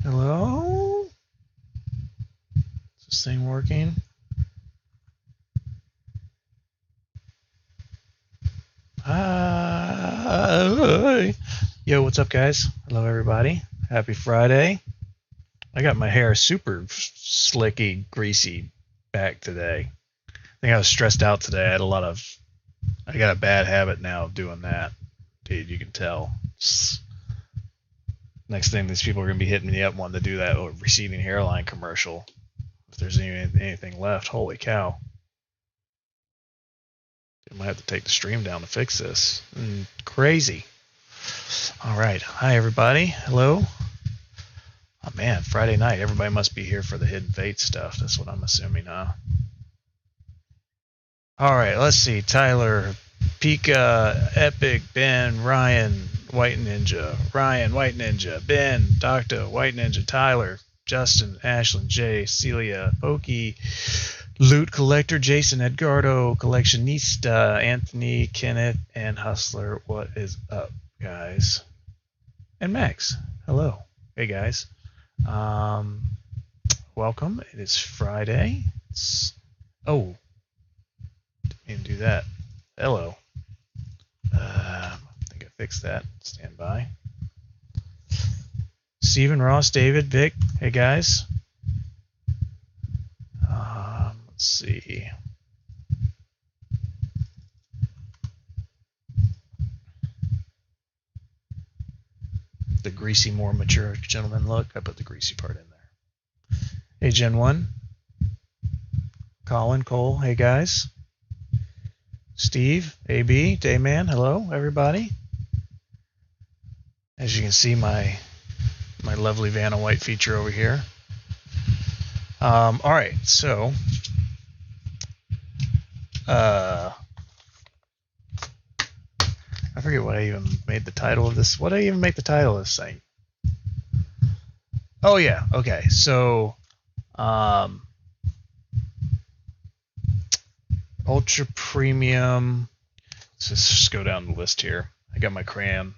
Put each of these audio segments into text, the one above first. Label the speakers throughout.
Speaker 1: Hello? Is this thing working? Hi. Yo, what's up, guys? Hello, everybody. Happy Friday. I got my hair super slicky, greasy back today. I think I was stressed out today. I got a bad habit now of doing that. Dude, you can tell. Next thing, these people are going to be hitting me up wanting to do that receding hairline commercial. If there's anything left, holy cow. I might have to take the stream down to fix this. Crazy. All right. Hi, everybody. Hello. Oh, man. Friday night. Everybody must be here for the Hidden Fate stuff. That's what I'm assuming, huh? All right. Let's see. Tyler, Pika, Epic, Ben, Ryan, White Ninja, Ben, Doctor, White Ninja, Tyler, Justin, Ashlyn, Jay, Celia, Pokey, Loot Collector, Jason, Edgardo, Collectionista, Anthony, Kenneth, and Hustler. What is up, guys? And Max. Hello. Hey, guys. Welcome. It is Friday. Oh. Didn't even do that. Hello. I think I fixed that. Stand by. Steven, Ross, David, Vic. Hey, guys. Let's see. The greasy, more mature gentleman look. I put the greasy part in there. Hey, Gen 1. Colin, Cole. Hey, guys. Steve, AB, Dayman. Hello, everybody. As you can see, my lovely Vanna White feature over here. All right, so I forget what I even made the title of this. What did I even make the title of this thing? Oh yeah, okay. So Ultra Premium. Let's just go down the list here. I got my crayon.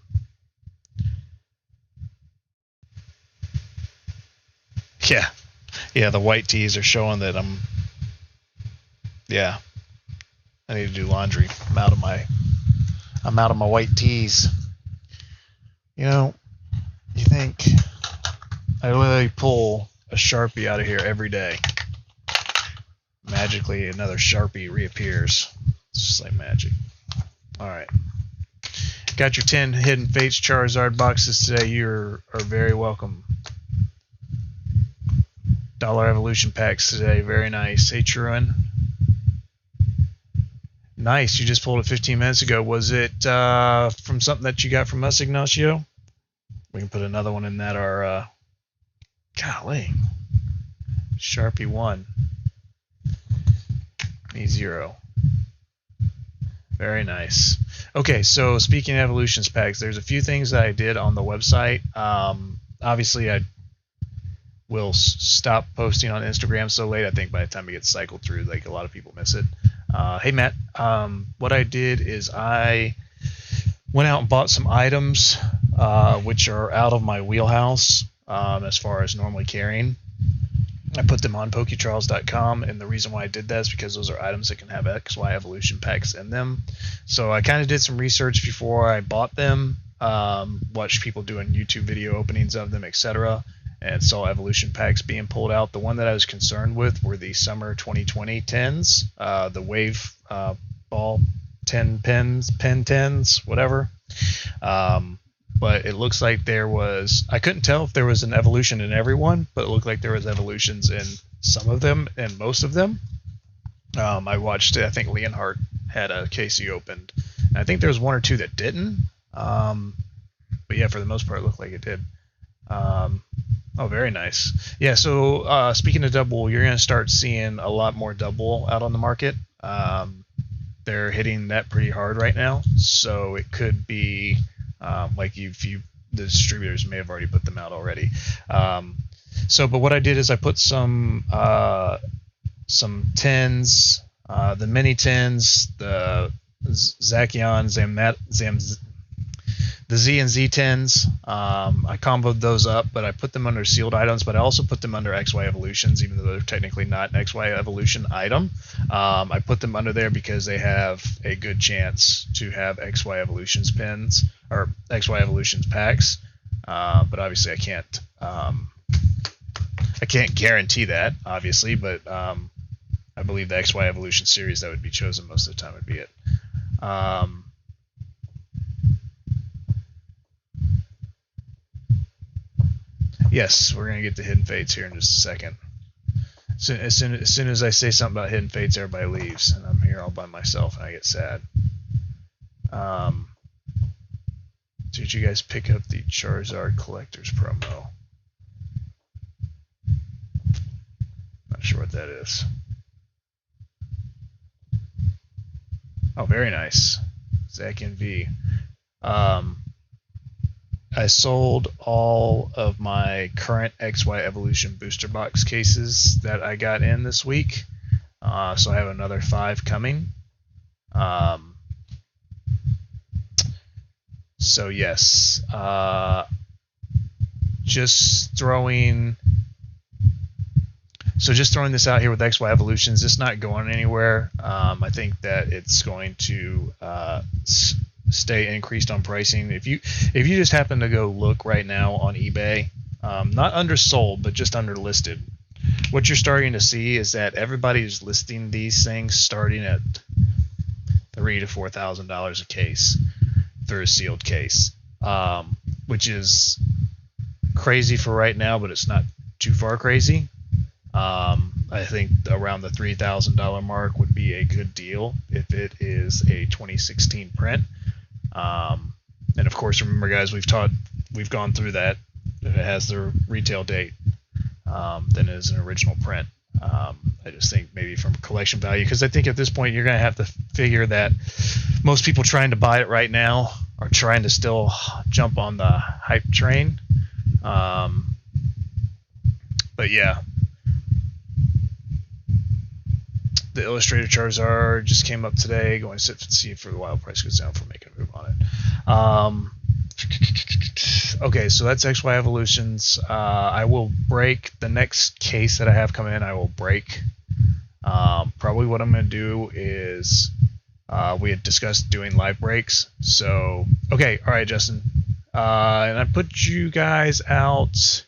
Speaker 1: Yeah, the white tees are showing that I need to do laundry. I'm out of my white tees. You know, you think I literally pull a Sharpie out of here every day. Magically, another Sharpie reappears. It's just like magic. All right. Got your 10 Hidden Fates Charizard boxes today. You are very welcome. $1 Evolution packs today. Very nice. Hey, Truan. Nice. You just pulled it 15 minutes ago. Was it from something that you got from us, Ignacio? We can put another one in that. Our golly. Sharpie 1. Me 0. Very nice. Okay, so speaking of Evolutions packs, there's a few things that I did on the website. Obviously, I will stop posting on Instagram so late. I think by the time it gets cycled through, like a lot of people miss it. Hey Matt, what I did is I went out and bought some items which are out of my wheelhouse as far as normally carrying. I put them on PokeCharles.com, and the reason why I did that is because those are items that can have XY evolution packs in them. So I kind of did some research before I bought them, watched people doing YouTube video openings of them, etc., and saw evolution packs being pulled out. The one that I was concerned with were the summer 2020 10s, the wave ball 10 pen 10s, whatever. But it looks like there was, I couldn't tell if there was an evolution in every one, but it looked like there was evolutions in some of them and most of them. I watched, I think Leonhardt had a case he opened. And I think there was one or two that didn't. But yeah, for the most part, it looked like it did. Oh, very nice. Yeah, so speaking of double, you're going to start seeing a lot more double out on the market. They're hitting that pretty hard right now, so it could be like the distributors may have already put them out already. But what I did is I put some 10s, the mini 10s, the Zacian, The Z and Z10s, I comboed those up, but I put them under sealed items, but I also put them under XY Evolutions, even though they're technically not an XY Evolution item. I put them under there because they have a good chance to have XY Evolutions pins, or XY Evolutions packs, but obviously I can't guarantee that, obviously, but I believe the XY Evolution series that would be chosen most of the time would be it. Yes, we're going to get to Hidden Fates here in just a second. As soon as I say something about Hidden Fates, everybody leaves, and I'm here all by myself, and I get sad. Did you guys pick up the Charizard Collector's promo? Not sure what that is. Oh, very nice. Zach NV. I sold all of my current XY Evolution booster box cases that I got in this week. So I have another 5 coming. So yes, just throwing this out here with XY Evolutions. It's not going anywhere. I think that it's going to stay increased on pricing. If you just happen to go look right now on eBay, not undersold, but just underlisted, what you're starting to see is that everybody's listing these things starting at $3,000 to $4,000 a case for a sealed case, which is crazy for right now, but it's not too far crazy. I think around the $3,000 mark would be a good deal if it is a 2016 print. And of course, remember, guys, we've gone through that. If it has the retail date, then it is an original print. I just think maybe from collection value, because I think at this point you're going to have to figure that most people trying to buy it right now are trying to still jump on the hype train. But yeah. The Illustrated Charizard just came up today. Going to sit and see if the wild price goes down for making a move on it. Okay, so that's XY Evolutions. I will break the next case that I have coming in. I will break. Probably what I'm going to do is we had discussed doing live breaks. So okay, all right, Justin. And I put you guys out.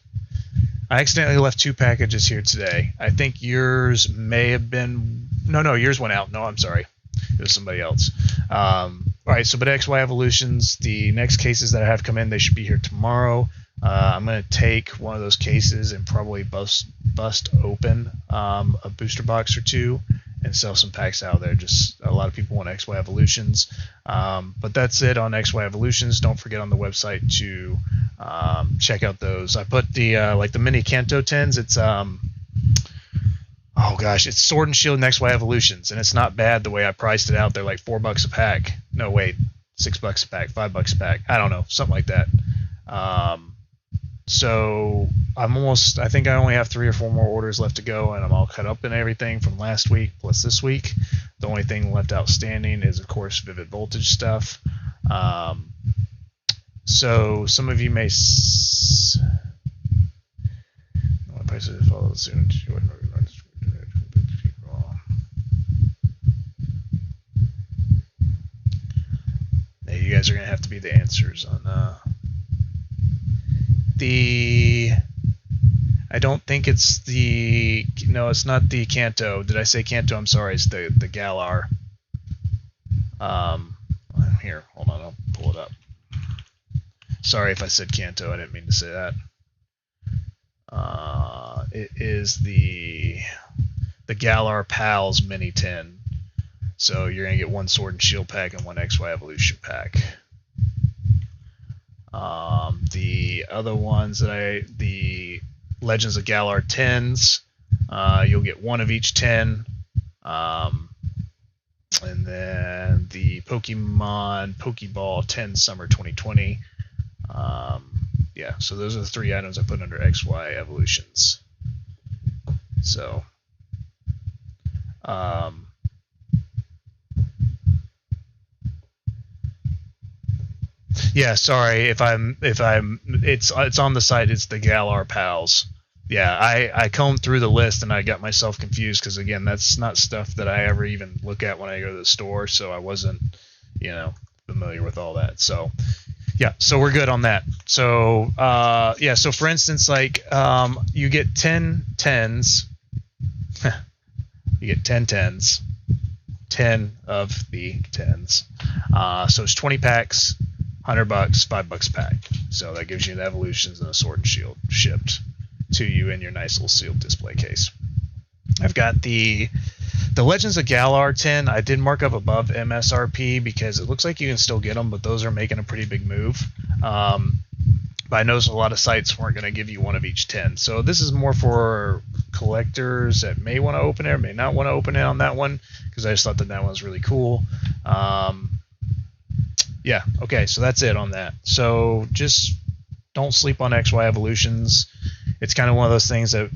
Speaker 1: I accidentally left 2 packages here today. I think yours may have been... No, yours went out. No, I'm sorry. It was somebody else. All right, so but XY Evolutions, the next cases that I have come in, they should be here tomorrow. I'm going to take one of those cases and probably bust open a booster box or 2 and sell some packs out there. Just a lot of people want XY Evolutions. But that's it on XY Evolutions. Don't forget on the website to check out those. I put the like the mini Kanto 10s. It's oh gosh, it's Sword and Shield and XY Evolutions, and it's not bad the way I priced it out. They're like $4 a pack. No, wait, $6 a pack, $5 a pack. I don't know, something like that. So I think I only have 3 or 4 more orders left to go, and I'm all cut up in everything from last week plus this week. The only thing left outstanding is, of course, Vivid Voltage stuff. So some of you may follow soon. You guys are going to have to be the answers on I don't think it's the... No, it's not the Kanto. Did I say Kanto? I'm sorry. It's the Galar. Here, hold on. I'll pull it up. Sorry if I said Kanto. I didn't mean to say that. It is the Galar Pals Mini 10. So you're going to get 1 Sword and Shield pack and 1 XY Evolution pack. The other ones the Legends of Galar 10s, you'll get 1 of each 10. And then the Pokemon Pokeball 10 Summer 2020. Yeah, so those are the 3 items I put under XY Evolutions. So, Yeah, sorry if I'm it's on the site. It's the Galar Pals. Yeah, I combed through the list and I got myself confused because again, that's not stuff that I ever even look at when I go to the store, so I wasn't, familiar with all that. So yeah, so we're good on that. So yeah, so for instance, like you get 10 tens, you get 10 tens, 10 of the tens. So it's 20 packs, $100, $5 a pack. So that gives you the evolutions and a sword and shield shipped to you in your nice little sealed display case. I've got the Legends of Galar 10. I did mark up above MSRP because it looks like you can still get them, but those are making a pretty big move. But I noticed a lot of sites weren't going to give you one of each 10. So this is more for collectors that may want to open it or may not want to open it on that one, because I just thought that one was really cool. Yeah, okay, so that's it on that. So just don't sleep on XY evolutions. It's kind of one of those things that,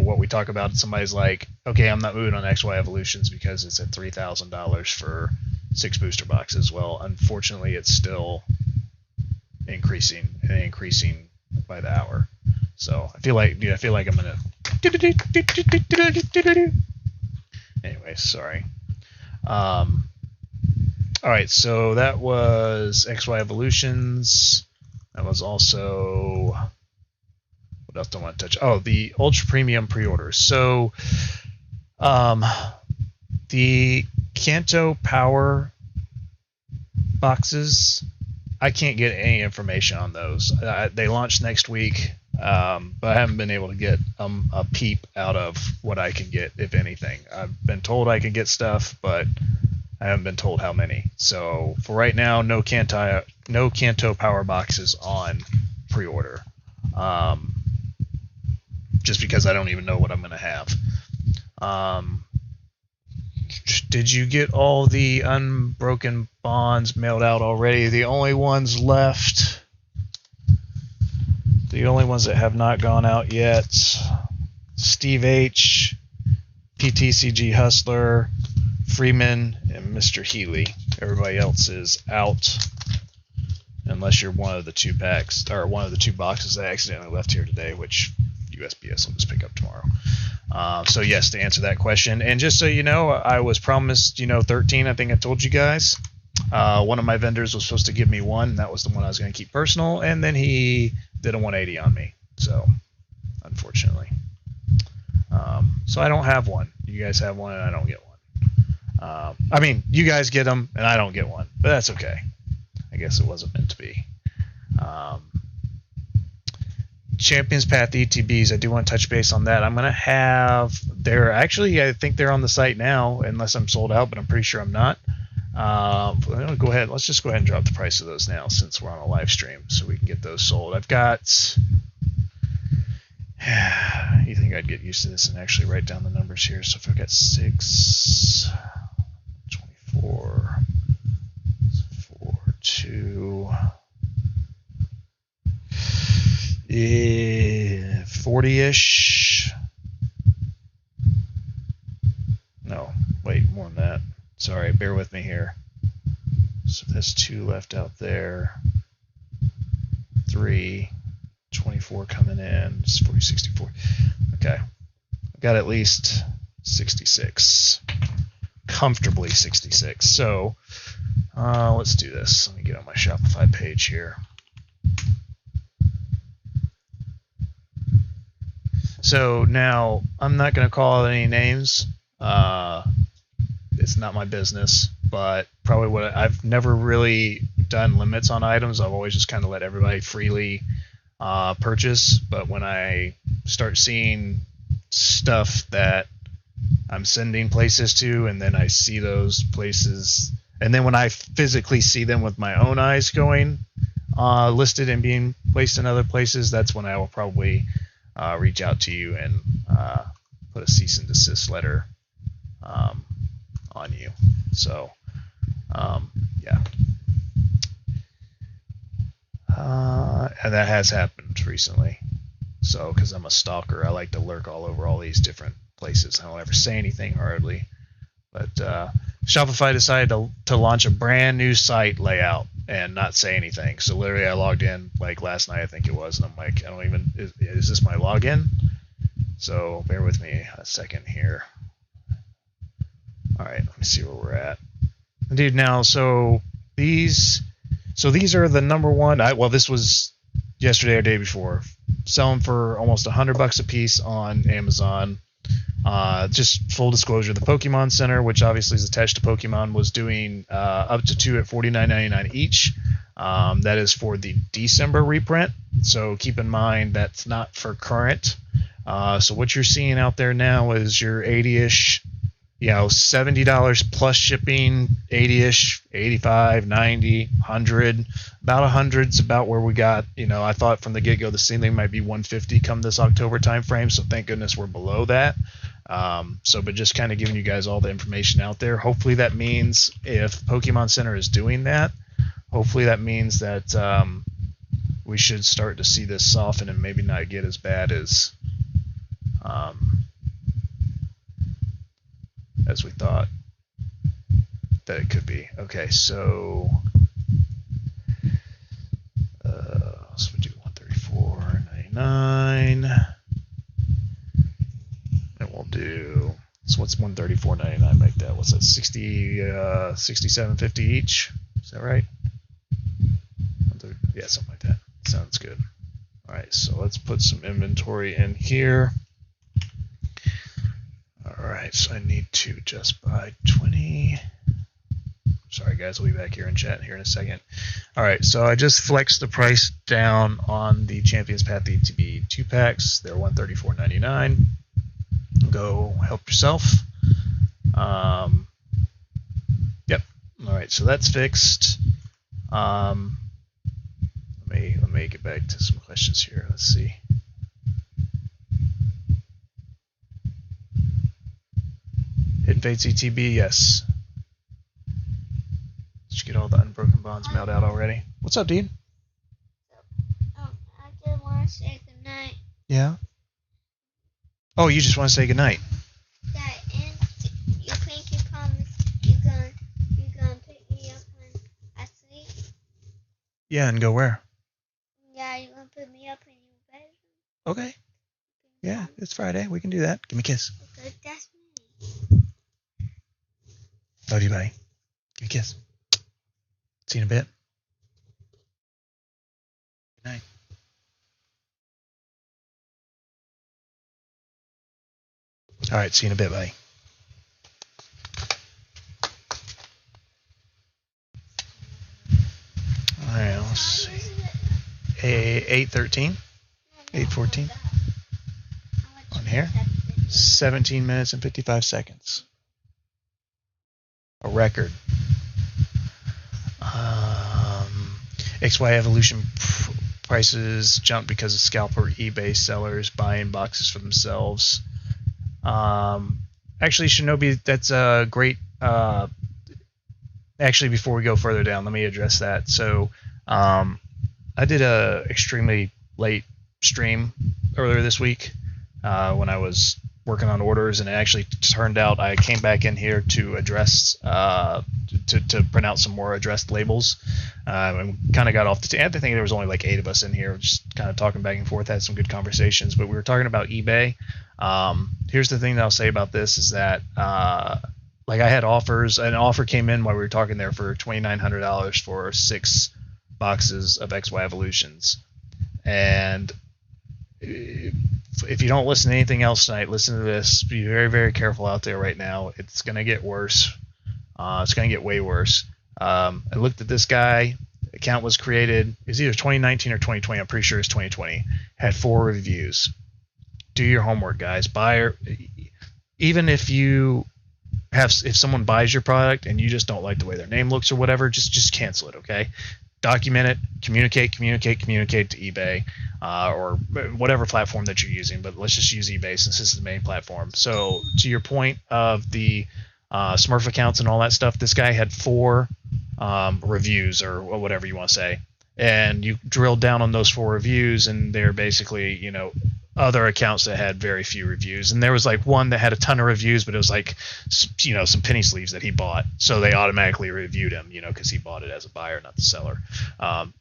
Speaker 1: what we talk about, somebody's like, okay, I'm not moving on XY evolutions because it's at $3,000 for 6 booster boxes. Well, unfortunately, it's still increasing by the hour. So I feel like I'm gonna. Anyway, sorry. All right, so that was XY evolutions. That was also. What else do I want to touch? Oh, the Ultra Premium Preorders. So, the Kanto Power boxes, I can't get any information on those. They launch next week, but I haven't been able to get a peep out of what I can get, if anything. I've been told I can get stuff, but I haven't been told how many. So for right now, no Kanto Power boxes on pre-order. Just because I don't even know what I'm going to have. Did you get all the unbroken bonds mailed out already? The only ones left, the only ones that have not gone out yet, Steve H, PTCG Hustler, Freeman, and Mr. Healy. Everybody else is out, unless you're one of the 2 packs, or one of the 2 boxes that I accidentally left here today, which USPS will just pick up tomorrow. So yes, to answer that question, and just so you know, I was promised 13. I think I told you guys. One of my vendors was supposed to give me one, and that was the one I was going to keep personal, and then he did a 180 on me. So unfortunately, so I don't have one. You guys have one, and I don't get one. I mean, you guys get them, and I don't get one, but that's okay. I guess it wasn't meant to be. Champions Path ETBs, I do want to touch base on that. I'm going to have, I think they're on the site now, unless I'm sold out, but I'm pretty sure I'm not. I'm going to go ahead, let's just go ahead and drop the price of those now since we're on a live stream so we can get those sold. I've got, you think I'd get used to this and actually write down the numbers here. So if I've got 6, 24, 4, 2, 40-ish. No, wait, more than that. Sorry, bear with me here. So that's 2 left out there. 3, 24 coming in. It's 40, 64. Okay. I've got at least 66. Comfortably 66. So let's do this. Let me get on my Shopify page here. So now, I'm not going to call out any names. It's not my business, but probably I've never really done limits on items. I've always just kind of let everybody freely purchase. But when I start seeing stuff that I'm sending places to, and then I see those places, and then when I physically see them with my own eyes going listed and being placed in other places, that's when I will probably reach out to you and put a cease and desist letter on you. So yeah, and that has happened recently. So because I'm a stalker, I like to lurk all over all these different places. I don't ever say anything hardly. But Shopify decided to launch a brand new site layout. and not say anything. So literally, I logged in like last night, I think it was, and I'm like, I don't even, is this my login? So bear with me a second here. All right, let me see where we're at, dude. Now, so these are the number one. Well, this was yesterday or day before. Selling for almost $100 a piece on Amazon. Just full disclosure, the Pokemon Center, which obviously is attached to Pokemon, was doing up to 2 at $49.99 each. That is for the December reprint, so keep in mind that's not for current. So what you're seeing out there now is your 80-ish, $70 plus shipping, 80-ish, 85, 90, 100. About 100 is about where we got. I thought from the get-go the ceiling might be 150 come this October time frame, so thank goodness we're below that. But just kind of giving you guys all the information out there. Hopefully that means if Pokemon Center is doing that, hopefully that means that we should start to see this soften and maybe not get as bad as we thought that it could be. Okay, so we do $134.99, and we'll do. So what's $134.99 make that? What's that? $67.50 each. Is that right? Yeah, something like that. Sounds good. All right, so let's put some inventory in here. All right, so I need to just buy 20. Sorry, guys, I'll be back here in chat here in a second. All right, so I just flexed the price down on the Champions Path ETB 2-packs. They're $134.99. Go help yourself. Yep. All right, so that's fixed. Let me get back to some questions here. Let's see. Hidden Fates ETB, yes. Did you get all the unbroken bonds mailed out already? What's up, dude?
Speaker 2: I just want to say goodnight.
Speaker 1: Yeah? Oh, you just want to say goodnight?
Speaker 2: Yeah, and you think you promise you're gonna pick me up when I sleep?
Speaker 1: Yeah, and go where?
Speaker 2: Yeah, you're gonna put me up in your bedroom?
Speaker 1: Okay. Yeah, it's Friday. We can do that. Give me a kiss.
Speaker 2: Okay, that's me.
Speaker 1: Love you, buddy. Give me a kiss. See you in a bit. Good night. All right, see you in a bit, buddy. All right, let's see. 8:13, 8:14 on here. 17 minutes and 55 seconds. A record. XY Evolution prices jumped because of scalper eBay sellers buying boxes for themselves. Actually, Shinobi, that's a great. Actually, before we go further down, let me address that. So, I did a extremely late stream earlier this week when I was working on orders, and it actually turned out I came back in here to address to print out some more addressed labels, and kind of got off the. I think there was only like 8 of us in here, just kind of talking back and forth, had some good conversations. But we were talking about eBay. Here's the thing that I'll say about this is that like I had offers. An offer came in while we were talking there for $2,900 for 6 boxes of XY Evolutions, and if you don't listen to anything else tonight, listen to this. Be very, very careful out there right now. It's going to get worse. It's going to get way worse. I looked at this guy. Account was created. It's either 2019 or 2020. I'm pretty sure it's 2020. Had 4 reviews. Do your homework, guys. Buyer. Even if someone buys your product and you just don't like the way their name looks or whatever, just cancel it. Okay. Document it, communicate to eBay or whatever platform that you're using, but let's just use eBay since this is the main platform. So to your point of the Smurf accounts and all that stuff, this guy had 4 reviews or whatever you want to say, and you drilled down on those 4 reviews, and they're basically, other accounts that had very few reviews, and there was like one that had a ton of reviews, but it was like, you know, some penny sleeves that he bought, so they automatically reviewed him, you know, because he bought it as a buyer, not the seller.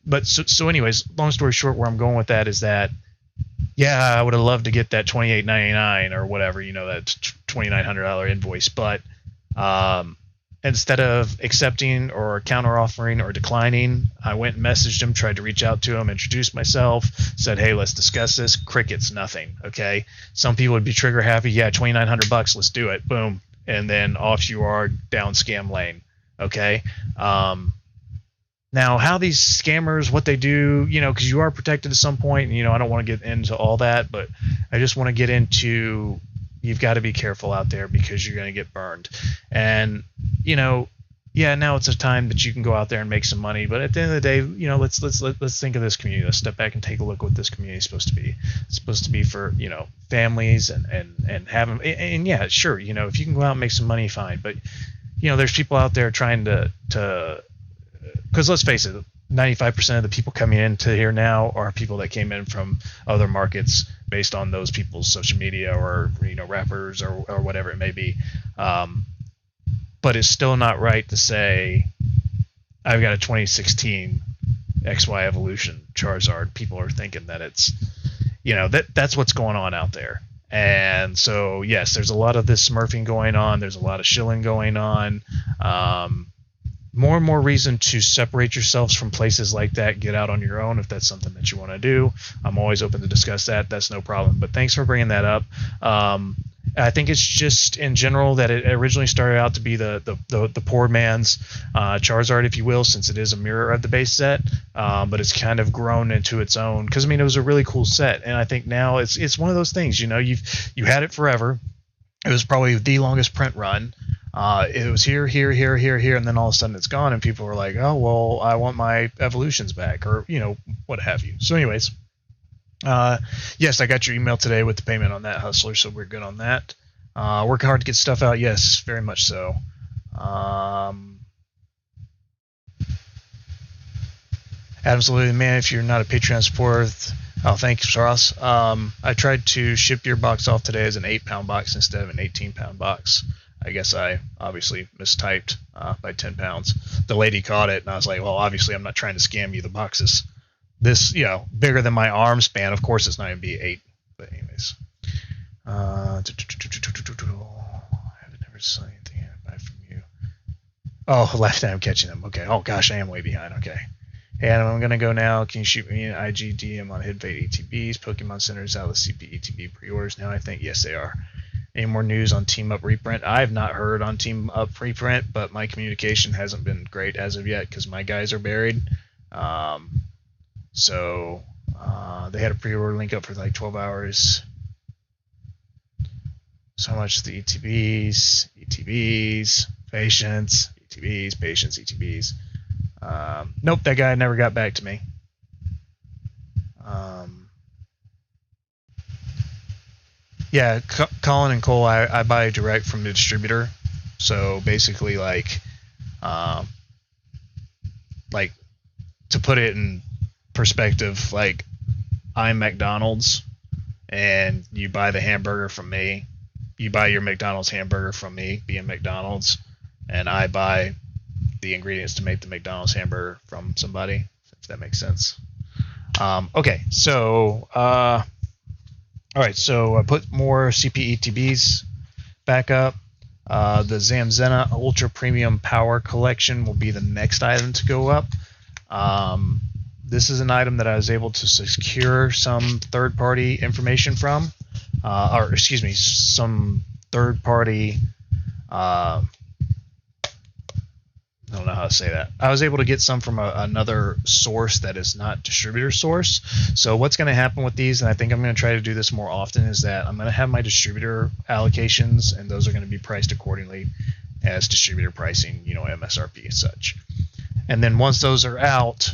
Speaker 1: But so anyways, long story short, where I'm going with that is that, yeah, I would have loved to get that $28.99 or whatever, you know, that $2,900 invoice, but instead of accepting or counter offering or declining, I went and messaged him, tried to reach out to him, introduced myself, said, hey, let's discuss this. Crickets, nothing. Okay. Some people would be trigger happy. Yeah, $2,900, let's do it. Boom. And then off you are down scam lane. Okay. Now, how these scammers, what they do, you know, because you are protected at some point, and, you know, I don't want to get into all that, but I just want to get into, you've got to be careful out there because you're going to get burned. And, you know, yeah, now it's a time that you can go out there and make some money, but at the end of the day, you know, let's think of this community. Let's step back and take a look at what this community is supposed to be. It's supposed to be for, you know, families and have them. And yeah, sure, you know, if you can go out and make some money, fine. But, you know, there's people out there trying to because let's face it, 95% of the people coming into here now are people that came in from other markets based on those people's social media or, you know, rappers or whatever it may be. But it's still not right to say, I've got a 2016 XY Evolution Charizard. People are thinking that it's, you know, that's what's going on out there. And so, yes, there's a lot of this smurfing going on. There's a lot of shilling going on. More and more reason to separate yourselves from places like that. Get out on your own if that's something that you want to do. I'm always open to discuss that. That's no problem. But thanks for bringing that up. I think it's just in general that it originally started out to be the poor man's Charizard, if you will, since it is a mirror of the base set. But it's kind of grown into its own, because I mean it was a really cool set, and I think now it's one of those things. You know, you had it forever. It was probably the longest print run. It was here, and then all of a sudden it's gone, and people were like, oh, well, I want my evolutions back, or, you know, what have you. So anyways, yes, I got your email today with the payment on that, Hustler, so we're good on that. Working hard to get stuff out, yes, very much so. Absolutely, man, if you're not a Patreon supporter, oh, thanks, Ross. I tried to ship your box off today as an 8-pound box instead of an 18-pound box. I guess I obviously mistyped by 10 pounds. The lady caught it, and I was like, well, obviously I'm not trying to scam you. The box is this, you know, bigger than my arm span. Of course it's not going to be 8. But anyways. I have never saw anything I buy from you. Oh, last time I'm catching them. Okay. Oh, gosh, I am way behind. Okay. Hey, Adam, I'm going to go now. Can you shoot me an IG DM on Hidden Fate ETBs? Pokemon Center's out with CP ETB pre-orders now, I think. Yes, they are. Any more news on Team Up reprint? I have not heard on Team Up reprint, but my communication hasn't been great as of yet because my guys are buried. So they had a pre-order link up for like 12 hours. So much the ETBs, patience, ETBs, patience, ETBs. Nope, that guy never got back to me. Yeah, Colin and Cole, I buy direct from the distributor. So basically, like to put it in perspective, like I'm McDonald's, and you buy the hamburger from me. You buy your McDonald's hamburger from me, being McDonald's, and I buy the ingredients to make the McDonald's hamburger from somebody, if that makes sense. Okay, so all right, so I put more CPETBs back up. The Zamzena Ultra Premium Power Collection will be the next item to go up. This is an item that I was able to secure some third-party information from, or excuse me, some third-party. I don't know how to say that. I was able to get some from another source that is not distributor source. So what's going to happen with these, and I think I'm going to try to do this more often, is that I'm going to have my distributor allocations, and those are going to be priced accordingly as distributor pricing, you know, MSRP and such. And then once those are out,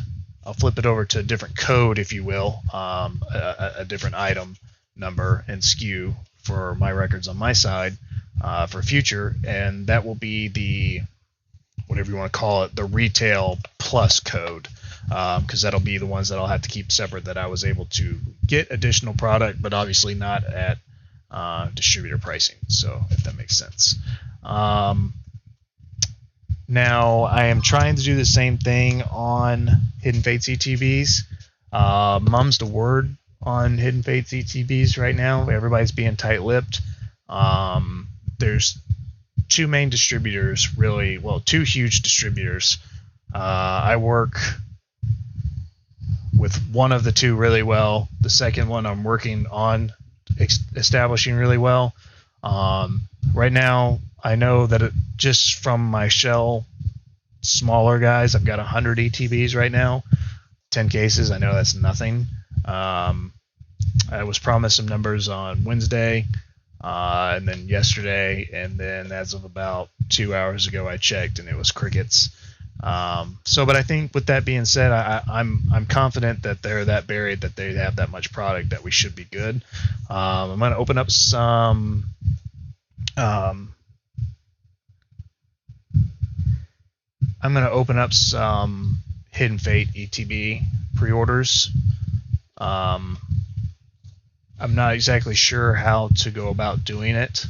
Speaker 1: I'll flip it over to a different code, if you will, a different item number and SKU for my records on my side for future, and that will be the, whatever you want to call it, the retail plus code. because that'll be the ones that I'll have to keep separate that I was able to get additional product, but obviously not at distributor pricing. So if that makes sense. Now I am trying to do the same thing on Hidden Fates ETBs. Mum's the word on Hidden Fates ETBs right now. Everybody's being tight-lipped. There's two main distributors, really. Well, two huge distributors. I work with one of the two really well. The second one I'm working on establishing really well. Right now, I know that just from my shell smaller guys, I've got 100 ETBs right now. 10 cases, I know that's nothing. I was promised some numbers on Wednesday, and then yesterday, and then as of about 2 hours ago, I checked and it was crickets. But I think with that being said, I'm confident that they're that buried that they have that much product that we should be good. I'm going to open up some. I'm going to open up some Hidden Fate ETB pre-orders. I'm not exactly sure how to go about doing it.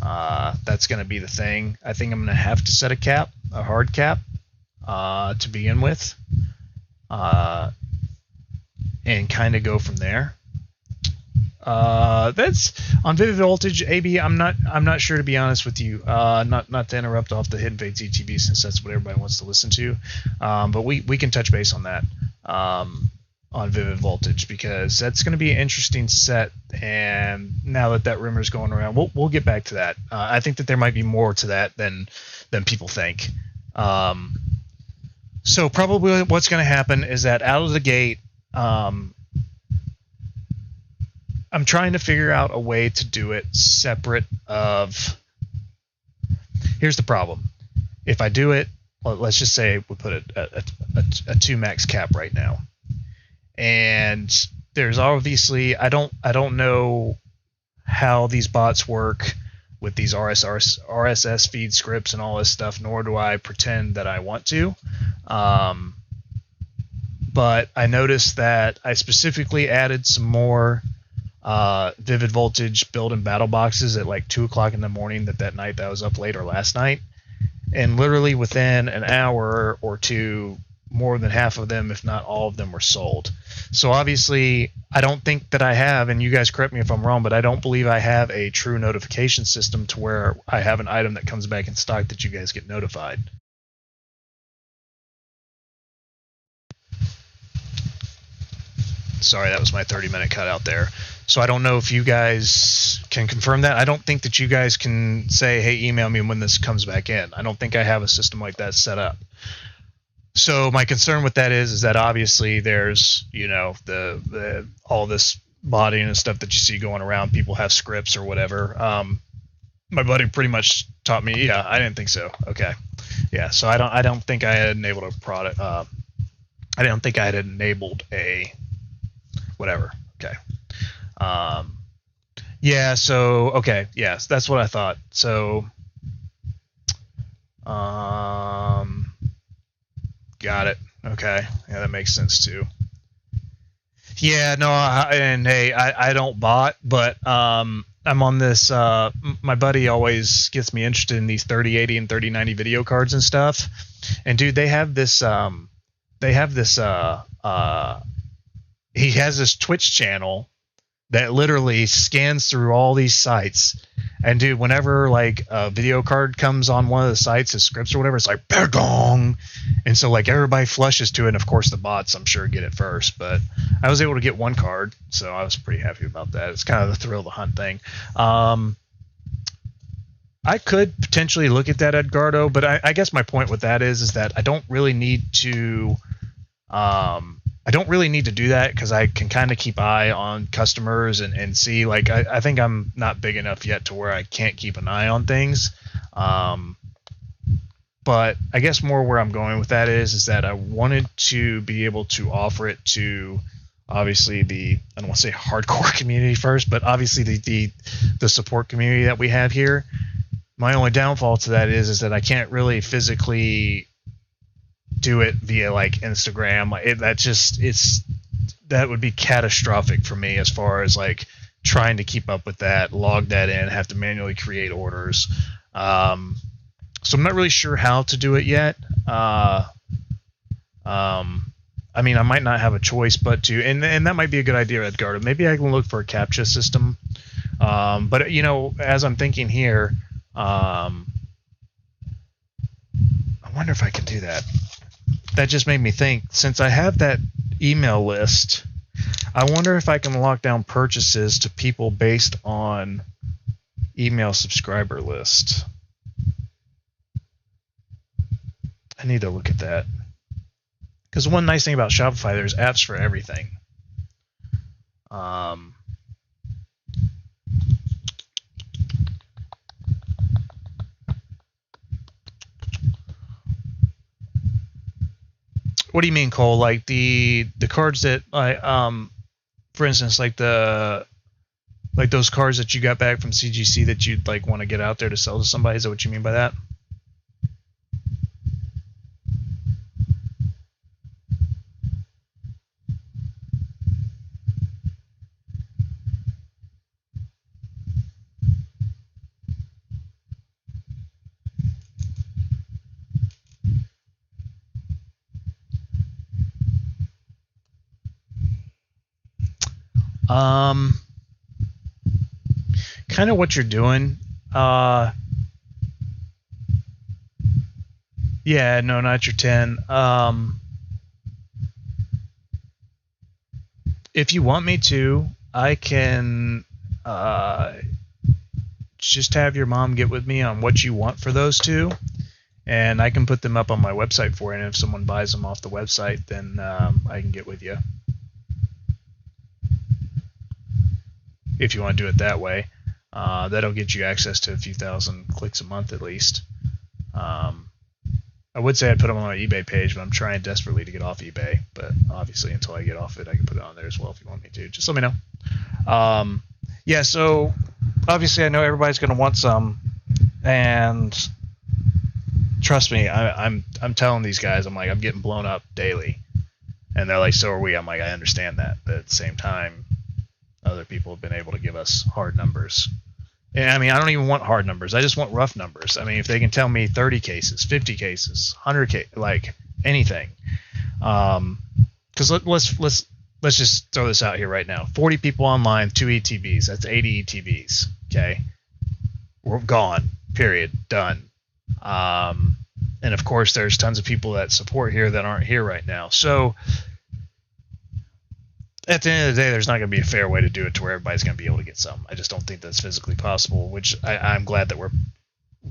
Speaker 1: That's going to be the thing. I think I'm going to have to set a cap, a hard cap, to begin with, and kind of go from there. That's on Vivid Voltage. AB, I'm not sure, to be honest with you. Not to interrupt off the Hidden Fates ETB, since that's what everybody wants to listen to. But we can touch base on that on Vivid Voltage, because that's going to be an interesting set. And now that rumor is going around, we'll get back to that. I think that there might be more to that than people think. So probably what's going to happen is that out of the gate, I'm trying to figure out a way to do it separate of. Here's the problem. If I do it, well, let's just say we put a 2 max cap right now, and there's obviously I don't know how these bots work with these RSS feed scripts and all this stuff, nor do I pretend that I want to. But I noticed that I specifically added some more Vivid Voltage build and battle boxes at like 2 o'clock in the morning that night that I was up late, or last night. And literally within an hour or two, more than half of them, if not all of them, were sold. So obviously, I don't think that I have, and you guys correct me if I'm wrong, but I don't believe I have a true notification system to where I have an item that comes back in stock that you guys get notified. Sorry, that was my 30-minute cutout there. So I don't know if you guys can confirm that. I don't think that you guys can say, hey, email me when this comes back in. I don't think I have a system like that set up. So my concern with that is that obviously there's, the all this botting and stuff that you see going around. People have scripts or whatever. My buddy pretty much taught me. Yeah, I didn't think so. Okay. Yeah. So I don't think I had enabled a product. I don't think I had enabled a whatever. Okay. Yeah. So okay. Yes, that's what I thought. So. Got it. Okay. Yeah, that makes sense too. Yeah, no, I don't bot, but I'm on this. My buddy always gets me interested in these 3080 and 3090 video cards and stuff. And dude, they have this. He has this Twitch channel that literally scans through all these sites. And dude, whenever like a video card comes on one of the sites, the scripts or whatever, it's like bang, and so like everybody flushes to it. And of course, the bots, I'm sure, get it first. But I was able to get one card, so I was pretty happy about that. It's kind of the thrill of the hunt thing. I could potentially look at that, Edgardo, but I guess my point with that is that I don't really need to. I don't really need to do that because I can kind of keep eye on customers and see, like, I think I'm not big enough yet to where I can't keep an eye on things. But I guess more where I'm going with that is that I wanted to be able to offer it to obviously I don't want to say hardcore community first, but obviously the support community that we have here. My only downfall to that is that I can't really physically do it via like Instagram. That would be catastrophic for me as far as like trying to keep up with that, log that in, have to manually create orders. So I'm not really sure how to do it yet. I mean, I might not have a choice but to, and that might be a good idea, Edgardo. Maybe I can look for a CAPTCHA system. But you know, as I'm thinking here, I wonder if I can do that. That just made me think, since I have that email list, I wonder if I can lock down purchases to people based on email subscriber list. I need to look at that. Because one nice thing about Shopify, there's apps for everything. What do you mean, Cole? Like the cards that for instance, like those cards that you got back from CGC that you'd like want to get out there to sell to somebody? Is that what you mean by that? Kind of what you're doing. Yeah, no, not your 10. If you want me to, I can just have your mom get with me on what you want for those two, and I can put them up on my website for you. And if someone buys them off the website, then I can get with you. If you want to do it that way, that'll get you access to a few thousand clicks a month at least. I would say I'd put them on my eBay page, but I'm trying desperately to get off eBay. But obviously, until I get off it, I can put it on there as well if you want me to. Just let me know. Yeah, so obviously I know everybody's going to want some, and trust me, I'm telling these guys, I'm like, I'm getting blown up daily, and they're like, so are we. I'm like, I understand that, but at the same time, other people have been able to give us hard numbers. And I mean, I don't even want hard numbers. I just want rough numbers. I mean, if they can tell me 30 cases, 50 cases, 100 cases, like anything. Because let's just throw this out here right now. 40 people online, 2 ETBs. That's 80 ETBs. Okay, we're gone. Period. Done. And of course, there's tons of people that support here that aren't here right now. So at the end of the day, there's not going to be a fair way to do it to where everybody's going to be able to get some. I just don't think that's physically possible, which I'm glad that we're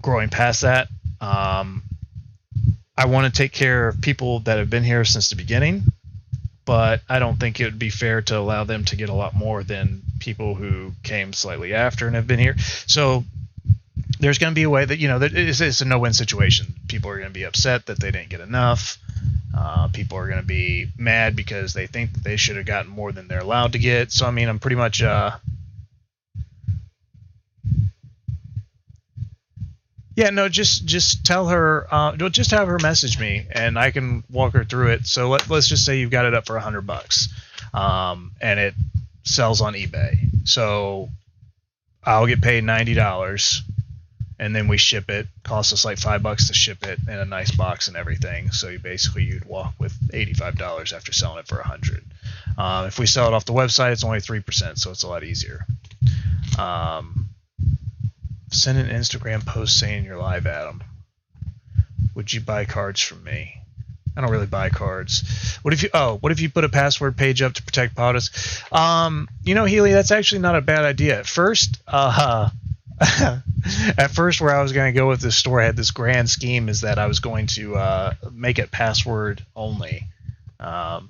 Speaker 1: growing past that. I want to take care of people that have been here since the beginning, but I don't think it would be fair to allow them to get a lot more than people who came slightly after and have been here. So there's going to be a way that, you know, that it's a no-win situation. People are going to be upset that they didn't get enough. People are going to be mad because they think that they should have gotten more than they're allowed to get. So, I mean, I'm pretty much... yeah, no, just tell her... just have her message me, and I can walk her through it. So let's just say you've got it up for $100, and it sells on eBay. So I'll get paid $90. And then we ship it. Costs us like $5 to ship it in a nice box and everything. So you'd walk with $85 after selling it for $100. If we sell it off the website, it's only 3%, so it's a lot easier. Send an Instagram post saying you're live, Adam. Would you buy cards from me? I don't really buy cards. What if you put a password page up to protect POTUS? You know, Healy, that's actually not a bad idea. At first, where I was going to go with this store, I had this grand scheme is that I was going to make it password only. I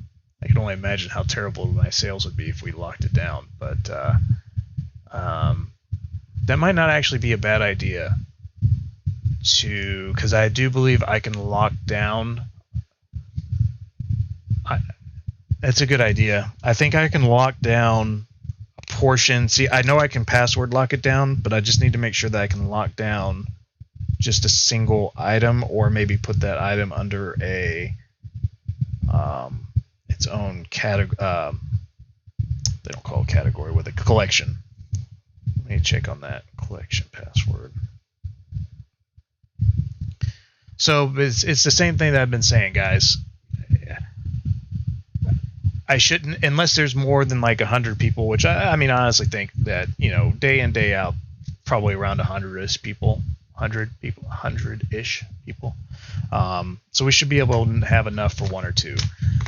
Speaker 1: can only imagine how terrible my sales would be if we locked it down, but that might not actually be a bad idea, because I do believe I can lock down. That's a good idea. I think I can lock down portion. See, I know I can password lock it down, but I just need to make sure that I can lock down just a single item, or maybe put that item under a its own category. They don't call it category with a collection. Let me check on that collection password. So it's the same thing that I've been saying, guys. I shouldn't, unless there's more than like 100 people, which I mean, I honestly think that, day in, day out, probably around 100-ish people. 100-ish people. So we should be able to have enough for one or two.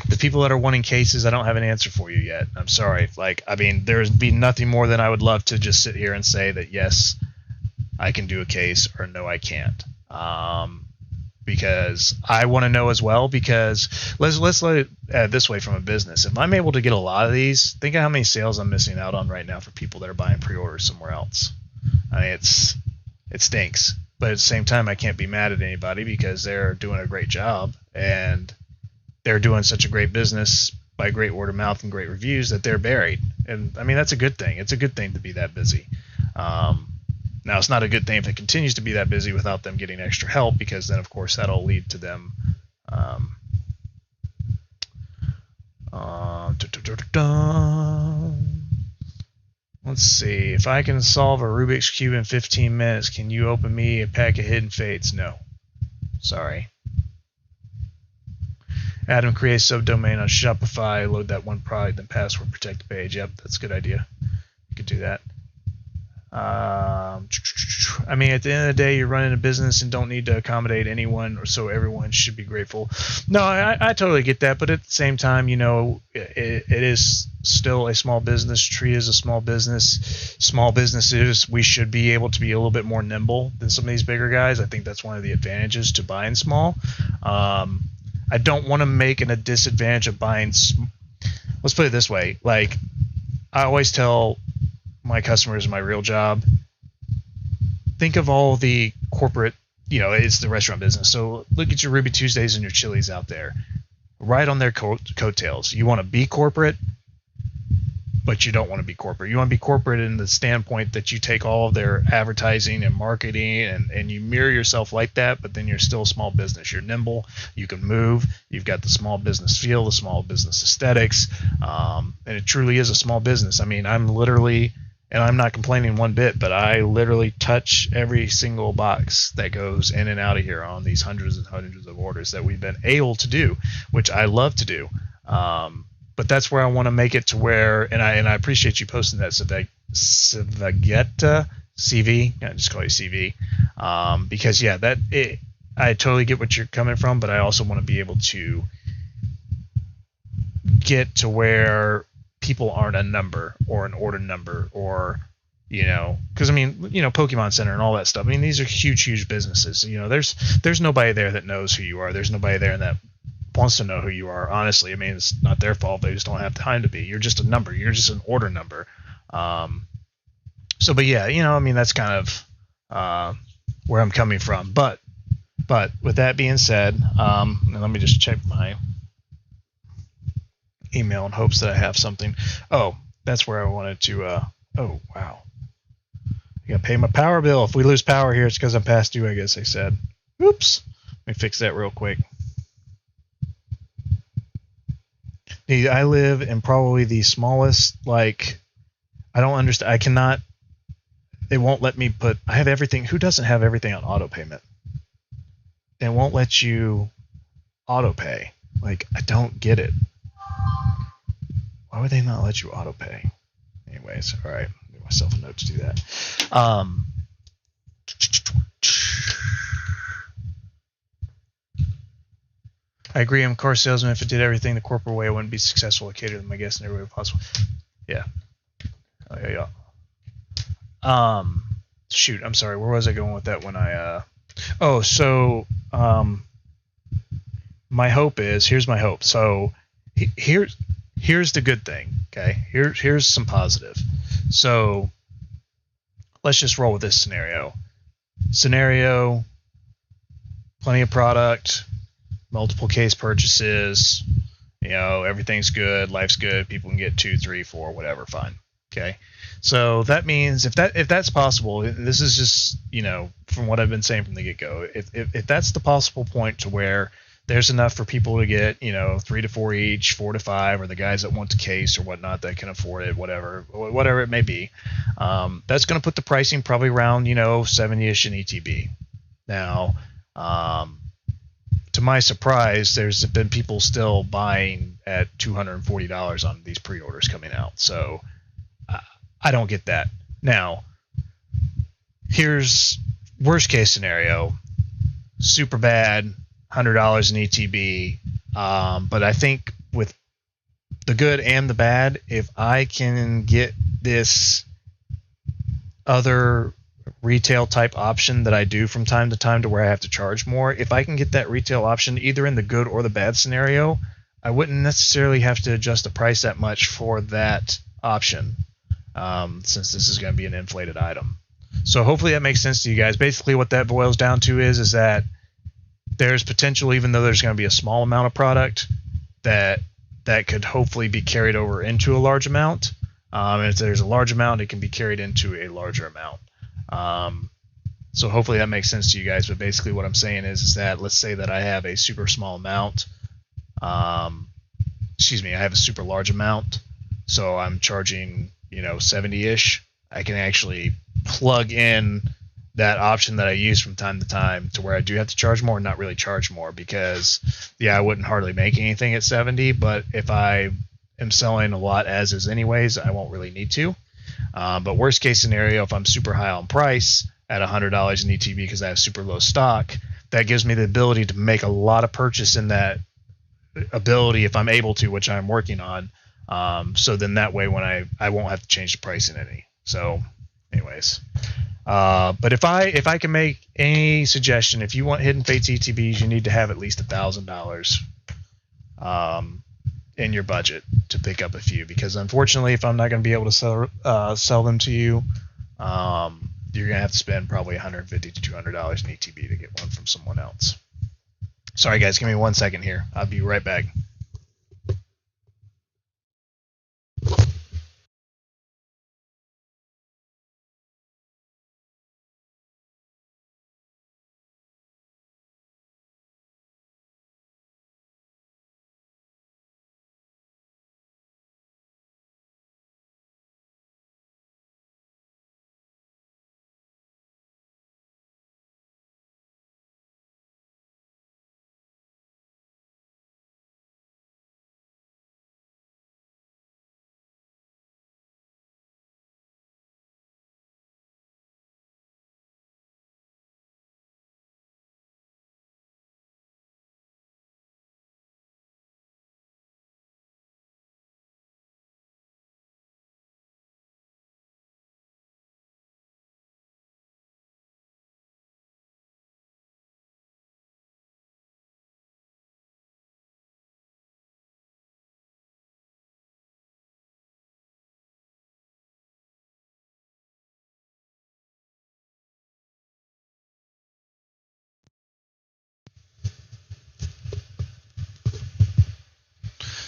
Speaker 1: The people that are wanting cases, I don't have an answer for you yet. I'm sorry. There's be nothing more than I would love to just sit here and say that yes, I can do a case, or no, I can't. Because I want to know as well. Because let's let it this way from a business. If I'm able to get a lot of these, think of how many sales I'm missing out on right now for people that are buying pre-orders somewhere else. I mean, it stinks. But at the same time, I can't be mad at anybody because they're doing a great job and they're doing such a great business by great word of mouth and great reviews that they're buried. And I mean, that's a good thing. It's a good thing to be that busy. Now, it's not a good thing if it continues to be that busy without them getting extra help, because then, of course, that'll lead to them. Let's see. If I can solve a Rubik's Cube in 15 minutes, can you open me a pack of Hidden Fates? No. Sorry. Adam, create a subdomain on Shopify, load that one product, then password protect the page. Yep, that's a good idea. You could do that. I mean, at the end of the day, you're running a business and don't need to accommodate anyone, so everyone should be grateful. No, I totally get that, but at the same time, it is still a small business. Tree is a small business. Small businesses, we should be able to be a little bit more nimble than some of these bigger guys. I think that's one of the advantages to buying small. I don't want to make it a disadvantage of buying. Let's put it this way. Like, I always tell my customers in my real job, think of all the corporate, it's the restaurant business. So look at your Ruby Tuesdays and your Chili's out there. Ride on their coattails. You want to be corporate, but you don't want to be corporate. You want to be corporate in the standpoint that you take all of their advertising and marketing and you mirror yourself like that, but then you're still a small business. You're nimble. You can move. You've got the small business feel, the small business aesthetics, and it truly is a small business. I mean, I'm literally... And I'm not complaining one bit, but I literally touch every single box that goes in and out of here on these hundreds and hundreds of orders that we've been able to do, which I love to do. But that's where I want to make it to where, and I appreciate you posting that Civagetta CV. I just call you CV, because I totally get what you're coming from, but I also want to be able to get to where people aren't a number or an order number, or because I mean, Pokemon Center and all that stuff. I mean, these are huge businesses. There's nobody there that knows who you are. There's nobody there that wants to know who you are. Honestly, I mean, it's not their fault. They just don't have time to be. You're just a number. You're just an order number. But yeah, I mean, that's kind of where I'm coming from. But with that being said, and let me just check my email in hopes that I have something. Oh, that's where I wanted to. Oh, wow. I gotta pay my power bill. If we lose power here, it's because I'm past due, I guess they said. Oops. Let me fix that real quick. I live in probably the smallest, I don't understand. I cannot. It won't let me put. I have everything. Who doesn't have everything on auto payment? It won't let you auto pay. I don't get it. Why would they not let you auto pay? Anyways, all right. I'll give myself a note to do that. I agree. I'm a car salesman. If it did everything the corporate way, I wouldn't be successful. I cater to my guests in every way possible. Yeah. Oh, yeah. Shoot. I'm sorry. Where was I going with that when I... my hope is... Here's my hope. So here's the good thing, okay? Here's some positive. So let's just roll with this scenario. Plenty of product, multiple case purchases, everything's good, life's good, people can get 2, 3, 4, whatever, fine. Okay. So that means if that's possible, this is just, from what I've been saying from the get-go, if that's the possible point to where there's enough for people to get, 3 to 4 each, 4 to 5, or the guys that want the case or whatnot that can afford it, whatever it may be. That's going to put the pricing probably around, 70-ish in ETB. Now, to my surprise, there's been people still buying at $240 on these pre-orders coming out. So I don't get that. Now, here's worst case scenario. Super bad, $100 in ETB. But I think with the good and the bad, if I can get this other retail type option that I do from time to time to where I have to charge more, if I can get that retail option either in the good or the bad scenario, I wouldn't necessarily have to adjust the price that much for that option, since this is going to be an inflated item. So hopefully that makes sense to you guys. Basically what that boils down to is that there's potential, even though there's going to be a small amount of product, that could hopefully be carried over into a large amount. And if there's a large amount, it can be carried into a larger amount. So hopefully that makes sense to you guys. But basically what I'm saying is that let's say that I have a super small amount. I have a super large amount. So I'm charging, 70-ish. I can actually plug in that option that I use from time to time to where I do have to charge more and not really charge more, because I wouldn't hardly make anything at 70, but if I am selling a lot as is anyways, I won't really need to. But worst case scenario, if I'm super high on price at $100 in ETB because I have super low stock, that gives me the ability to make a lot of purchase in that ability if I'm able to, which I'm working on. So then that way when I won't have to change the price in any. So anyways, but if I can make any suggestion, if you want Hidden Fates ETBs, you need to have at least $1,000 in your budget to pick up a few, because unfortunately, if I'm not going to be able to sell them to you, you're going to have to spend probably $150 to $200 in ETB to get one from someone else. Sorry guys, give me 1 second here. I'll be right back.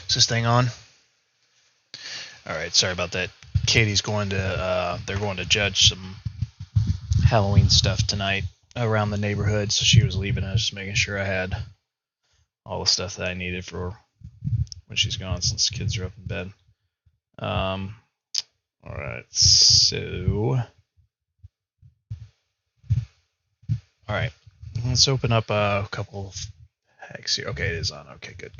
Speaker 1: Is this thing on? All right, sorry about that. Katie's going to they're going to judge some Halloween stuff tonight around the neighborhood, so she was leaving. I was just making sure I had all the stuff that I needed for when she's gone, since the kids are up in bed. All right, so all right, let's open up a couple of hacks here. Okay, it is on. Okay, good.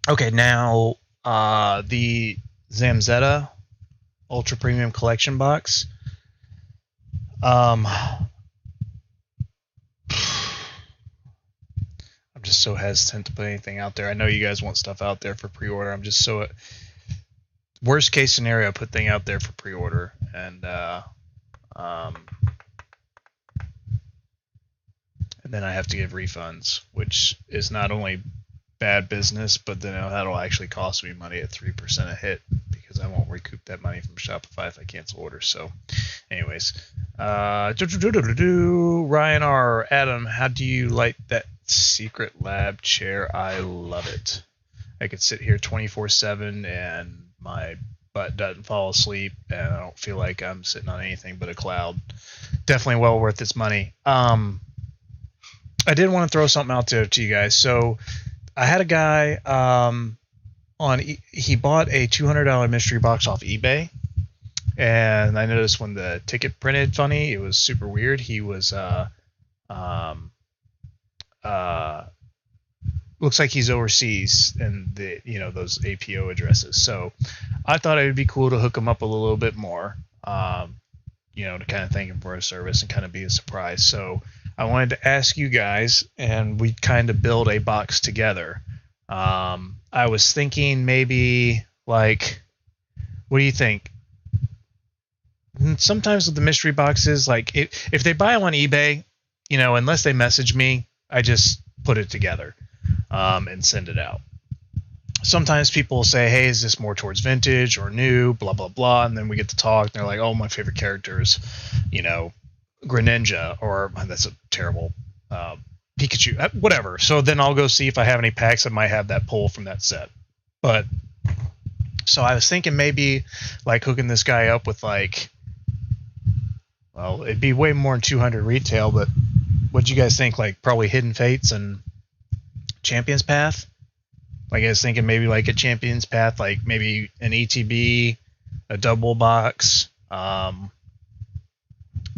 Speaker 1: Okay, now the Zamzetta Ultra Premium Collection Box. I'm just so hesitant to put anything out there. I know you guys want stuff out there for pre-order. I'm just so worst case scenario, put thing out there for pre-order, and then I have to give refunds, which is not only bad business, but then that'll actually cost me money at 3% a hit, because I won't recoup that money from Shopify if I cancel orders. So anyways, Ryan R. Adam, how do you like that secret lab chair? I love it. I could sit here 24/7 and my butt doesn't fall asleep, and I don't feel like I'm sitting on anything but a cloud. Definitely well worth its money. I did want to throw something out there to you guys. So I had a guy he bought a $200 mystery box off eBay, and I noticed when the ticket printed funny, it was super weird. He was looks like he's overseas and those APO addresses. So I thought it would be cool to hook him up a little bit more, to kind of thank him for his service and kind of be a surprise. So I wanted to ask you guys, and we kind of build a box together. I was thinking maybe like, what do you think? Sometimes with the mystery boxes, like if they buy them on eBay, unless they message me, I just put it together and send it out. Sometimes people will say, hey, is this more towards vintage or new, blah, blah, blah. And then we get to talk and they're like, oh, my favorite character is, Greninja, or that's a terrible Pikachu, whatever. So then I'll go see if I have any packs that might have that pull from that set. But so I was thinking maybe like hooking this guy up with like, well, it'd be way more than 200 retail, but what'd you guys think? Like probably Hidden Fates and Champion's Path? Like I was thinking maybe like a Champion's Path, like maybe an ETB, a double box,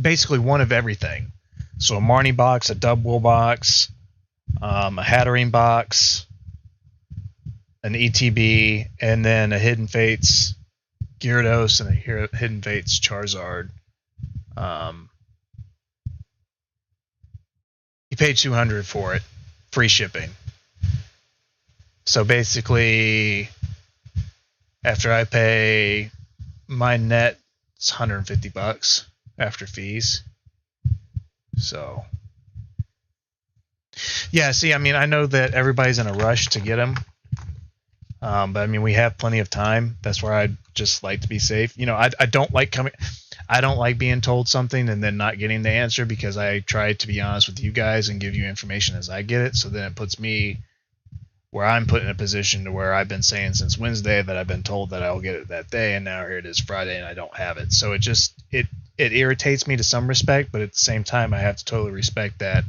Speaker 1: basically one of everything. So a Marnie box, a double box, a Hatterene box, an ETB, and then a Hidden Fates Gyarados and a Hidden Fates Charizard. He paid $200 for it, free shipping. So basically, after I pay my net, it's $150 after fees. So, yeah. See, I mean, I know that everybody's in a rush to get them, but I mean, we have plenty of time. That's where I'd just like to be safe. I don't like I don't like being told something and then not getting the answer, because I try to be honest with you guys and give you information as I get it. So then it puts me where I'm put in a position to where I've been saying since Wednesday that I've been told that I'll get it that day, and now here it is Friday and I don't have it. So it irritates me to some respect, but at the same time I have to totally respect that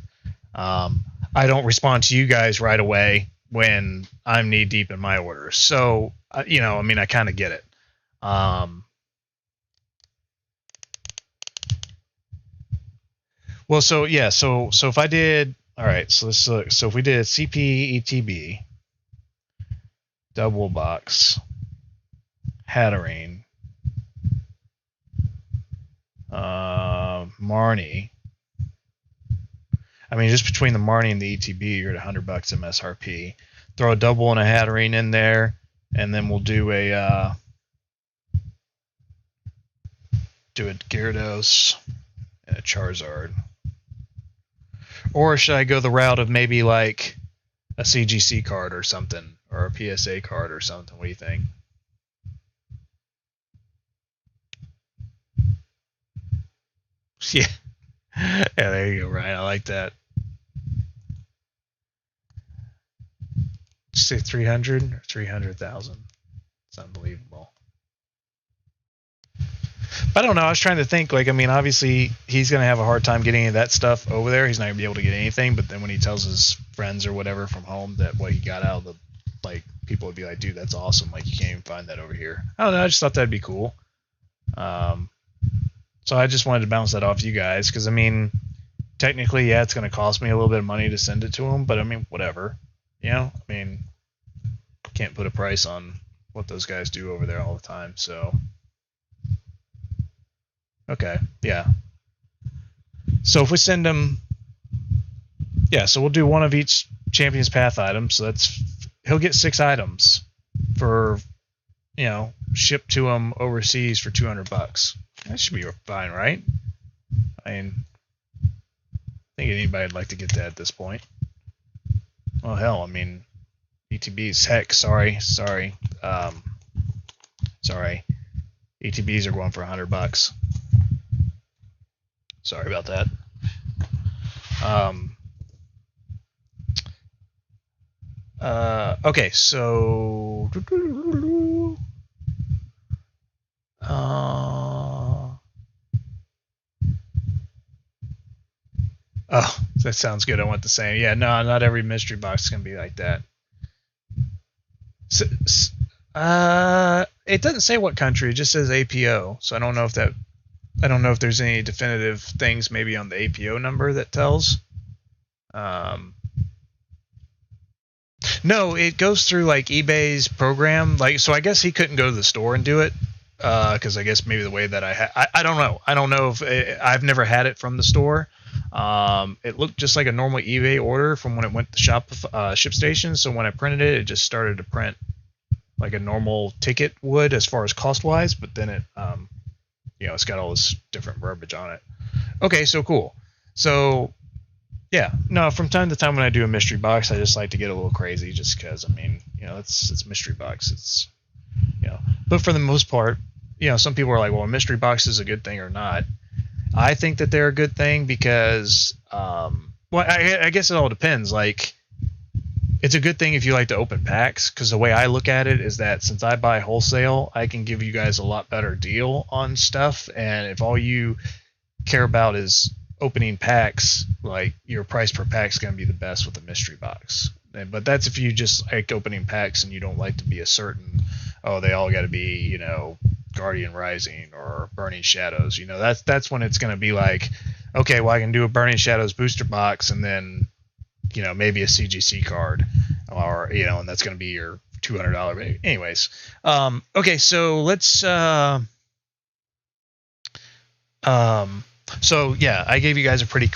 Speaker 1: I don't respond to you guys right away when I'm knee deep in my orders. So I kind of get it. Well, so yeah, so if I did, all right, so let's look. So if we did CP ETB, double box, Hatterene, Marnie. I mean, just between the Marnie and the ETB, you're at $100 MSRP. Throw a double and a Hatterene in there, and then we'll do a Gyarados and a Charizard. Or should I go the route of maybe like a CGC card or something, or a PSA card or something? What do you think? Yeah. Yeah, there you go, Ryan. I like that. Did you say 300 or 300,000? It's unbelievable. But I don't know. I was trying to think, like, I mean, obviously he's going to have a hard time getting any of that stuff over there. He's not going to be able to get anything. But then when he tells his friends or whatever from home that what he got out of the, like, people would be like, dude, that's awesome. Like, you can't even find that over here. I don't know. I just thought that'd be cool. So I just wanted to bounce that off you guys, because, I mean, technically, yeah, it's going to cost me a little bit of money to send it to him. But, I mean, whatever. I mean, can't put a price on what those guys do over there all the time. So... Okay, yeah. So if we send him, yeah, so we'll do one of each Champion's Path item. So he'll get 6 items for, shipped to him overseas for $200. That should be fine, right? I mean, I think anybody'd like to get that at this point. Well, hell, I mean, ETBs, heck, sorry. ETBs are going for $100. Sorry about that. Okay, so Oh, that sounds good. I want the same. Yeah, no, not every mystery box is gonna be like that. It doesn't say what country. It just says APO. So I don't know if there's any definitive things maybe on the APO number that tells. No, it goes through like eBay's program. Like, so I guess he couldn't go to the store and do it because I guess maybe the way that I don't know. I don't know if I've never had it from the store. It looked just like a normal eBay order from when it went to ShipStation. So when I printed it, it just started to print like a normal ticket would as far as cost wise. But then it, it's got all this different verbiage on it. Okay, so cool. So yeah, no, from time to time when I do a mystery box, I just like to get a little crazy just because, it's mystery box. It's, but for the most part, some people are like, well, a mystery box is a good thing or not. I think that they're a good thing because, I guess it all depends. Like, it's a good thing if you like to open packs because the way I look at it is that since I buy wholesale, I can give you guys a lot better deal on stuff. And if all you care about is opening packs, like your price per pack is going to be the best with a mystery box. But that's if you just like opening packs and you don't like to be a certain, they all got to be, Guardian Rising or Burning Shadows. That's when it's going to be like, okay, well, I can do a Burning Shadows booster box and then, maybe a CGC card or, and that's going to be your $200. Anyways. Okay. So let's, so yeah, I gave you guys a pretty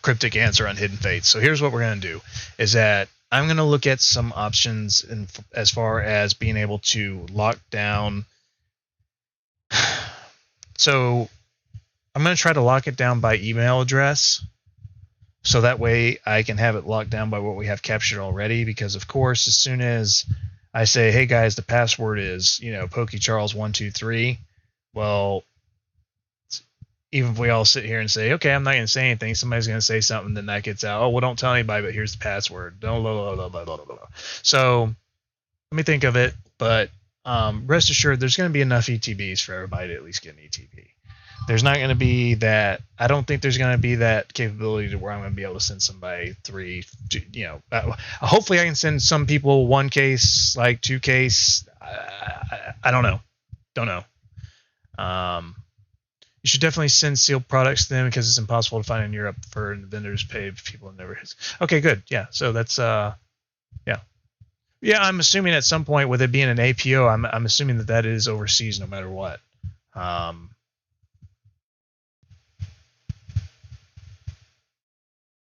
Speaker 1: cryptic answer on Hidden Fates. So here's what we're going to do is that I'm going to look at some options as far as being able to lock down. So I'm going to try to lock it down by email address. So that way I can have it locked down by what we have captured already. Because of course, as soon as I say, hey guys, the password is, PokeCharles123. Well, even if we all sit here and say, okay, I'm not going to say anything, somebody's going to say something, then that gets out. Oh, well, don't tell anybody, but here's the password. Blah, blah, blah, blah, blah, blah, blah. So let me think of it. But rest assured, there's going to be enough ETBs for everybody to at least get an ETB. There's not going to be that. I don't think there's going to be that capability to where I'm going to be able to send somebody 3. Hopefully, I can send some people 1 case, like 2 case. I don't know. Don't know. You should definitely send sealed products to them because it's impossible to find in Europe for vendors pay people have never. Okay, good. Yeah. So that's yeah. I'm assuming at some point with it being an APO, I'm assuming that is overseas no matter what.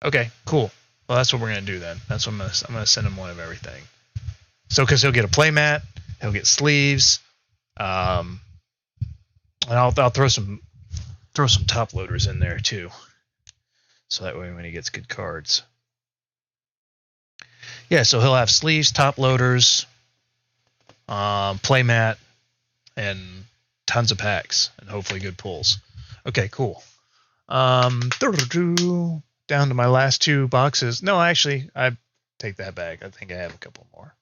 Speaker 1: Okay, cool. Well, that's what we're gonna do then. That's what I'm gonna send him 1 of everything. So because he'll get a playmat, he'll get sleeves, and I'll throw some top loaders in there too. So that way when he gets good cards. Yeah, so he'll have sleeves, top loaders, playmat, and tons of packs, and hopefully good pulls. Okay, cool. Down to my last 2 boxes. No, actually, I take that back. I think I have a couple more.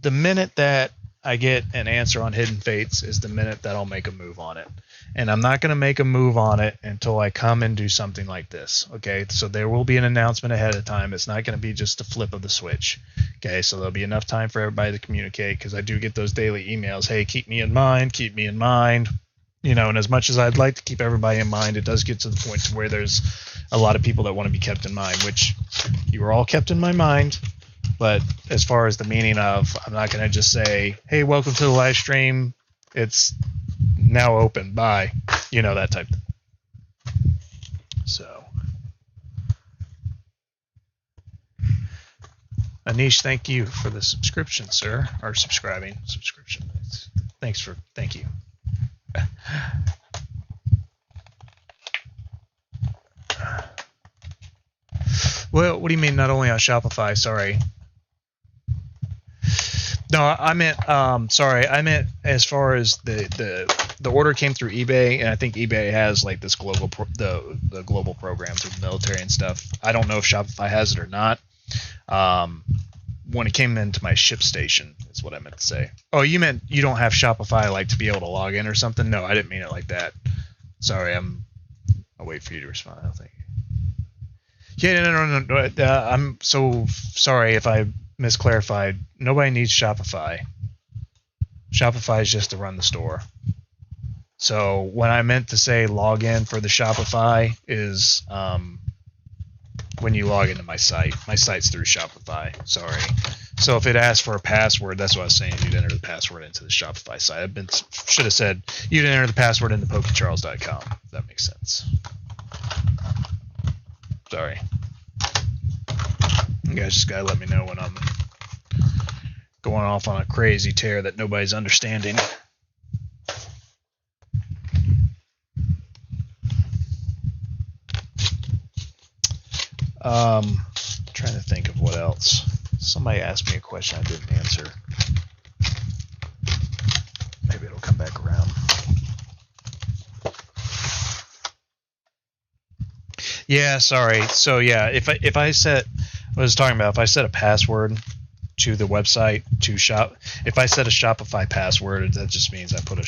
Speaker 1: The minute that I get an answer on Hidden Fates is the minute that I'll make a move on it. And I'm not going to make a move on it until I come and do something like this. Okay, so there will be an announcement ahead of time. It's not going to be just a flip of the switch. Okay, so there'll be enough time for everybody to communicate because I do get those daily emails. Hey, keep me in mind, keep me in mind. And as much as I'd like to keep everybody in mind, it does get to the point to where there's a lot of people that want to be kept in mind, which you are all kept in my mind. But as far as the meaning of, I'm not going to just say, hey, welcome to the live stream. It's now open. Bye. That type of thing. So. Anish, thank you for the subscription, sir. Or subscribing. Subscription. Thank you. Well, what do you mean not only on Shopify? Sorry. No, I meant I meant as far as the order came through eBay, and I think eBay has like this global the global programs with the military and stuff. I don't know if Shopify has it or not. When it came into my ShipStation is what I meant to say. Oh, you meant you don't have Shopify like to be able to log in or something? No, I didn't mean it like that. Sorry, I'll wait for you to respond. I think. Yeah, no. I'm so sorry if I misclarified. Nobody needs Shopify. Shopify is just to run the store. So when I meant to say login for the Shopify is when you log into my site. My site's through Shopify. Sorry. So if it asks for a password, that's what I was saying. You'd enter the password into the Shopify site. Should have said you'd enter the password into pokecharles.com. If that makes sense. Sorry. You guys just gotta let me know when I'm going off on a crazy tear that nobody's understanding. Trying to think of what else. Somebody asked me a question I didn't answer. Maybe it'll come back around. Yeah, sorry. So yeah, if I set, I was talking about, if I set a password to the website to shop, if I set a Shopify password, that just means I put a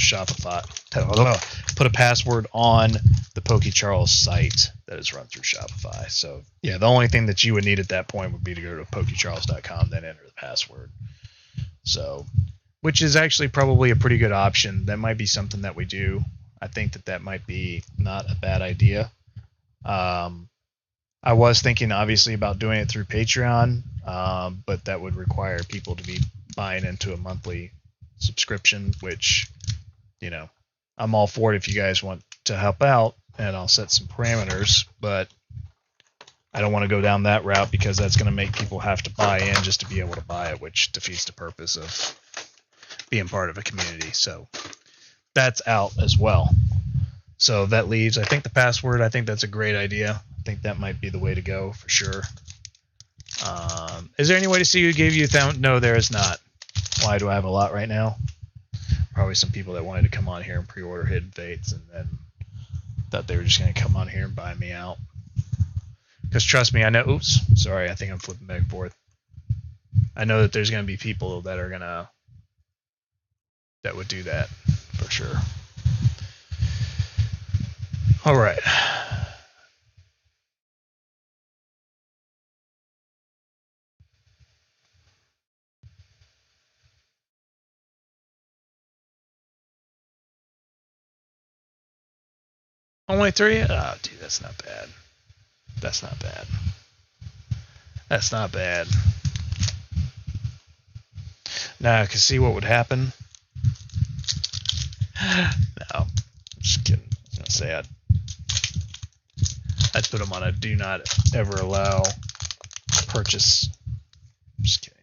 Speaker 1: password on the PokeCharles site that is run through Shopify. So yeah, the only thing that you would need at that point would be to go to pokecharles.com, then enter the password. So, which is actually probably a pretty good option. That might be something that we do. I think that might be not a bad idea. I was thinking obviously about doing it through Patreon, but that would require people to be buying into a monthly subscription, which, you know, I'm all for it if you guys want to help out, and I'll set some parameters, but I don't want to go down that route because that's going to make people have to buy in just to be able to buy it, which defeats the purpose of being part of a community. So that's out as well. So that leaves, I think, the password. I think that's a great idea. I think that might be the way to go for sure. Is there any way to see who gave you a thumb? No, there is not. Why do I have a lot right now? Probably some people that wanted to come on here and pre-order Hidden Fates and then thought they were just going to come on here and buy me out. Because trust me, I know. Oops, sorry. I think I'm flipping back and forth. I know that there's going to be people that are that would do that for sure. All right. Only 3? Oh, dude, that's not bad. That's not bad. That's not bad. Now I can see what would happen. No, I'm just kidding. I was gonna say I'd put them on a do not ever allow purchase. I'm just kidding.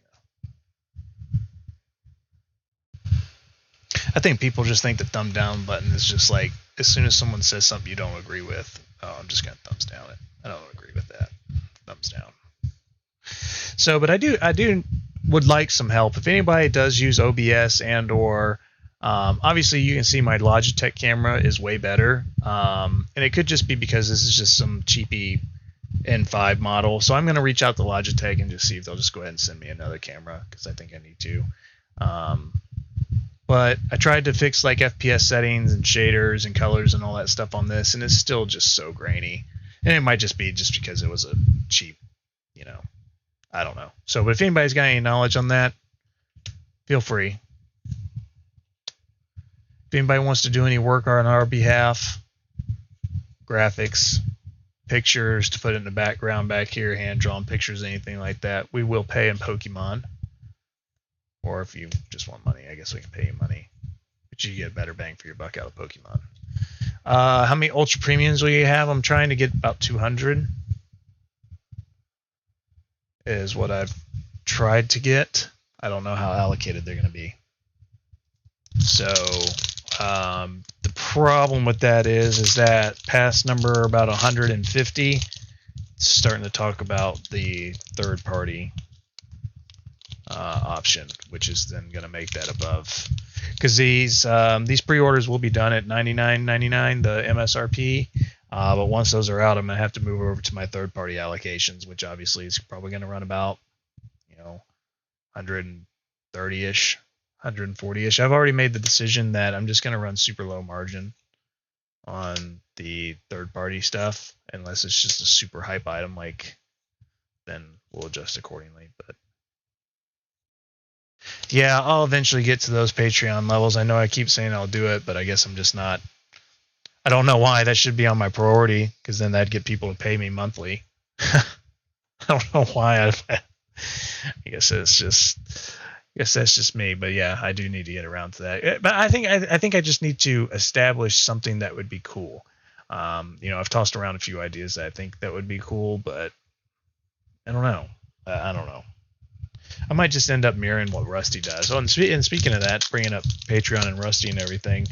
Speaker 1: I think people just think the thumb down button is just like, as soon as someone says something you don't agree with, oh, I'm just gonna thumbs down it. I don't agree with that. Thumbs down. So, but I do would like some help. If anybody does use OBS and or obviously you can see my Logitech camera is way better, and it could just be because this is just some cheapy N5 model. So I'm going to reach out to Logitech and just see if they'll just go ahead and send me another camera, because I think I need to. But I tried to fix like FPS settings and shaders and colors and all that stuff on this, and it's still just so grainy. And it might just be just because it was a cheap, you know, I don't know. So, but if anybody's got any knowledge on that, feel free. If anybody wants to do any work on our behalf, graphics, pictures to put in the background back here, hand-drawn pictures, anything like that, we will pay in Pokemon. Or if you just want money, I guess we can pay you money. But you get a better bang for your buck out of Pokemon. How many Ultra Premiums will you have? I'm trying to get about 200. Is what I've tried to get. I don't know how allocated they're going to be. So the problem with that is that past number about 150, it's starting to talk about the third party option, which is then going to make that above, because these pre-orders will be done at $99.99, the MSRP. But once those are out, I'm gonna have to move over to my third-party allocations, which obviously is probably going to run about, 130-ish, 140-ish. I've already made the decision that I'm just going to run super low margin on the third-party stuff, unless it's just a super hype item, like, then we'll adjust accordingly. But yeah, I'll eventually get to those Patreon levels. I know I keep saying I'll do it, but I guess I'm just not. I don't know why. That should be on my priority, because then that'd get people to pay me monthly. I don't know why. I guess it's just. I guess that's just me, but yeah, I do need to get around to that. But I think I just need to establish something that would be cool. I've tossed around a few ideas that I think that would be cool, but I don't know. I don't know. I might just end up mirroring what Rusty does. Oh, and speaking of that, bringing up Patreon and Rusty and everything,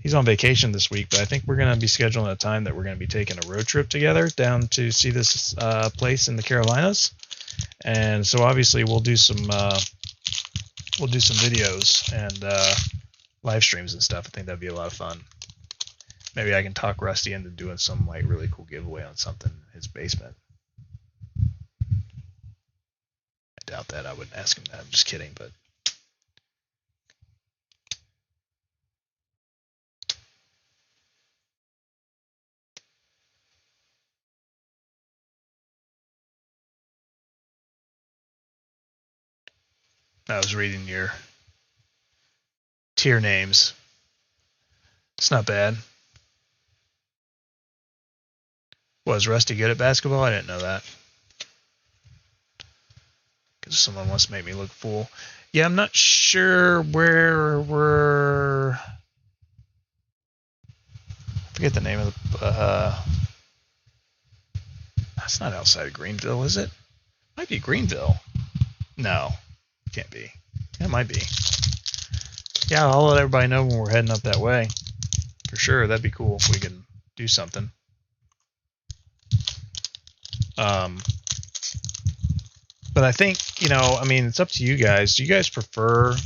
Speaker 1: he's on vacation this week, but I think we're going to be scheduling a time that we're going to be taking a road trip together down to see this place in the Carolinas. And so obviously we'll do some videos and live streams and stuff. I think that'd be a lot of fun. Maybe I can talk Rusty into doing some like really cool giveaway on something in his basement. I doubt that. I wouldn't ask him that. I'm just kidding, but I was reading your tier names. It's not bad. Was Rusty good at basketball? I didn't know that. Because someone wants to make me look fool. Yeah, I'm not sure where we're. I forget the name of the. That's not outside of Greenville, is it? Might be Greenville. No, can't be. Yeah, it might be. Yeah, I'll let everybody know when we're heading up that way. For sure, that'd be cool if we can do something. But I think, it's up to you guys. Do you guys prefer,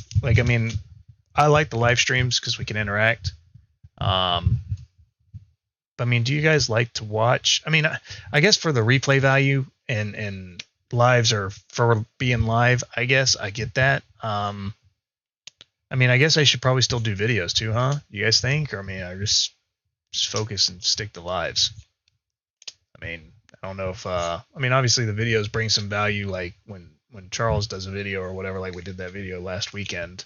Speaker 1: I like the live streams because we can interact. But do you guys like to watch? I guess for the replay value and lives or for being live, I guess I get that. I guess I should probably still do videos too, huh? You guys think? Or I just focus and stick to lives. I don't know if obviously the videos bring some value, like when Charles does a video or whatever, like we did that video last weekend.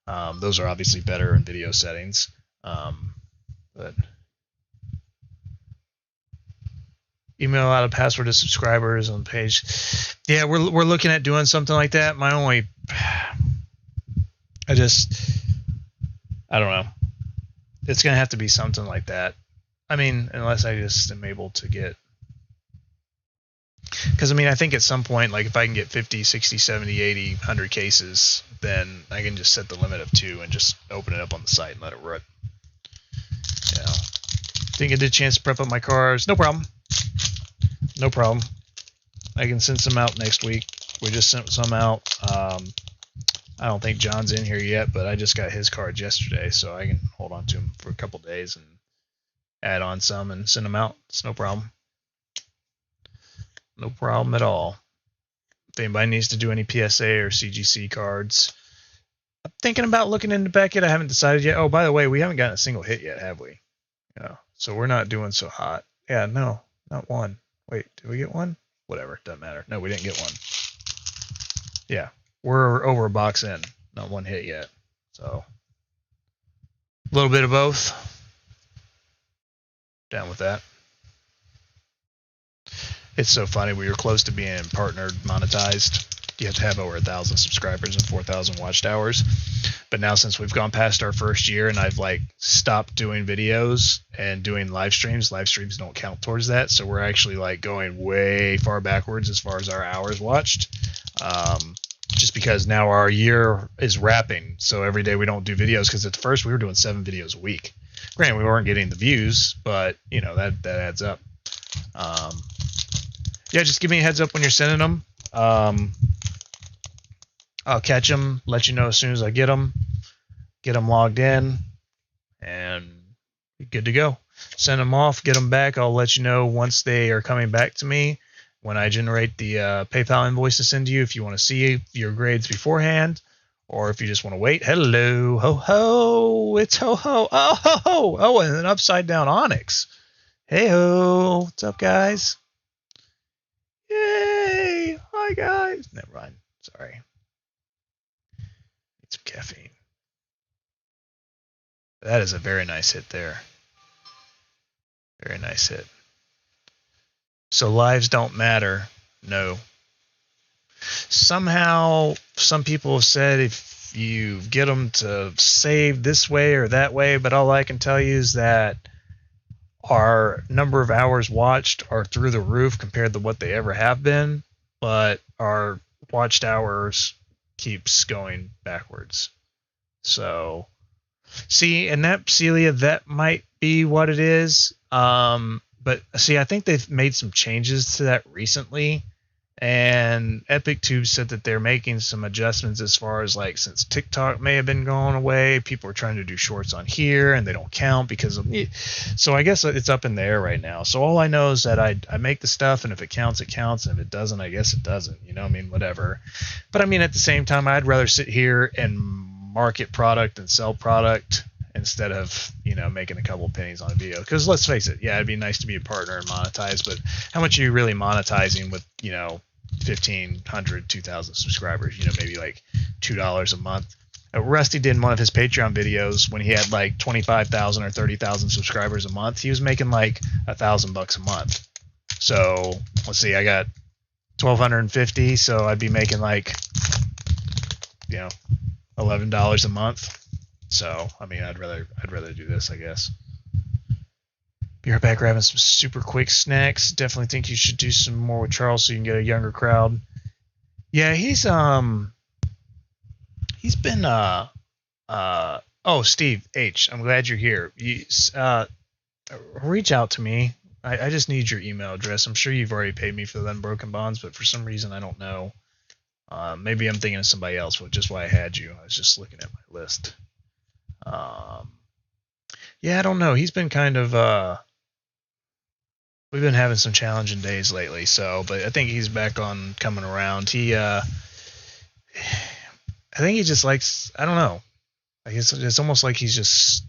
Speaker 1: Those are obviously better in video settings. But email out a password to subscribers on the page. Yeah, we're looking at doing something like that. I don't know. It's going to have to be something like that. Unless I just am able to get. Because, I think at some point, like if I can get 50, 60, 70, 80, 100 cases, then I can just set the limit of 2 and just open it up on the site and let it rip. Didn't get a chance to prep up my cars. No problem. No problem. I can send some out next week. We just sent some out. I don't think John's in here yet, but I just got his cards yesterday, so I can hold on to them for a couple days and add on some and send them out. It's no problem. No problem at all. If anybody needs to do any PSA or CGC cards, I'm thinking about looking into Beckett. I haven't decided yet. Oh, by the way, we haven't gotten a single hit yet, have we? Yeah. So we're not doing so hot. Yeah, no, not one. Wait, did we get one? Whatever, doesn't matter. No, we didn't get one. Yeah, we're over a box in. Not one hit yet. So a little bit of both. Down with that. It's so funny. We were close to being partnered, monetized. You have to have over 1,000 subscribers and 4,000 watched hours. But now since we've gone past our first year and I've stopped doing videos and doing live streams don't count towards that. So we're actually going way far backwards as far as our hours watched. Just because now our year is wrapping. So every day we don't do videos, because at first we were doing 7 videos a week. Granted, we weren't getting the views, but that adds up. Yeah, just give me a heads up when you're sending them. I'll catch them, let you know as soon as I get them logged in, and you're good to go. Send them off, get them back. I'll let you know once they are coming back to me when I generate the PayPal invoice to send to you if you want to see your grades beforehand, Or if you just want to wait, hello, ho ho, it's ho ho, oh ho ho, oh, and an upside down onyx. Hey ho, what's up, guys? Yay, hi guys. Never mind, sorry. Need some caffeine. That is a very nice hit there. Very nice hit. So lives don't matter. No. Somehow, some people have said if you get them to save this way or that way, but all I can tell you is that our number of hours watched are through the roof compared to what they ever have been, but our watched hours keeps going backwards. So, see, and that, Celia, that might be what it is. But see, I think they've made some changes to that recently. And EpicTube said that they're making some adjustments as far as like, since TikTok may have been going away, people are trying to do shorts on here and they don't count because of it. So I guess it's up in the air right now. So all I know is that I make the stuff, and if it counts, it counts. And if it doesn't, I guess it doesn't. You know, I mean, whatever. But I mean, at the same time, I'd rather sit here and market product and sell product instead of, you know, making a couple pennies on a video. Because let's face it, yeah, it'd be nice to be a partner and monetize, but how much are you really monetizing with, you know, 1,500, 2,000 subscribers? You know, maybe like $2 a month. Rusty did one of his Patreon videos when he had like 25,000 or 30,000 subscribers a month. He was making like $1,000 a month. So let's see, I got 1,250, so I'd be making like, you know, $11 a month. So, I mean, I'd rather do this, I guess. Be right back grabbing some super quick snacks. Definitely think you should do some more with Charles so you can get a younger crowd. Yeah, he's been oh, Steve H, I'm glad you're here. Reach out to me. I just need your email address. I'm sure you've already paid me for the Unbroken Bonds, but for some reason I don't know. Maybe I'm thinking of somebody else, which is why I had you. I was just looking at my list. Yeah, I don't know. He's been kind of we've been having some challenging days lately, so but I think he's back on coming around. I think he just likes, I don't know. I guess it's almost like he's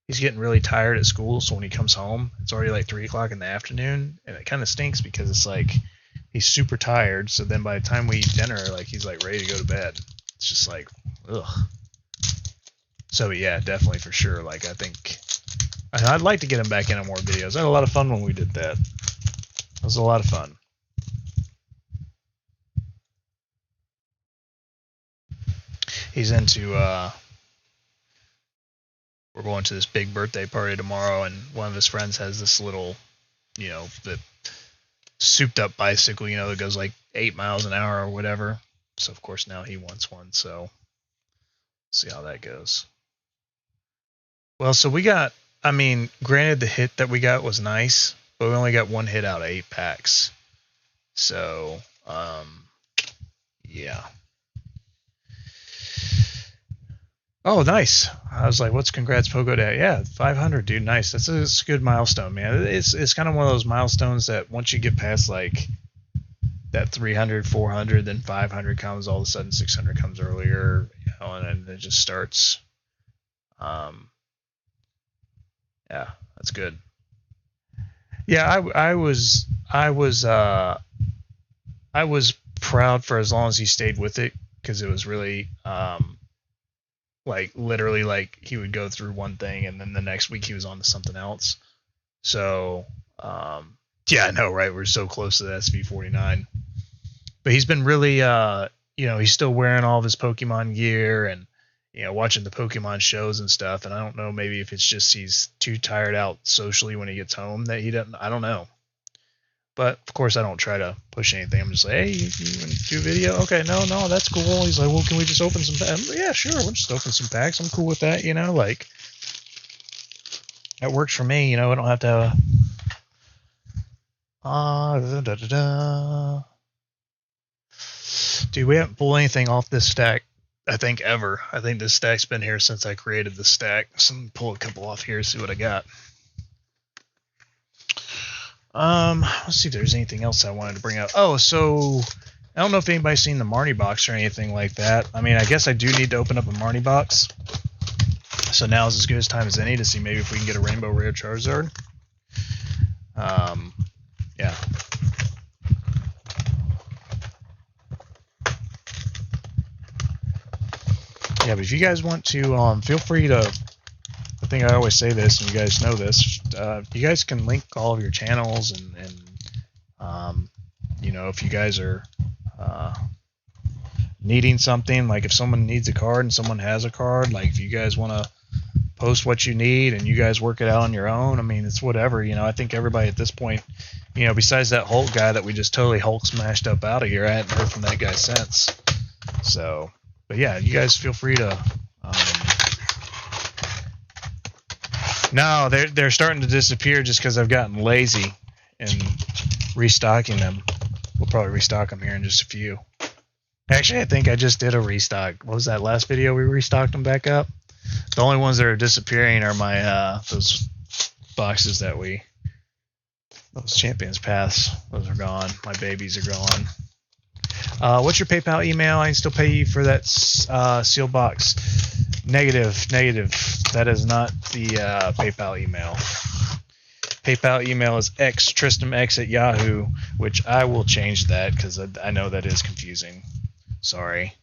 Speaker 1: getting really tired at school, so when he comes home, it's already like 3 o'clock in the afternoon, and it kind of stinks because it's like he's super tired, so then by the time we eat dinner, like he's like ready to go to bed. It's just like, ugh. So yeah, definitely for sure. Like I think I'd like to get him back in on more videos. I had a lot of fun when we did that. It was a lot of fun. He's into we're going to this big birthday party tomorrow, and one of his friends has this little, you know, the souped up bicycle, you know, that goes like 8 miles an hour or whatever. So of course now he wants one, so see how that goes. Well, so we got, I mean, granted the hit that we got was nice, but we only got one hit out of 8 packs. So, yeah. Oh, nice. I was like, what's congrats Pogo Dad? Yeah, 500, dude. Nice. That's a good milestone, man. It's kind of one of those milestones that once you get past like that 300, 400, then 500 comes, all of a sudden 600 comes earlier, you know, and then it just starts. Yeah, that's good. Yeah, I was proud for as long as he stayed with it, because it was really like literally like he would go through one thing and then the next week he was on to something else. So yeah, I know, right? We're so close to the SV49, but he's been really you know, he's still wearing all of his Pokemon gear and, you know, watching the Pokemon shows and stuff. And I don't know, maybe if it's just he's too tired out socially when he gets home that he doesn't, I don't know. But of course I don't try to push anything. I'm just like, hey, you want to do video? Okay, no, that's cool. He's like, well, can we just open some packs? Like, yeah, sure, we'll just open some packs. I'm cool with that, you know, like that works for me, you know. I don't have to Dude, we haven't pulled anything off this stack, I think, ever. I think this stack's been here since I created the stack. So I'm gonna pull a couple off here, see what I got. Let's see if there's anything else I wanted to bring up. Oh, so I don't know if anybody's seen the Marnie box or anything like that. I mean, I guess I do need to open up a Marnie box. So now is as good a time as any to see maybe if we can get a Rainbow Rare Charizard. Yeah. Yeah, but if you guys want to, feel free to. I think I always say this, and you guys know this. You guys can link all of your channels, and you know, if you guys are needing something, like if someone needs a card and someone has a card, like if you guys want to post what you need and you guys work it out on your own, I mean, it's whatever. You know, I think everybody at this point, you know, besides that Hulk guy that we just totally Hulk smashed up out of here, I hadn't heard from that guy since. So, but yeah, you guys feel free to. No, they're starting to disappear just because I've gotten lazy in restocking them. We'll probably restock them here in just a few. Actually, I think I just did a restock. What was that last video? We restocked them back up. The only ones that are disappearing are my those boxes that those Champions Paths. Those are gone. My babies are gone. What's your PayPal email? I can still pay you for that sealed box. Negative. That is not the PayPal email. PayPal email is xtristamx@yahoo, which I will change that because I know that is confusing. Sorry.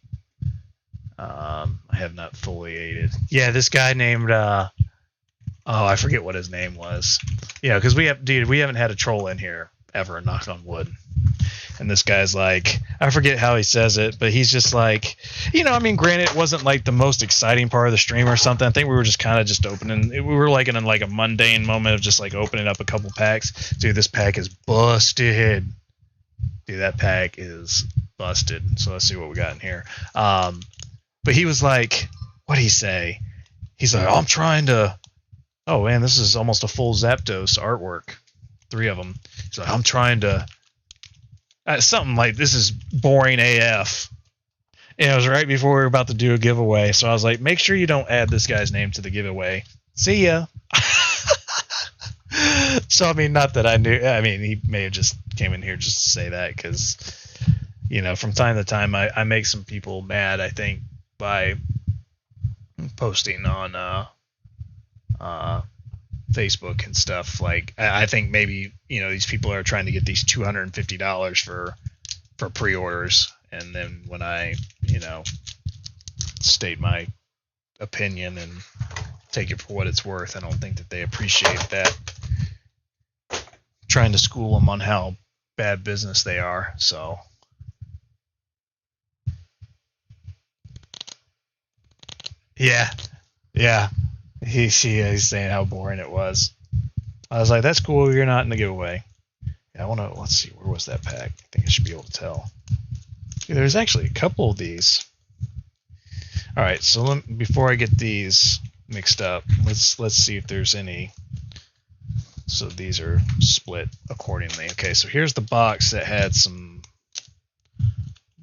Speaker 1: I have not fully aided. Yeah, this guy named I forget what his name was. Yeah, because we haven't had a troll in here ever, knock on wood. And this guy's like, I forget how he says it, but he's just like, you know, I mean, granted, it wasn't like the most exciting part of the stream or something. I think we were just kind of just opening. We were like in a mundane moment of just like opening up a couple packs. Dude, this pack is busted. Dude, that pack is busted. So let's see what we got in here. But he was like, what'd he say? He's like, I'm trying to. Oh man, this is almost a full Zapdos artwork. 3 of them. He's like, I'm trying to. Something like, this is boring AF. And it was right before we were about to do a giveaway. So I was like, make sure you don't add this guy's name to the giveaway. See ya. So, I mean, not that I knew. I mean, he may have just came in here just to say that because, you know, from time to time I make some people mad, I think, by posting on Facebook and stuff. Like, I think maybe, you know, these people are trying to get these $250 for pre-orders, and then when I, you know, state my opinion and take it for what it's worth, I don't think that they appreciate that. Trying to school them on how bad business they are. So yeah. He's saying how boring it was. I was like, that's cool, you're not in the giveaway. Yeah, let's see, where was that pack? I think I should be able to tell. Yeah, there's actually a couple of these. Alright, so before I get these mixed up, let's see if there's any. So these are split accordingly. Okay, so here's the box that had some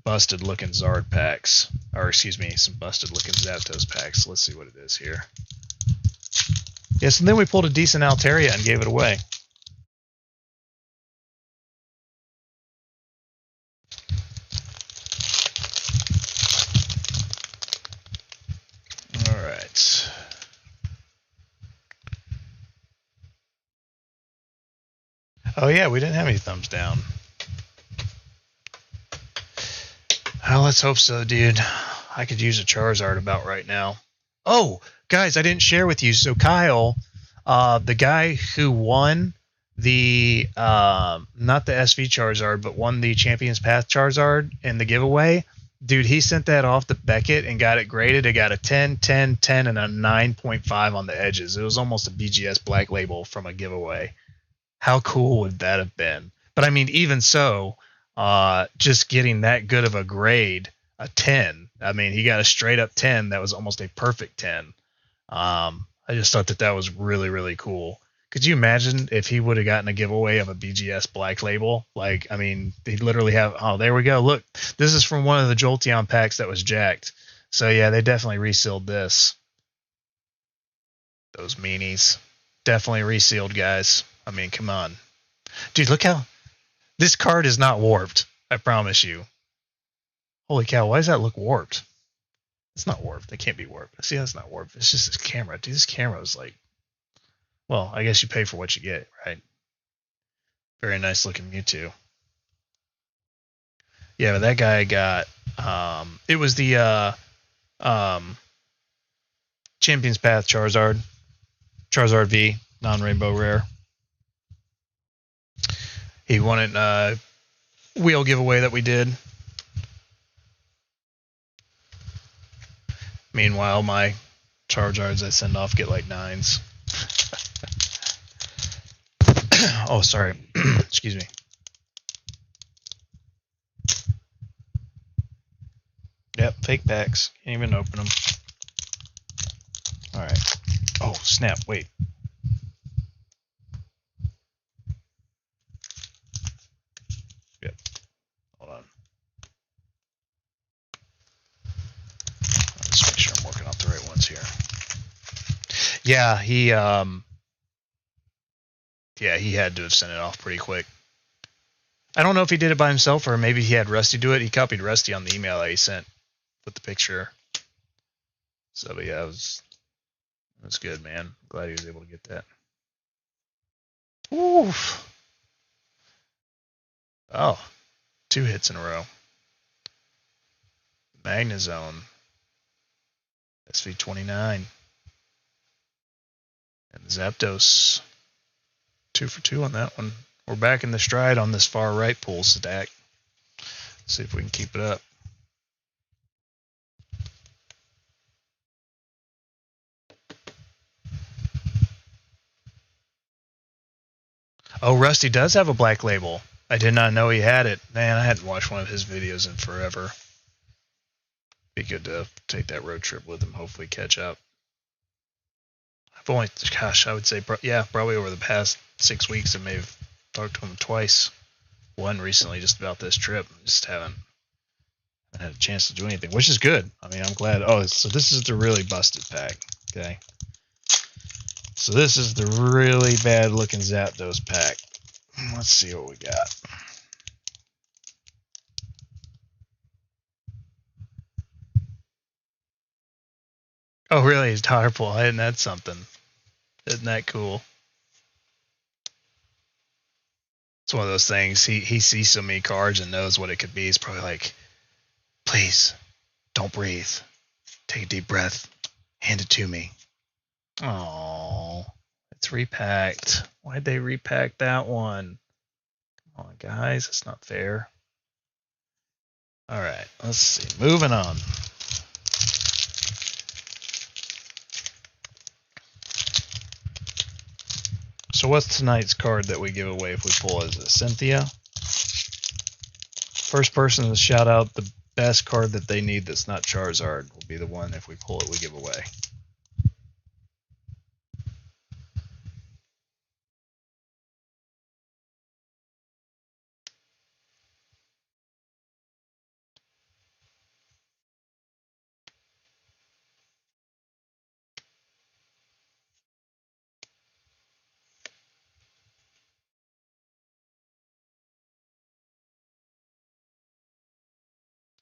Speaker 1: busted looking Zard packs. Or excuse me, some busted looking Zapdos packs. Let's see what it is here. Yes, and then we pulled a decent Altaria and gave it away. Alright. Oh yeah, we didn't have any thumbs down. Oh, let's hope so, dude. I could use a Charizard about right now. Oh, guys, I didn't share with you. So Kyle, the guy who won the not the SV Charizard, but won the Champions Path Charizard in the giveaway, dude, he sent that off to Beckett and got it graded. It got a 10, 10, 10, and a 9.5 on the edges. It was almost a BGS Black Label from a giveaway. How cool would that have been? But I mean, even so, just getting that good of a grade, a 10. I mean, he got a straight up 10. That was almost a perfect 10. I just thought that was really, really cool. Could you imagine if he would have gotten a giveaway of a BGS Black Label? Like, I mean, they literally have. Oh, there we go. Look, this is from one of the Jolteon packs that was jacked. So yeah, they definitely resealed this. Those meanies, definitely resealed, guys. I mean, come on, dude. Look how this card is not warped. I promise you. Holy cow, why does that look warped? It's not warped. It can't be warped. See, that's not warped. It's just this camera. Dude, this camera is like, well, I guess you pay for what you get, right? Very nice looking Mewtwo. Yeah, but that guy got, it was the, Champion's Path Charizard. Charizard V, non-rainbow rare. He won it, wheel giveaway that we did. Meanwhile, my Charizards I send off get like 9s. Oh, sorry. Excuse me. Yep, fake packs. Can't even open them. Alright. Oh, snap. Wait. Yep. Hold on. Let's make sure I'm working off the right ones here. Yeah, he had to have sent it off pretty quick. I don't know if he did it by himself or maybe he had Rusty do it. He copied Rusty on the email that he sent with the picture. So, but yeah, it was good, man. Glad he was able to get that. Oof. Oh, 2 hits in a row. Magnezone. SV29. And Zapdos. 2 for 2 on that one. We're back in the stride on this far right pool stack. See if we can keep it up. Oh, Rusty does have a black label. I did not know he had it. Man, I hadn't watched one of his videos in forever. Be good to take that road trip with him, hopefully catch up. I've only, gosh, I would say, yeah, probably over the past 6 weeks I may have talked to him twice. One recently just about this trip. Just haven't had a chance to do anything, which is good. I mean, I'm glad. Oh, so this is the really busted pack. Okay. So this is the really bad looking Zapdos pack. Let's see what we got. Oh, really? He's Powerful. Isn't that something? Isn't that cool? It's one of those things. He sees so many cards and knows what it could be. He's probably like, please, don't breathe. Take a deep breath. Hand it to me. Oh, it's repacked. Why'd they repack that one? Come on, guys. It's not fair. All right. Let's see. Moving on. So what's tonight's card that we give away if we pull? Is it Cynthia? First person to shout out the best card that they need that's not Charizard will be the one, if we pull it, we give away.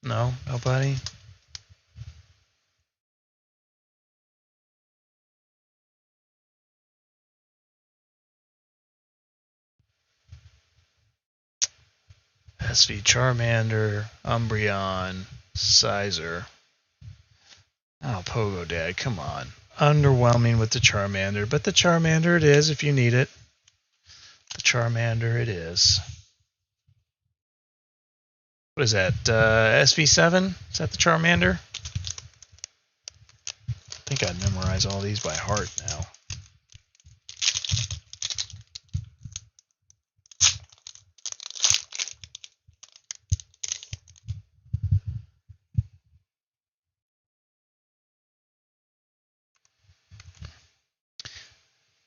Speaker 1: No? Nobody? SV Charmander, Umbreon, Sizer. Oh, Pogo Dad, come on. Underwhelming with the Charmander, but the Charmander it is if you need it. The Charmander it is. What is that? SV7? Is that the Charmander? I think I'd memorize all these by heart now.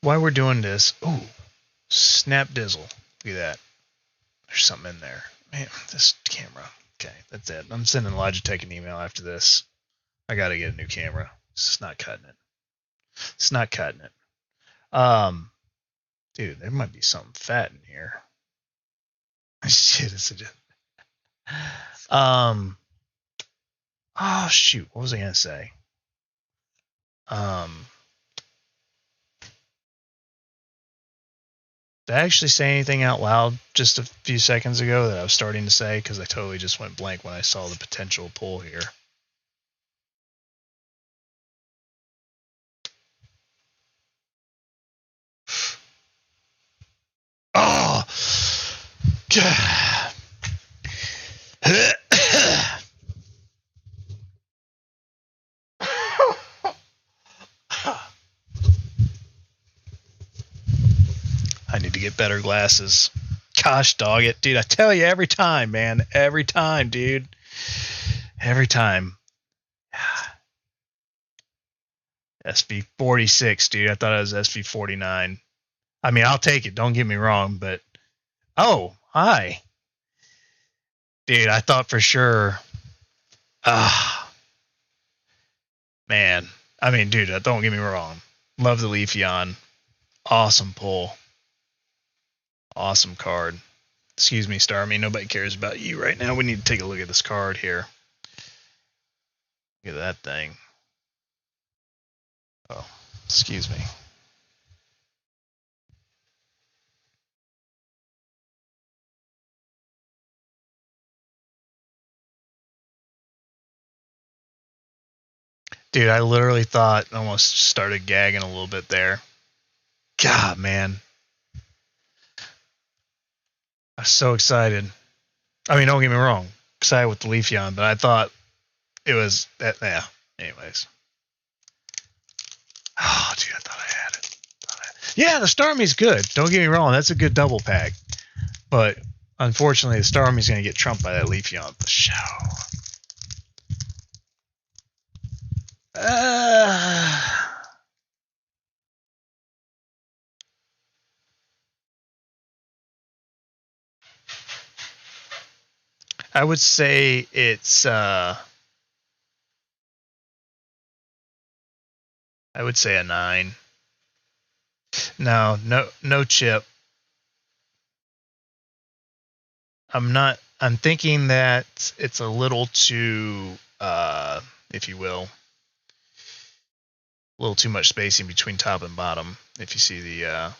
Speaker 1: While we're doing this, ooh, Snap Dizzle. Look at that. There's something in there. Man, this camera. Okay, that's it. I'm sending Logitech an email after this. I gotta get a new camera. It's just not cutting it. It's not cutting it. Dude, there might be something fat in here. Shit, is it? Oh shoot, what was I gonna say? Did I actually say anything out loud just a few seconds ago that I was starting to say? Because I totally just went blank when I saw the potential pull here. Oh! God. I need to get better glasses. Gosh dog it, dude. I tell you every time, man. Every time, dude. Every time. SV46, dude. I thought it was SV49. I mean, I'll take it. Don't get me wrong, but... Oh, hi. Dude, I thought for sure... man. I mean, dude, don't get me wrong. Love the Leafeon. Awesome pull. Awesome card. Excuse me, Starmie. Nobody cares about you right now. We need to take a look at this card here. Look at that thing. Oh, excuse me. Dude, I literally thought, almost started gagging a little bit there. God, man. I'm so excited. I mean, don't get me wrong. Excited with the Leafeon, but I thought it was that. Yeah. Anyways. Oh, dude, I thought I had it. Yeah, the Starmie's good. Don't get me wrong. That's a good double pack. But unfortunately, the Starmie's going to get trumped by that Leafeon for sure. I would say it's I would say a 9. No chip. I'm thinking that it's a little too if you will, a little too much spacing between top and bottom. If you see the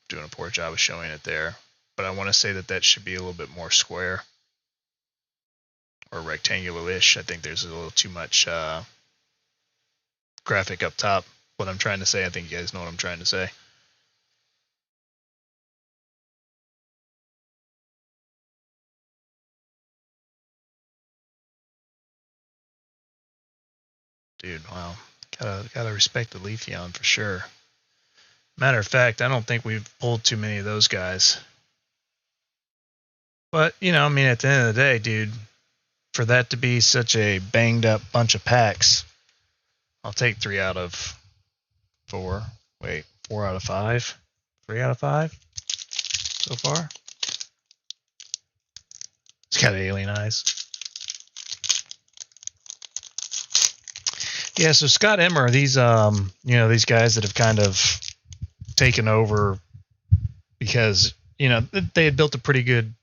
Speaker 1: doing a poor job of showing it there, but I want to say that should be a little bit more square or rectangular-ish. I think there's a little too much graphic up top. What I'm trying to say, I think you guys know what I'm trying to say. Dude, wow. Gotta respect the Leafeon for sure. Matter of fact, I don't think we've pulled too many of those guys. But, you know, I mean, at the end of the day, dude, for that to be such a banged up bunch of packs, I'll take 3 out of 4. Wait, 4 out of 5? 3 out of 5 so far? It's got alien eyes. Yeah, so Scott Emmer, these these guys that have kind of taken over because, they had built a pretty good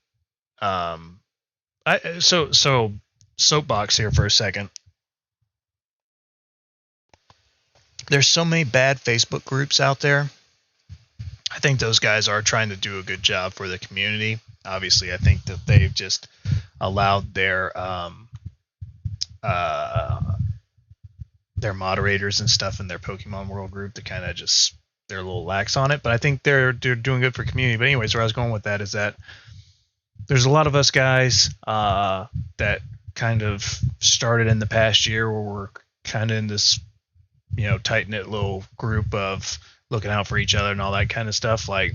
Speaker 1: so soapbox here for a second. There's so many bad Facebook groups out there. I think those guys are trying to do a good job for the community. Obviously, I think that they've just allowed their moderators and stuff in their Pokemon World group to kind of just, they're a little lax on it, but I think they're doing good for community. But anyways, where I was going with that is that there's a lot of us guys that kind of started in the past year where we're kind of in this, tight-knit little group of looking out for each other and all that kind of stuff. Like,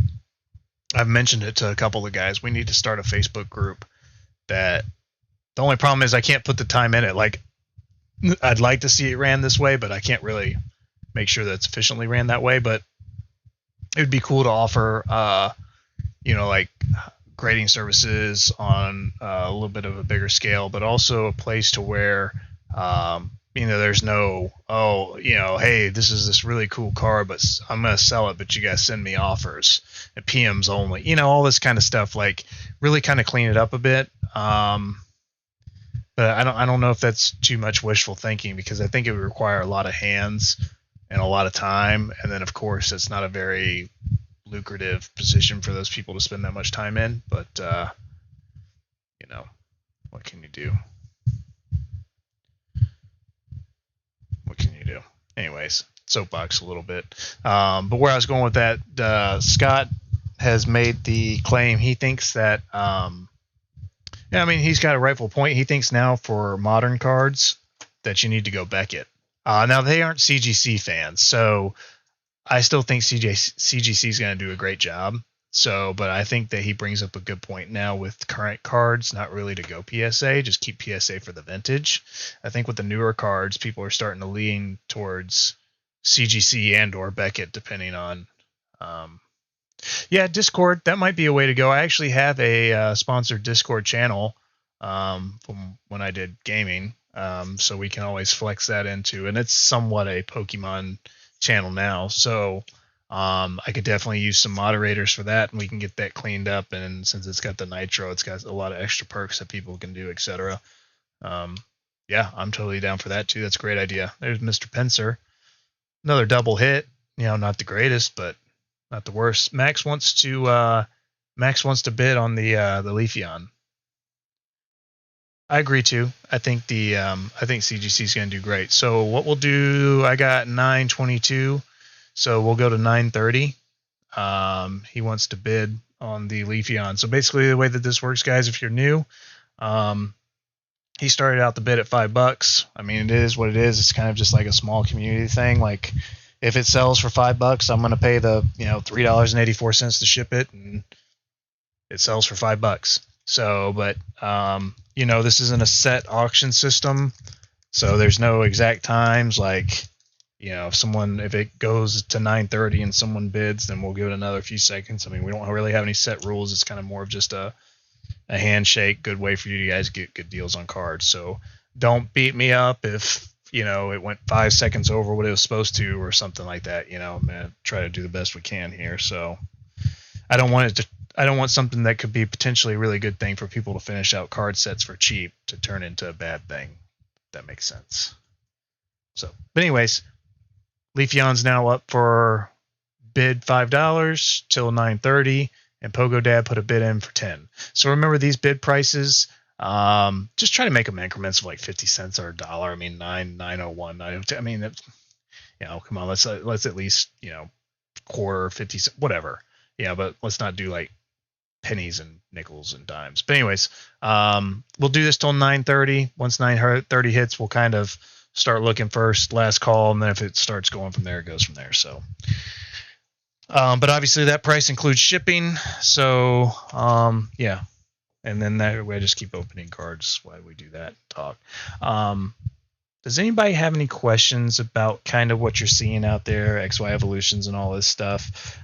Speaker 1: I've mentioned it to a couple of guys. We need to start a Facebook group that the only problem is I can't put the time in it. Like, I'd like to see it ran this way, but I can't really make sure that it's efficiently ran that way. But it would be cool to offer, like grading services on a little bit of a bigger scale, but also a place to where, there's no, hey, this is this really cool car, but I'm going to sell it, but you guys send me offers and PMs only, all this kind of stuff, like really kind of clean it up a bit. But I don't know if that's too much wishful thinking, because I think it would require a lot of hands and a lot of time, and then of course it's not a very lucrative position for those people to spend that much time in. But you know, what can you do? What can you do? Anyways, soapbox a little bit. But where I was going with that, Scott has made the claim. He thinks that, yeah, I mean, he's got a rightful point. He thinks now for modern cards that you need to go Beckett. Now, they aren't CGC fans, so I still think CGC is going to do a great job. So, but I think that he brings up a good point now with current cards, not really to go PSA, just keep PSA for the vintage. I think with the newer cards, people are starting to lean towards CGC and or Beckett, depending on, yeah, Discord. That might be a way to go. I actually have a sponsored Discord channel from when I did gaming, so we can always flex that into, and it's somewhat a Pokemon channel now, so I could definitely use some moderators for that, and we can get that cleaned up. And since it's got the Nitro, it's got a lot of extra perks that people can do, etc. Yeah, I'm totally down for that too. That's a great idea. There's Mr. Pencer, another double hit. You know, not the greatest, but not the worst. Max wants to bid on the Leafeon. I agree too. I think CGC is going to do great. So what we'll do, I got 922. So we'll go to 930. He wants to bid on the Leafeon. So basically the way that this works, guys, if you're new, he started out the bid at $5. I mean, it is what it is. It's kind of just like a small community thing. Like if it sells for $5, I'm going to pay the, $3.84 to ship it, and it sells for $5. So, but, this isn't a set auction system. So there's no exact times, like, if it goes to 9:30 and someone bids, then we'll give it another few seconds. I mean, we don't really have any set rules. It's kind of more of just a handshake, good way for you guys to get good deals on cards. So don't beat me up if, it went 5 seconds over what it was supposed to or something like that. I'm going to try to do the best we can here. So I don't want something that could be potentially a really good thing for people to finish out card sets for cheap to turn into a bad thing. If that makes sense. So, but anyways, Leafeon's now up for bid $5 till 9:30, and Pogo Dad put a bid in for 10. So remember these bid prices. Just try to make them increments of like 50 cents or $1. I mean, 901, 902. I mean, come on, let's at least quarter, 50 cents, whatever. Yeah, but let's not do like pennies and nickels and dimes. But anyways, we'll do this till 9:30. Once 9:30 hits, we'll kind of start looking first, last call, and then if it starts going from there, it goes from there. So, but obviously that price includes shipping. So, yeah. And then that way I just keep opening cards while we do that talk. Does anybody have any questions about kind of what you're seeing out there, XY evolutions and all this stuff?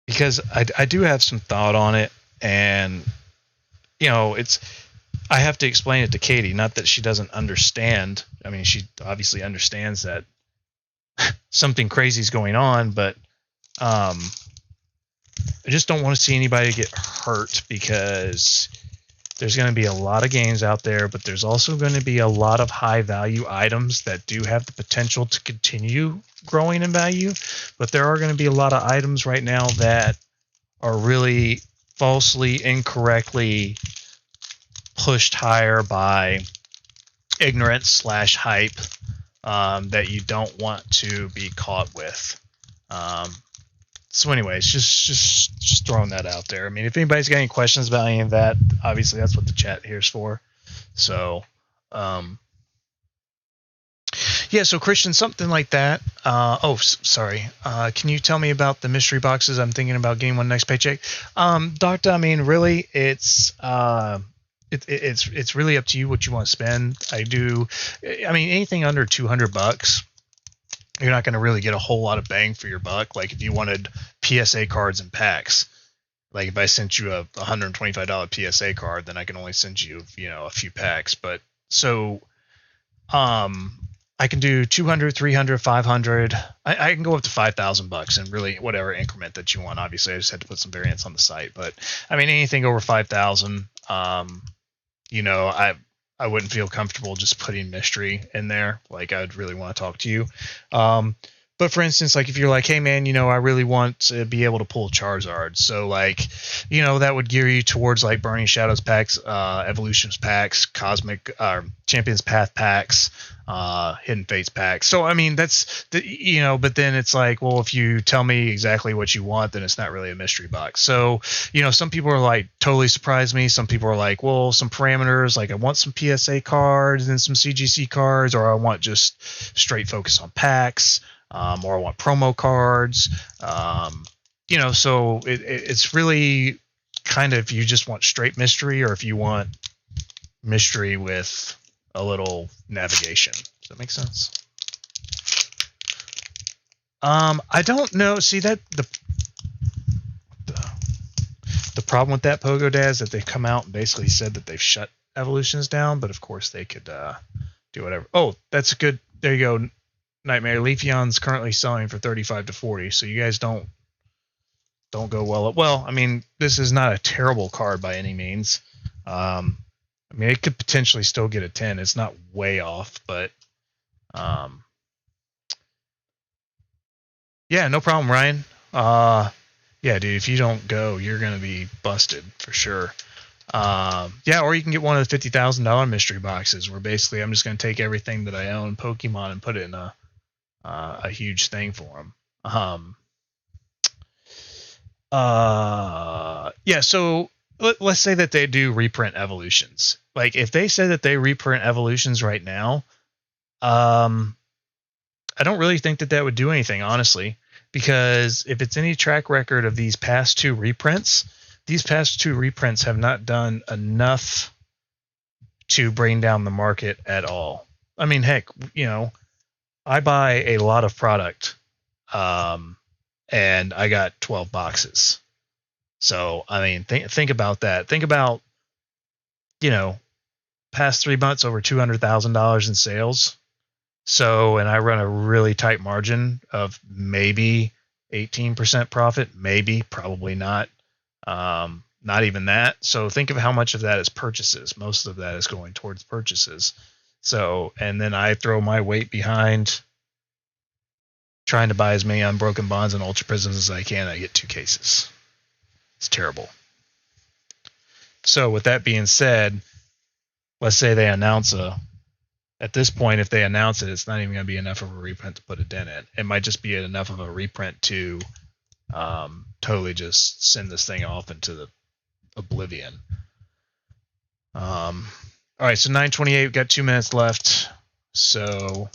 Speaker 1: Because I do have some thought on it, and I have to explain it to Katie, not that she doesn't understand. I mean, she obviously understands that something crazy is going on, but I just don't want to see anybody get hurt, because there's going to be a lot of games out there, but there's also going to be a lot of high value items that do have the potential to continue growing in value. But there are going to be a lot of items right now that are really falsely, incorrectly pushed higher by ignorance / hype that you don't want to be caught with. So anyways, just throwing that out there. I mean, if anybody's got any questions about any of that, obviously that's what the chat here is for. So, yeah, so Christian, something like that. Sorry. Can you tell me about the mystery boxes? I'm thinking about getting one next paycheck. Doctor, I mean, really, it's really up to you what you want to spend. I mean, anything under $200, you're not going to really get a whole lot of bang for your buck. Like if you wanted PSA cards and packs, like if I sent you a $125 PSA card, then I can only send you, a few packs. But so, I can do 200, 300, 500. I can go up to $5,000 and really whatever increment that you want. Obviously, I just had to put some variants on the site, but I mean anything over 5,000. I wouldn't feel comfortable just putting mystery in there. Like, I'd really want to talk to you. But for instance, like if you're like, hey man, I really want to be able to pull Charizard. So like, that would gear you towards like Burning Shadows packs, Evolutions packs, Cosmic, Champions Path packs, Hidden Fates packs. So I mean, that's but then it's like, well, if you tell me exactly what you want, then it's not really a mystery box. So some people are like totally surprised me. Some people are like, well, some parameters, like I want some PSA cards and some CGC cards, or I want just straight focus on packs. Or I want promo cards, so it's really kind of if you just want straight mystery or if you want mystery with a little navigation. Does that make sense? I don't know. See that the problem with that Pogo Dad is that they've come out and basically said that they've shut Evolutions down, but of course they could do whatever. Oh, that's a good. There you go. Nightmare Leafeon's currently selling for 35 to 40, so you guys don't go well. Well, I mean, this is not a terrible card by any means. I mean, it could potentially still get a 10. It's not way off, but yeah, no problem, Ryan. Yeah, dude, if you don't go, you're gonna be busted for sure. Yeah, or you can get one of the $50,000 mystery boxes, where basically I'm just gonna take everything that I own Pokemon and put it in a huge thing for them. Yeah, so let's say that they do reprint Evolutions. Like if they said that they reprint Evolutions right now, I don't really think that would do anything, honestly, because if it's any track record of these past two reprints have not done enough to bring down the market at all. I mean, heck, I buy a lot of product, and I got 12 boxes. So, I mean, think about that. Think about, past 3 months, over $200,000 in sales. So, and I run a really tight margin of maybe 18% profit, probably not. Not even that. So think of how much of that is purchases. Most of that is going towards purchases. So, and then I throw my weight behind trying to buy as many Unbroken Bonds and Ultra Prisms as I can. I get 2 cases. It's terrible. So with that being said, let's say they announce at this point, if they announce it, it's not even going to be enough of a reprint to put a dent in. It might just be enough of a reprint to totally just send this thing off into the oblivion. All right, so 9:28, we've got 2 minutes left. So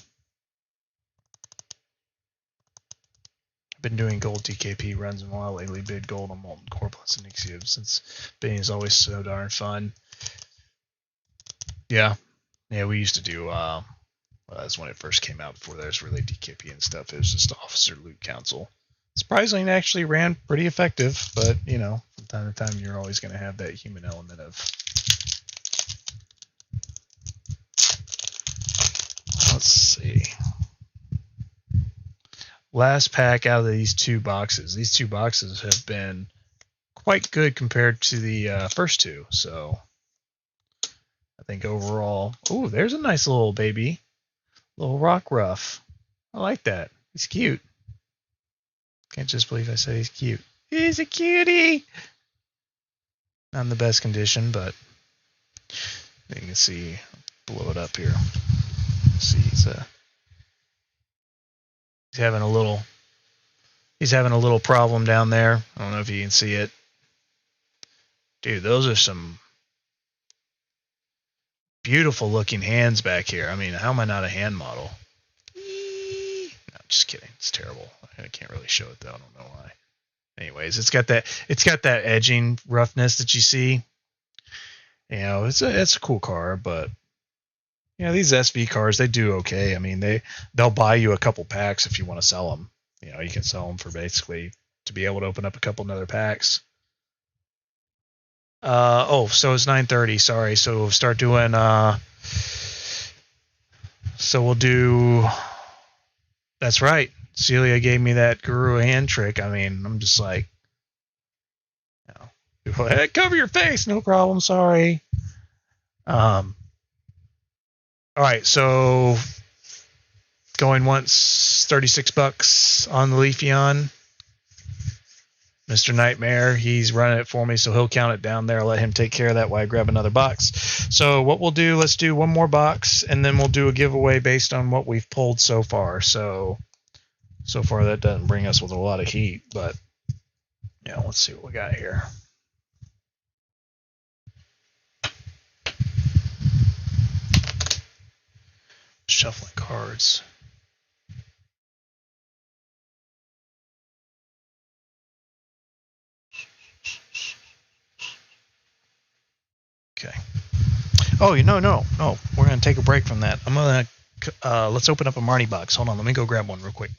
Speaker 1: I've been doing gold DKP runs in a while lately. Bid gold on Molten Core plus Onyxium since bidding is always so darn fun. Yeah, we used to do. That's when it first came out. Before there was really DKP and stuff. It was just Officer Loot Council. Surprisingly, it actually ran pretty effective, but from time to time, you're always going to have that human element of. Let's see. Last pack out of these 2 boxes. These 2 boxes have been quite good compared to the first 2. So I think overall, ooh, there's a nice little baby, little rock ruff. I like that. He's cute. Can't just believe I said he's cute. He's a cutie. Not in the best condition, but you can see. Blow it up here. See, he's having a little problem down there. I don't know if you can see it. Dude, those are some beautiful looking hands back here. I mean, how am I not a hand model? No, just kidding. It's terrible. I can't really show it though. I don't know why. Anyways, it's got that edging roughness that you see. It's a cool car, but these SV cars, they do okay. I mean, they'll buy you a couple packs if you want to sell them. You can sell them for basically to be able to open up a couple other packs. So it's 9:30. Sorry. So we'll start doing. So we'll do. That's right. Celia gave me that guru hand trick. I mean, I'm just like, hey, cover your face. No problem. Sorry. All right, so going once, $36 on the Leafeon. Mr. Nightmare, he's running it for me, so he'll count it down there. I'll let him take care of that while I grab another box. So what we'll do, let's do one more box, and then we'll do a giveaway based on what we've pulled so far. So far that doesn't bring us with a lot of heat, but yeah, let's see what we got here. Shuffling cards. Okay. Oh, no. We're gonna take a break from that. I'm gonna let's open up a Marty box. Hold on, let me go grab one real quick.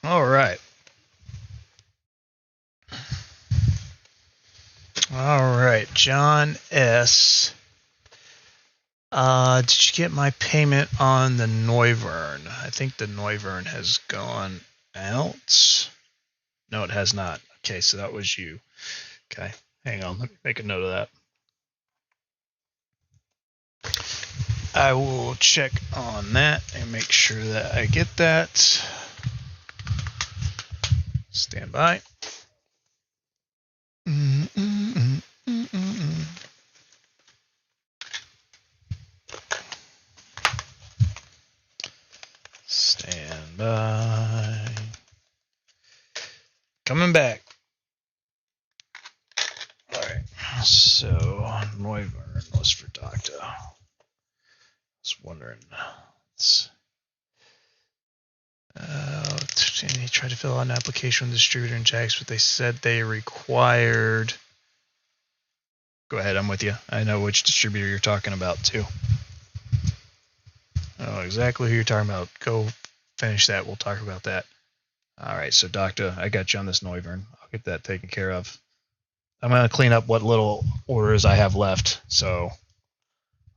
Speaker 1: All right. All right, John S. Did you get my payment on the Noivern? I think the Noivern has gone out. No, it has not. Okay, so that was you. Okay, hang on. Let me make a note of that. I will check on that and make sure that I get that. Stand by. Stand by. Coming back. All right. So Noivern was for Doctor. I was wondering. He tried to fill out an application with the distributor in Jax, but they said they required. Go ahead, I'm with you. I know which distributor you're talking about too. I know exactly who you're talking about. Go finish that. We'll talk about that. All right, so Doctor, I got you on this Noivern. I'll get that taken care of. I'm going to clean up what little orders I have left, so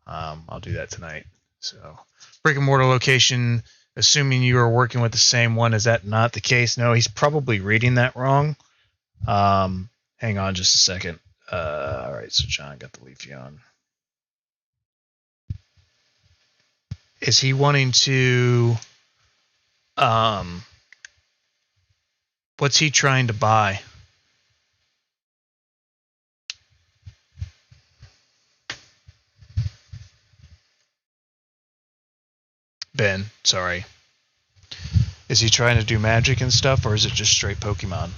Speaker 1: I'll do that tonight. So brick and mortar location, assuming you are working with the same one, is that not the case? No, he's probably reading that wrong. Hang on just a second. All right, so John got the Leafeon. Is he wanting to... what's he trying to buy? Ben, sorry. Is he trying to do magic and stuff, or is it just straight Pokemon?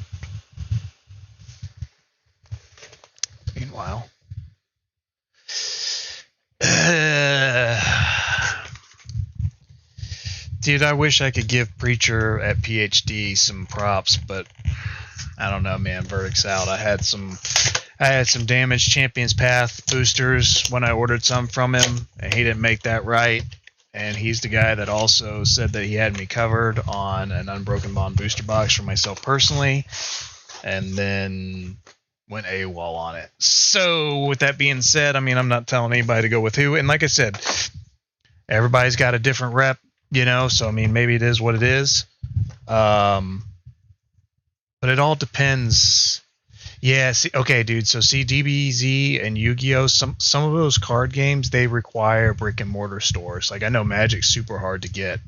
Speaker 1: Meanwhile. Dude, I wish I could give Preacher at PhD some props, but I don't know, man. Verdict's out. I had some damaged Champions Path boosters when I ordered some from him, and he didn't make that right. And he's the guy that also said that he had me covered on an Unbroken Bond booster box for myself personally, and then went AWOL on it. So with that being said, I mean, I'm not telling anybody to go with who. And like I said, everybody's got a different rep, you know, so I mean, maybe it is what it is. But it all depends. Yeah, see, okay, dude. So see, DBZ and Yu-Gi-Oh, some of those card games, they require brick and mortar stores. Like I know Magic's super hard to get.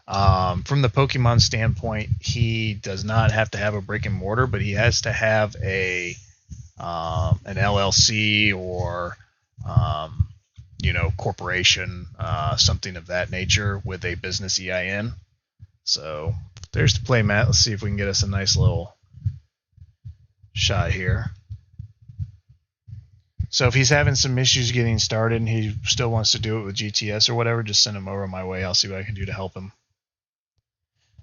Speaker 1: From the Pokemon standpoint, he does not have to have a brick and mortar, but he has to have an LLC or you know, corporation, something of that nature with a business EIN. So there's the play mat. Let's see if we can get us a nice little shot here. So if he's having some issues getting started and he still wants to do it with GTS or whatever, just send him over my way. I'll see what I can do to help him.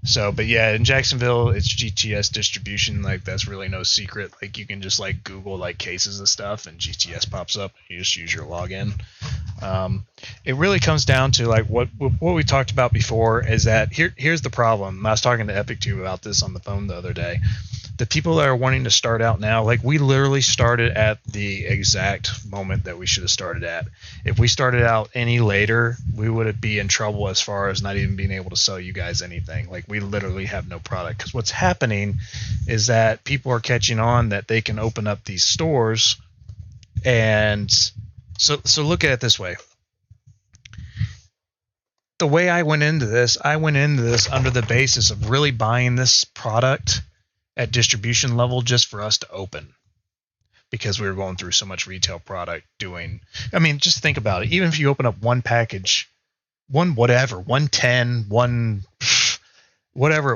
Speaker 1: So, but yeah, in Jacksonville, it's GTS distribution. Like, that's really no secret. Like, you can just like Google like cases of stuff, and GTS pops up. You just use your login. It really comes down to like what we talked about before. Is that here's the problem. I was talking to EpicTube about this on the phone the other day. The people that are wanting to start out now, like we literally started at the exact moment that we should have started at. If we started out any later, we would be in trouble as far as not even being able to sell you guys anything. Like we literally have no product, because what's happening is that people are catching on that they can open up these stores. And so look at it this way. The way I went into this under the basis of really buying this product at distribution level just for us to open, because we were going through so much retail product doing. I mean, just think about it. Even if you open up one package, whatever it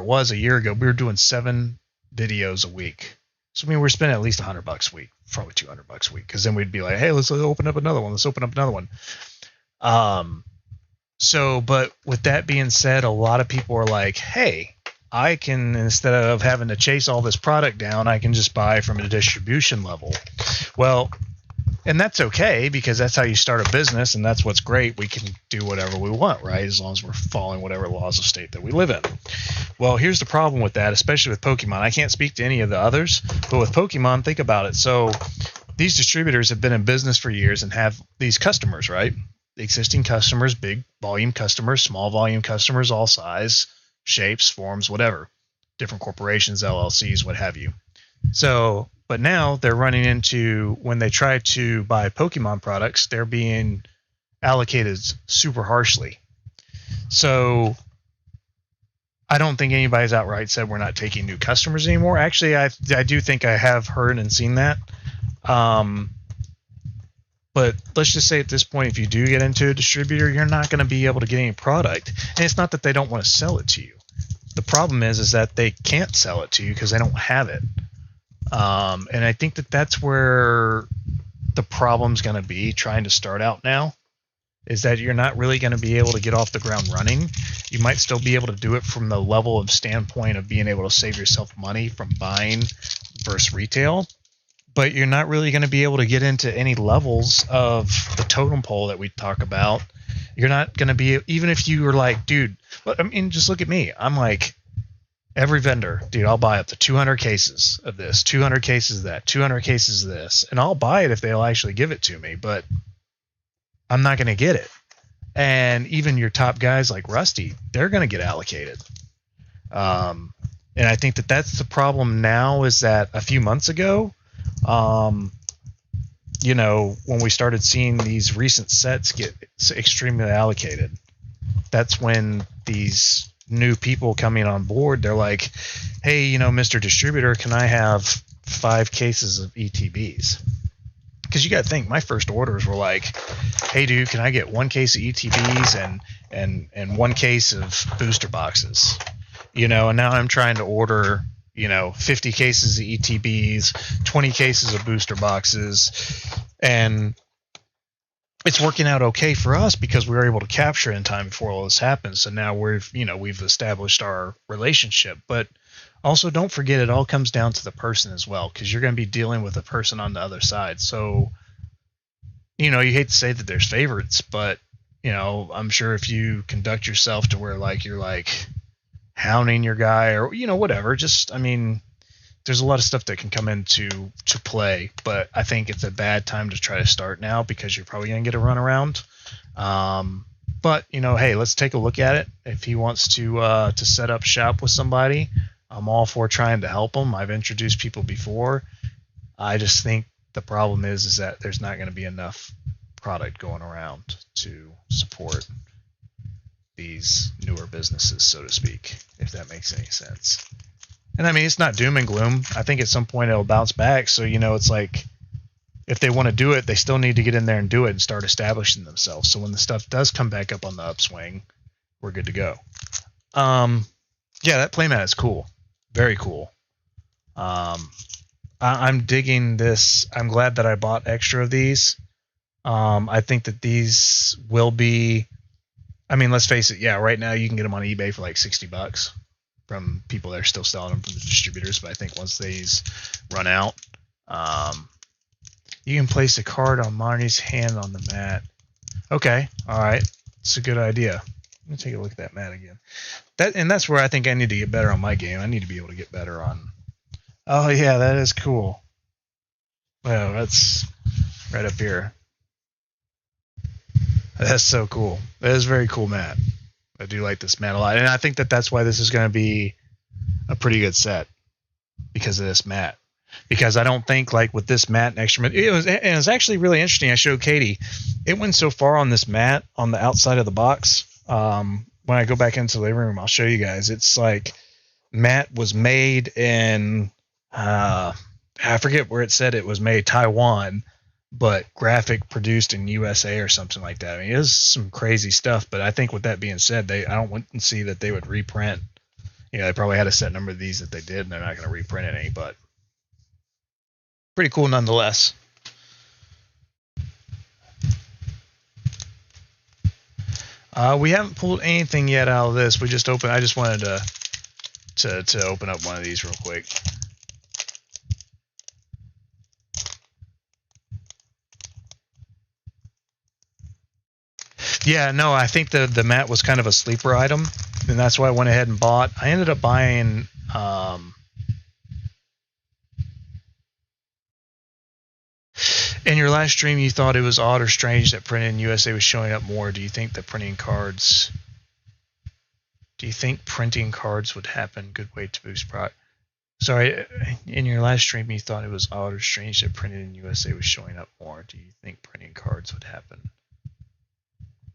Speaker 1: was a year ago, we were doing 7 videos a week. So I mean, we're spending at least $100 a week, probably $200 a week, because then we'd be like, hey, let's open up another one. So, but with that being said, a lot of people are like, hey, I can, instead of having to chase all this product down, I can just buy from a distribution level. Well, and that's okay, because that's how you start a business, and that's what's great. We can do whatever we want, right? As long as we're following whatever laws of state that we live in. Well, here's the problem with that, especially with Pokemon. I can't speak to any of the others, but with Pokemon, think about it. So these distributors have been in business for years and have these customers, right? Existing customers, big volume customers, small volume customers, all size, shapes, forms, whatever, different corporations, LLCs, what have you. So, but now they're running into, when they try to buy Pokemon products, they're being allocated super harshly. So I don't think anybody's outright said we're not taking new customers anymore. Actually, I do think I have heard and seen that. But let's just say at this point, if you do get into a distributor, you're not going to be able to get any product. And it's not that they don't want to sell it to you. The problem is that they can't sell it to you because they don't have it. And I think that that's where the problem's going to be trying to start out now, is that you're not really going to be able to get off the ground running. You might still be able to do it from the level of standpoint of being able to save yourself money from buying versus retail. But you're not really going to be able to get into any levels of the totem pole that we talk about. You're not going to be, even if you were like, dude, I mean, just look at me. I'm like, every vendor, dude, I'll buy up to 200 cases of this, 200 cases of that, 200 cases of this. And I'll buy it if they'll actually give it to me, but I'm not going to get it. And even your top guys like Rusty, they're going to get allocated. And I think that that's the problem now, is that a few months ago, you know, when we started seeing these recent sets get extremely allocated, that's when these new people coming on board, they're like, hey, you know, Mr. Distributor, can I have 5 cases of ETBs? Because you got to think, my first orders were like, hey, dude, can I get 1 case of ETBs and 1 case of booster boxes? You know, and now I'm trying to order, you know, 50 cases of ETBs, 20 cases of booster boxes, and it's working out okay for us because we were able to capture it in time before all this happened. So now we've established our relationship. But also, don't forget, it all comes down to the person as well, because you're going to be dealing with a person on the other side. So, you know, you hate to say that there's favorites, but, you know, I'm sure if you conduct yourself to where, like, you're, like, hounding your guy or, you know, whatever, just, I mean, there's a lot of stuff that can come into play, but I think it's a bad time to try to start now because you're probably going to get a runaround. But, you know, hey, let's take a look at it. If he wants to set up shop with somebody, I'm all for trying to help him. I've introduced people before. I just think the problem is that there's not going to be enough product going around to support these newer businesses, so to speak, if that makes any sense. And I mean, it's not doom and gloom. I think at some point it'll bounce back. So, you know, it's like, if they want to do it, they still need to get in there and do it and start establishing themselves. So when the stuff does come back up on the upswing, we're good to go. Yeah, that playmat is cool. Very cool. I'm digging this. I'm glad that I bought extra of these. I think that these will be. I mean, let's face it. Yeah, right now you can get them on eBay for like $60 from people that are still selling them from the distributors. But I think once these run out, you can place a card on Marnie's hand on the mat. Okay, all right, it's a good idea. Let me take a look at that mat again. That's where I think I need to get better on my game. I need to be able to get better on. Oh yeah, that is cool. Well, that's right up here. That's so cool. That is a very cool mat. I do like this mat a lot, and I think that that's why this is going to be a pretty good set because of this mat. Because I don't think like with this mat and extra, it was actually really interesting. I showed Katie, it went so far on this mat on the outside of the box. When I go back into the living room, I'll show you guys. It's like mat was made in I forget where it said it was made, Taiwan, but graphic produced in USA or something like that. I mean, it was some crazy stuff. But I think with that being said, I don't want to see that they would reprint. You know, they probably had a set number of these that they did, and they're not going to reprint any. But pretty cool nonetheless. We haven't pulled anything yet out of this. We just opened. I just wanted to open up one of these real quick. Yeah, no, I think the mat was kind of a sleeper item, and that's why I went ahead and bought. I ended up buying. In your last stream, you thought it was odd or strange that printed in USA was showing up more. Do you think that printing cards? Do you think printing cards would happen? Good way to boost product. Sorry, in your last stream, you thought it was odd or strange that printed in USA was showing up more. Do you think printing cards would happen?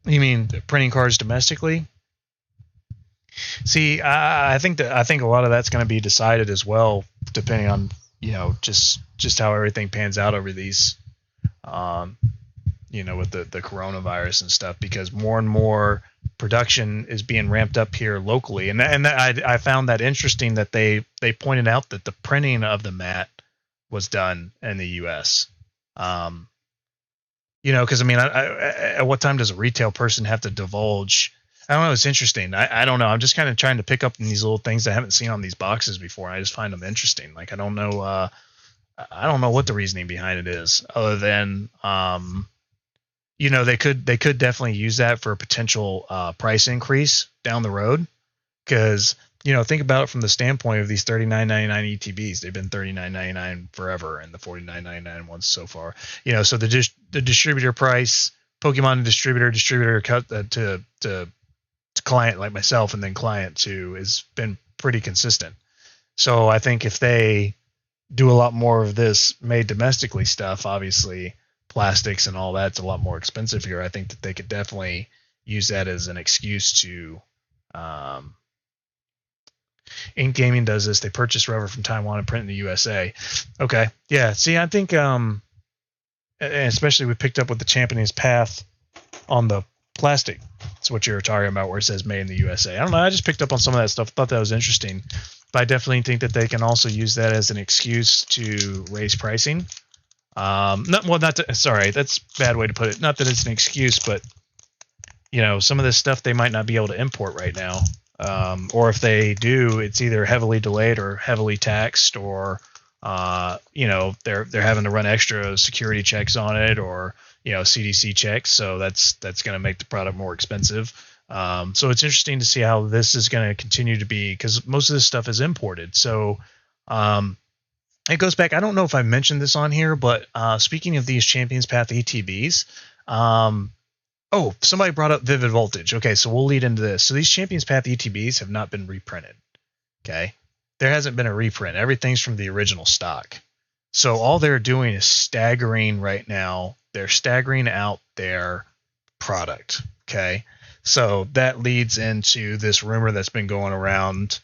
Speaker 1: You mean printing cards domestically? See, I think a lot of that's going to be decided as well, depending on just how everything pans out over these, with the coronavirus and stuff, because more and more production is being ramped up here locally, and I found that interesting that they pointed out that the printing of the mat was done in the U.S. Because I mean, at what time does a retail person have to divulge? I don't know. It's interesting. I don't know. I'm just kind of trying to pick up these little things I haven't seen on these boxes before. I just find them interesting. Like I don't know what the reasoning behind it is, other than they could definitely use that for a potential price increase down the road. Because think about it from the standpoint of these $39.99 ETBs. They've been $39.99 forever, and the $49.99 ones so far. So the distributor price, Pokemon distributor cut to client like myself, and then client to has been pretty consistent. So I think if they do a lot more of this made domestically stuff, obviously plastics and all that's a lot more expensive here. I think that they could definitely use that as an excuse to. Ink Gaming does this. They purchase rubber from Taiwan and print in the USA. Okay, yeah. See, I think, and especially we picked up with the Champion's Path on the plastic. That's what you were talking about, where it says "Made in the USA." I don't know. I just picked up on some of that stuff. Thought that was interesting. But I definitely think that they can also use that as an excuse to raise pricing. Sorry, that's a bad way to put it. Not that it's an excuse, but some of this stuff they might not be able to import right now. Or if they do, it's either heavily delayed or heavily taxed, or they're having to run extra security checks on it, or CDC checks. So that's going to make the product more expensive. So it's interesting to see how this is going to continue to be, because most of this stuff is imported. So it goes back. I don't know if I mentioned this on here, but speaking of these Champions Path ETBs, oh, somebody brought up Vivid Voltage. Okay, so we'll lead into this. So these Champions Path ETBs have not been reprinted. Okay, there hasn't been a reprint. Everything's from the original stock. So all they're doing is staggering right now. They're staggering out their product. Okay, so that leads into this rumor that's been going around.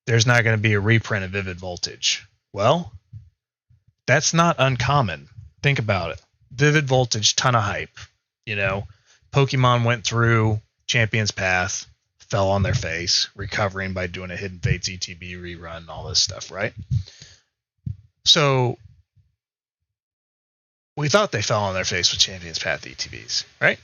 Speaker 1: There's not going to be a reprint of Vivid Voltage. Well, that's not uncommon. Think about it. Vivid Voltage, ton of hype. Pokemon went through Champion's Path, fell on their face, recovering by doing a Hidden Fates ETB rerun, all this stuff, right? So we thought they fell on their face with Champions Path ETBs, right?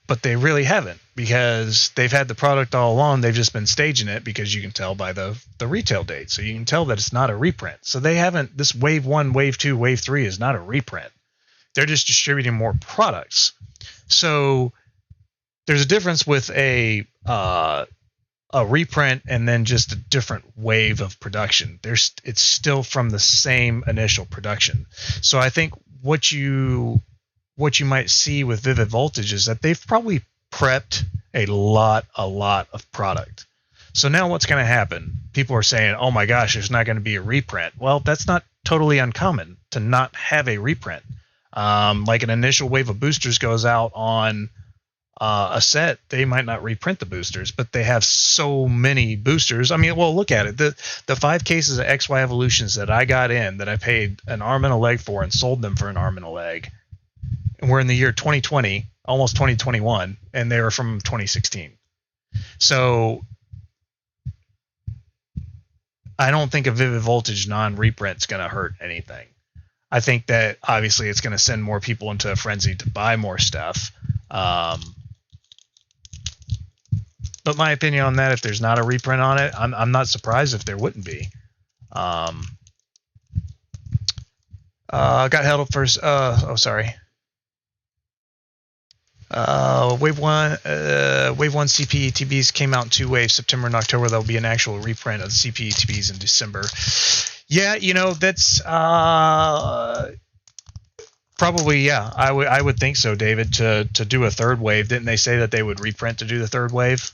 Speaker 1: But they really haven't, because they've had the product all along. They've just been staging it, because you can tell by the retail date. So you can tell that it's not a reprint. So they haven't, this wave 1, wave 2, wave 3 is not a reprint. They're just distributing more products. So there's a difference with a reprint and then just a different wave of production. It's still from the same initial production. So I think what you might see with Vivid Voltage is that they've probably prepped a lot of product. So now what's going to happen? People are saying, oh my gosh, there's not going to be a reprint. Well, that's not totally uncommon to not have a reprint. Like an initial wave of boosters goes out on a set, they might not reprint the boosters, but they have so many boosters. I mean, well, look at it. The 5 cases of XY Evolutions that I got in, that I paid an arm and a leg for and sold them for an arm and a leg, and we're in the year 2020, almost 2021, and they were from 2016. So I don't think a Vivid Voltage non-reprint is going to hurt anything. I think that obviously it's going to send more people into a frenzy to buy more stuff. But my opinion on that, if there's not a reprint on it, I'm not surprised if there wouldn't be. Got held up first. Sorry. Wave 1 CPETBs came out in 2 waves, September and October. There'll be an actual reprint of the CPETBs in December. Yeah, you know, that's probably, yeah, I would think so, David, to do a 3rd wave. Didn't they say that they would reprint to do the 3rd wave?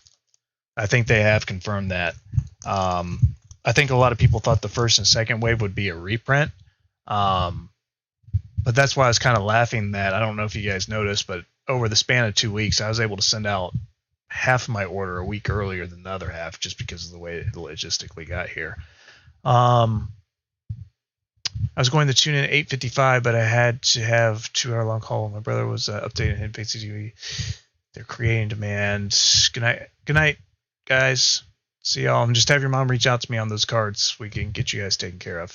Speaker 1: I think they have confirmed that. I think a lot of people thought the 1st and 2nd wave would be a reprint. But that's why I was kind of laughing that, I don't know if you guys noticed, but over the span of 2 weeks, I was able to send out half of my order a week earlier than the other half, just because of the way it logistically got here. I was going to tune in at 8:55, but I had to have 2-hour-long call. My brother was updating him. They're creating demand. Good night, guys. See y'all. Just have your mom reach out to me on those cards. We can get you guys taken care of.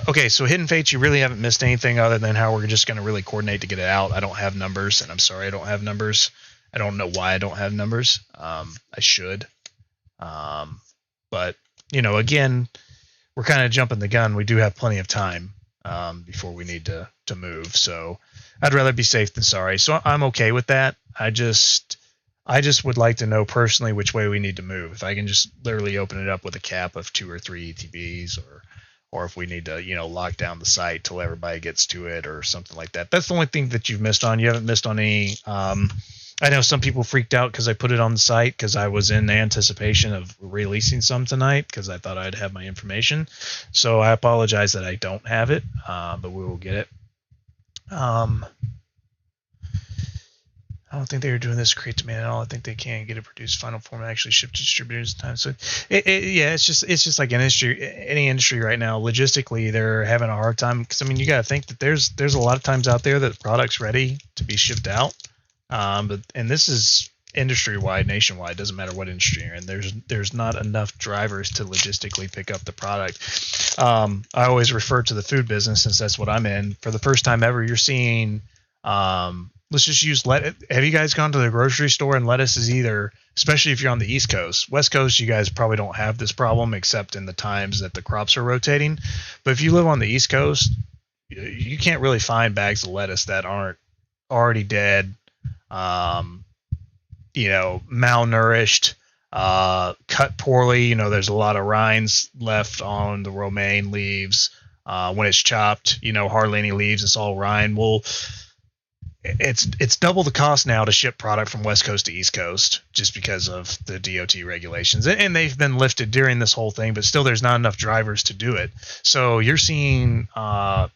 Speaker 1: Okay, so Hidden Fates, you really haven't missed anything other than how we're just going to really coordinate to get it out. I don't have numbers, and I'm sorry I don't have numbers. I don't know why I don't have numbers. I should. But, you know, again, we're kind of jumping the gun. We do have plenty of time before we need to move. So I'd rather be safe than sorry. So I'm okay with that. I just would like to know personally which way we need to move. If I can just literally open it up with a cap of 2 or 3 ETBs, or if we need to, you know, lock down the site till everybody gets to it or something like that. That's the only thing that you've missed on. You haven't missed on any. I know some people freaked out because I put it on the site because I was in anticipation of releasing some tonight because I thought I'd have my information. So I apologize that I don't have it, but we will get it. I don't think they were doing this to create demand at all. I think they can get it produced final form and actually shipped to distributors in time. So yeah, it's just like any industry right now. Logistically, they're having a hard time because I mean you got to think that there's a lot of times out there that the product's ready to be shipped out. And this is industry-wide, nationwide. Doesn't matter what industry you're in. There's not enough drivers to logistically pick up the product. I always refer to the food business since that's what I'm in. For the first time ever, you're seeing. Let's just use lettuce. Have you guys gone to the grocery store and lettuce is either, especially if you're on the East Coast, West Coast, you guys probably don't have this problem except in the times that the crops are rotating. But if you live on the East Coast, you can't really find bags of lettuce that aren't already dead. You know, malnourished, cut poorly. You know, there's a lot of rinds left on the romaine leaves. When it's chopped, you know, hardly any leaves. It's all rind. Well, it's double the cost now to ship product from West Coast to East Coast just because of the DOT regulations. And they've been lifted during this whole thing, but still there's not enough drivers to do it. So you're seeing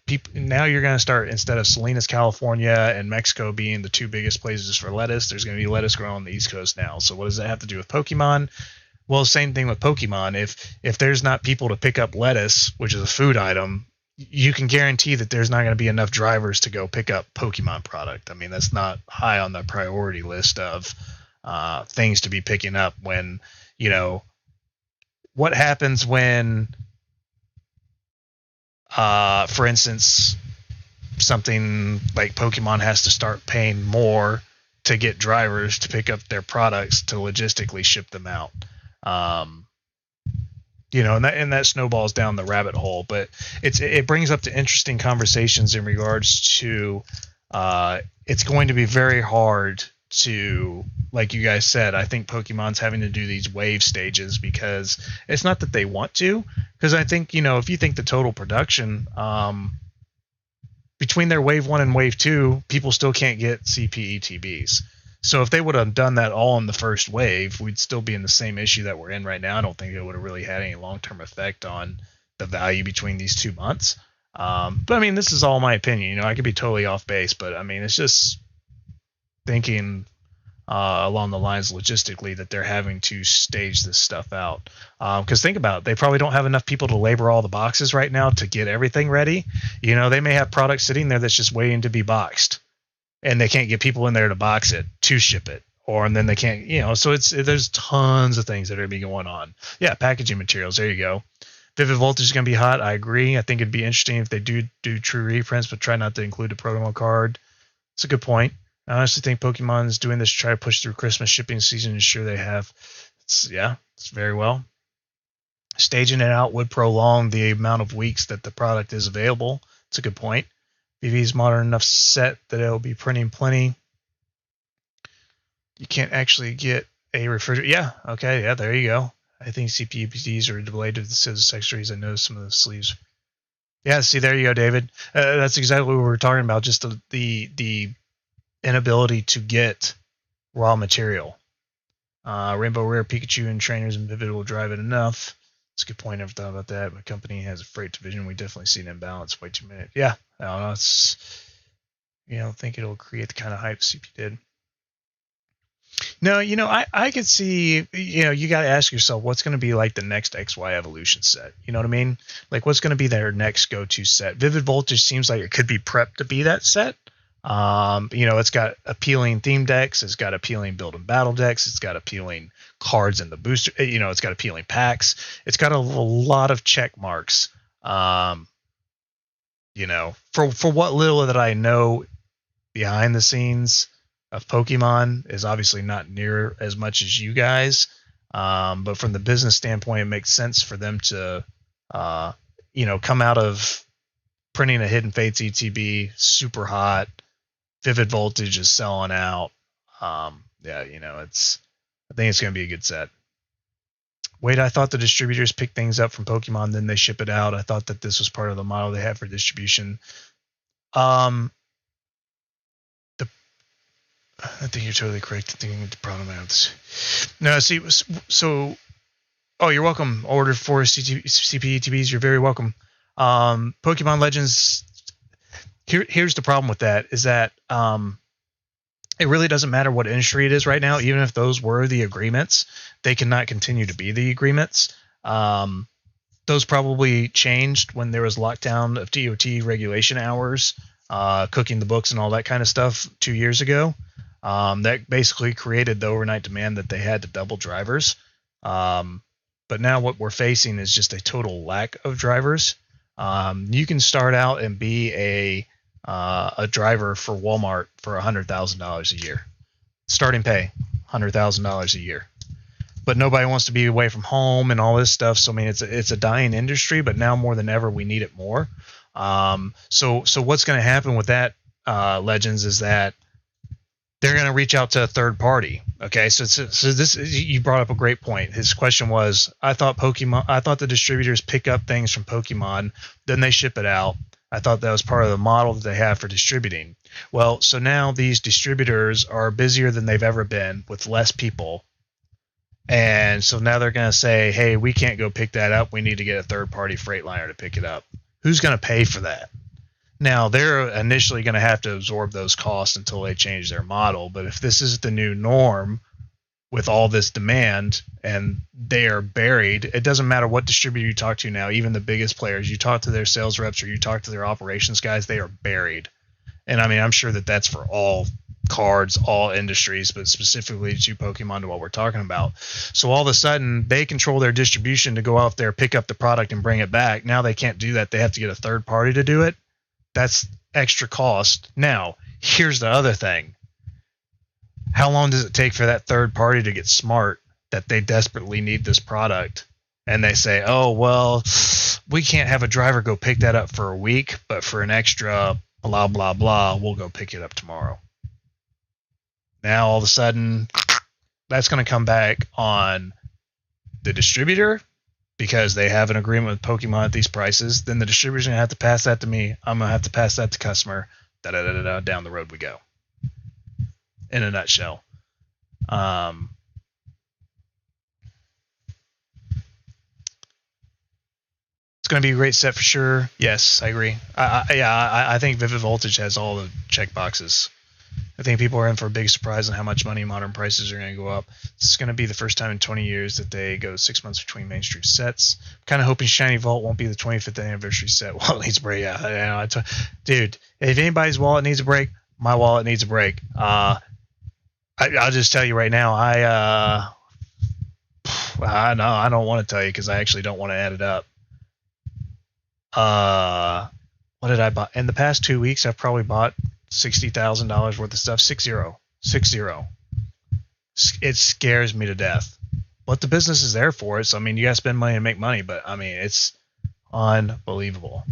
Speaker 1: people now you're going to start, instead of Salinas, California and Mexico being the 2 biggest places for lettuce, there's going to be lettuce growing on the East Coast now. So what does that have to do with Pokemon? Well, same thing with Pokemon. If there's not people to pick up lettuce, which is a food item, you can guarantee that there's not going to be enough drivers to go pick up Pokemon product. I mean, that's not high on the priority list of things to be picking up when, what happens when, for instance, something like Pokemon has to start paying more to get drivers to pick up their products to logistically ship them out. And that snowballs down the rabbit hole. But it brings up the interesting conversations in regards to it's going to be very hard to, like you guys said, I think Pokemon's having to do these wave stages because it's not that they want to, because I think, if you think the total production, between their wave 1 and wave 2, people still can't get CPETBs. So if they would have done that all in the first wave, we'd still be in the same issue that we're in right now. I don't think it would have really had any long-term effect on the value between these 2 months. But I mean, this is all my opinion. I could be totally off base, but I mean, it's just thinking along the lines logistically that they're having to stage this stuff out. Because think about it, they probably don't have enough people to labor all the boxes right now to get everything ready. They may have products sitting there that's just waiting to be boxed, and they can't get people in there to box it, to ship it, and then they can't, so there's tons of things that are going to be going on. Yeah, packaging materials, there you go. Vivid Voltage is going to be hot, I agree. I think it'd be interesting if they do true reprints, but try not to include a promo card. It's a good point. I honestly think Pokemon is doing this to try to push through Christmas shipping season, and sure they have. It's very well. Staging it out would prolong the amount of weeks that the product is available. It's a good point. BV's modern enough set that it'll be printing plenty. You can't actually get a refrigerator. Yeah, okay, yeah, there you go. I think CPUPDs are delayed to the scissors accessories. I noticed some of the sleeves. Yeah, see, there you go, David. That's exactly what we were talking about, just the inability to get raw material. Rainbow Rare, Pikachu, and Trainers and Vivid will drive it enough. That's a good point. Never thought about that. My company has a freight division. We definitely see an imbalance. Way too many. Yeah, I don't know. I don't think it'll create the kind of hype CP did. No, I could see, you got to ask yourself what's going to be like the next XY Evolution set. You know what I mean? Like, what's going to be their next go-to set? Vivid Voltage seems like it could be prepped to be that set. It's got appealing theme decks. It's got appealing build and battle decks. It's got appealing cards in the booster. It's got appealing packs. It's got a lot of check marks. For what little that I know behind the scenes of Pokemon is obviously not near as much as you guys. But from the business standpoint, it makes sense for them to, come out of printing a Hidden Fates ETB super hot. Vivid Voltage is selling out. I think it's going to be a good set. Wait, I thought the distributors pick things up from Pokemon, then they ship it out. I thought that this was part of the model they had for distribution. I think you're totally correct. I think the problem I have this. No, see, so, you're welcome. Order for CPETBs. You're very welcome. Pokemon Legends. Here's the problem with that is that it really doesn't matter what industry it is right now. Even if those were the agreements, they cannot continue to be the agreements. Those probably changed when there was lockdown of DOT regulation hours, cooking the books and all that kind of stuff 2 years ago. That basically created the overnight demand that they had to double drivers. But now what we're facing is just a total lack of drivers. You can start out and be a driver for Walmart for $100,000 a year. Starting pay, $100,000 a year. But nobody wants to be away from home and all this stuff. So I mean, it's a dying industry. But now more than ever, we need it more. So what's going to happen with that, Legends, is that they're going to reach out to a third party. Okay, so this, you brought up a great point. His question was, I thought the distributors pick up things from Pokemon, then they ship it out. I thought that was part of the model that they have for distributing. Well, so now these distributors are busier than they've ever been with less people. And so now they're going to say, hey, we can't go pick that up. We need to get a third-party Freightliner to pick it up. Who's going to pay for that? Now, they're initially going to have to absorb those costs until they change their model. But if this is the new norm with all this demand and they are buried, it doesn't matter what distributor you talk to now, even the biggest players, you talk to their sales reps or you talk to their operations guys, they are buried. And I mean, I'm sure that that's for all cards, all industries, but specifically to Pokemon, to what we're talking about. So all of a sudden, they control their distribution to go out there, pick up the product, and bring it back. Now they can't do that. They have to get a third party to do it. That's extra cost. Now, here's the other thing. How long does it take for that third party to get smart that they desperately need this product? And they say, oh, well, we can't have a driver go pick that up for a week, but for an extra blah, blah, blah, we'll go pick it up tomorrow. Now, all of a sudden, that's going to come back on the distributor because they have an agreement with Pokemon at these prices. Then the distributor's going to have to pass that to me. I'm going to have to pass that to customer. Da-da-da-da-da, down the road we go. In a nutshell. It's going to be a great set for sure. Yes, I agree. I think Vivid Voltage has all the check boxes. I think people are in for a big surprise on how much money modern prices are going to go up. This is going to be the first time in 20 years that they go 6 months between mainstream sets. I'm kind of hoping Shiny Vault won't be the 25th anniversary set. Wallet needs a break. Yeah, dude, if anybody's wallet needs a break, my wallet needs a break. I'll just tell you right now. I don't want to tell you because I actually don't want to add it up. What did I buy in the past 2 weeks? I've probably bought $60,000 worth of stuff. 60. It scares me to death. But the business is there for it. So I mean, you gotta spend money to make money. But I mean, it's unbelievable.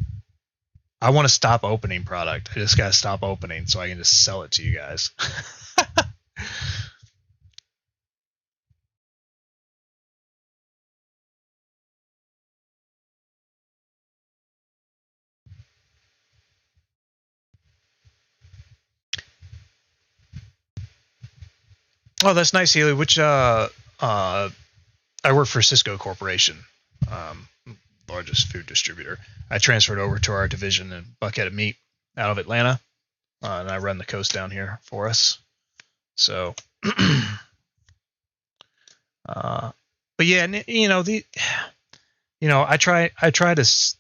Speaker 1: I want to stop opening product. I just gotta stop opening so I can just sell it to you guys. Oh, that's nice, Healy. Which I work for Cisco Corporation, largest food distributor. I transferred over to our division in Buckhead Meat out of Atlanta, and I run the coast down here for us. So, but yeah, I try to.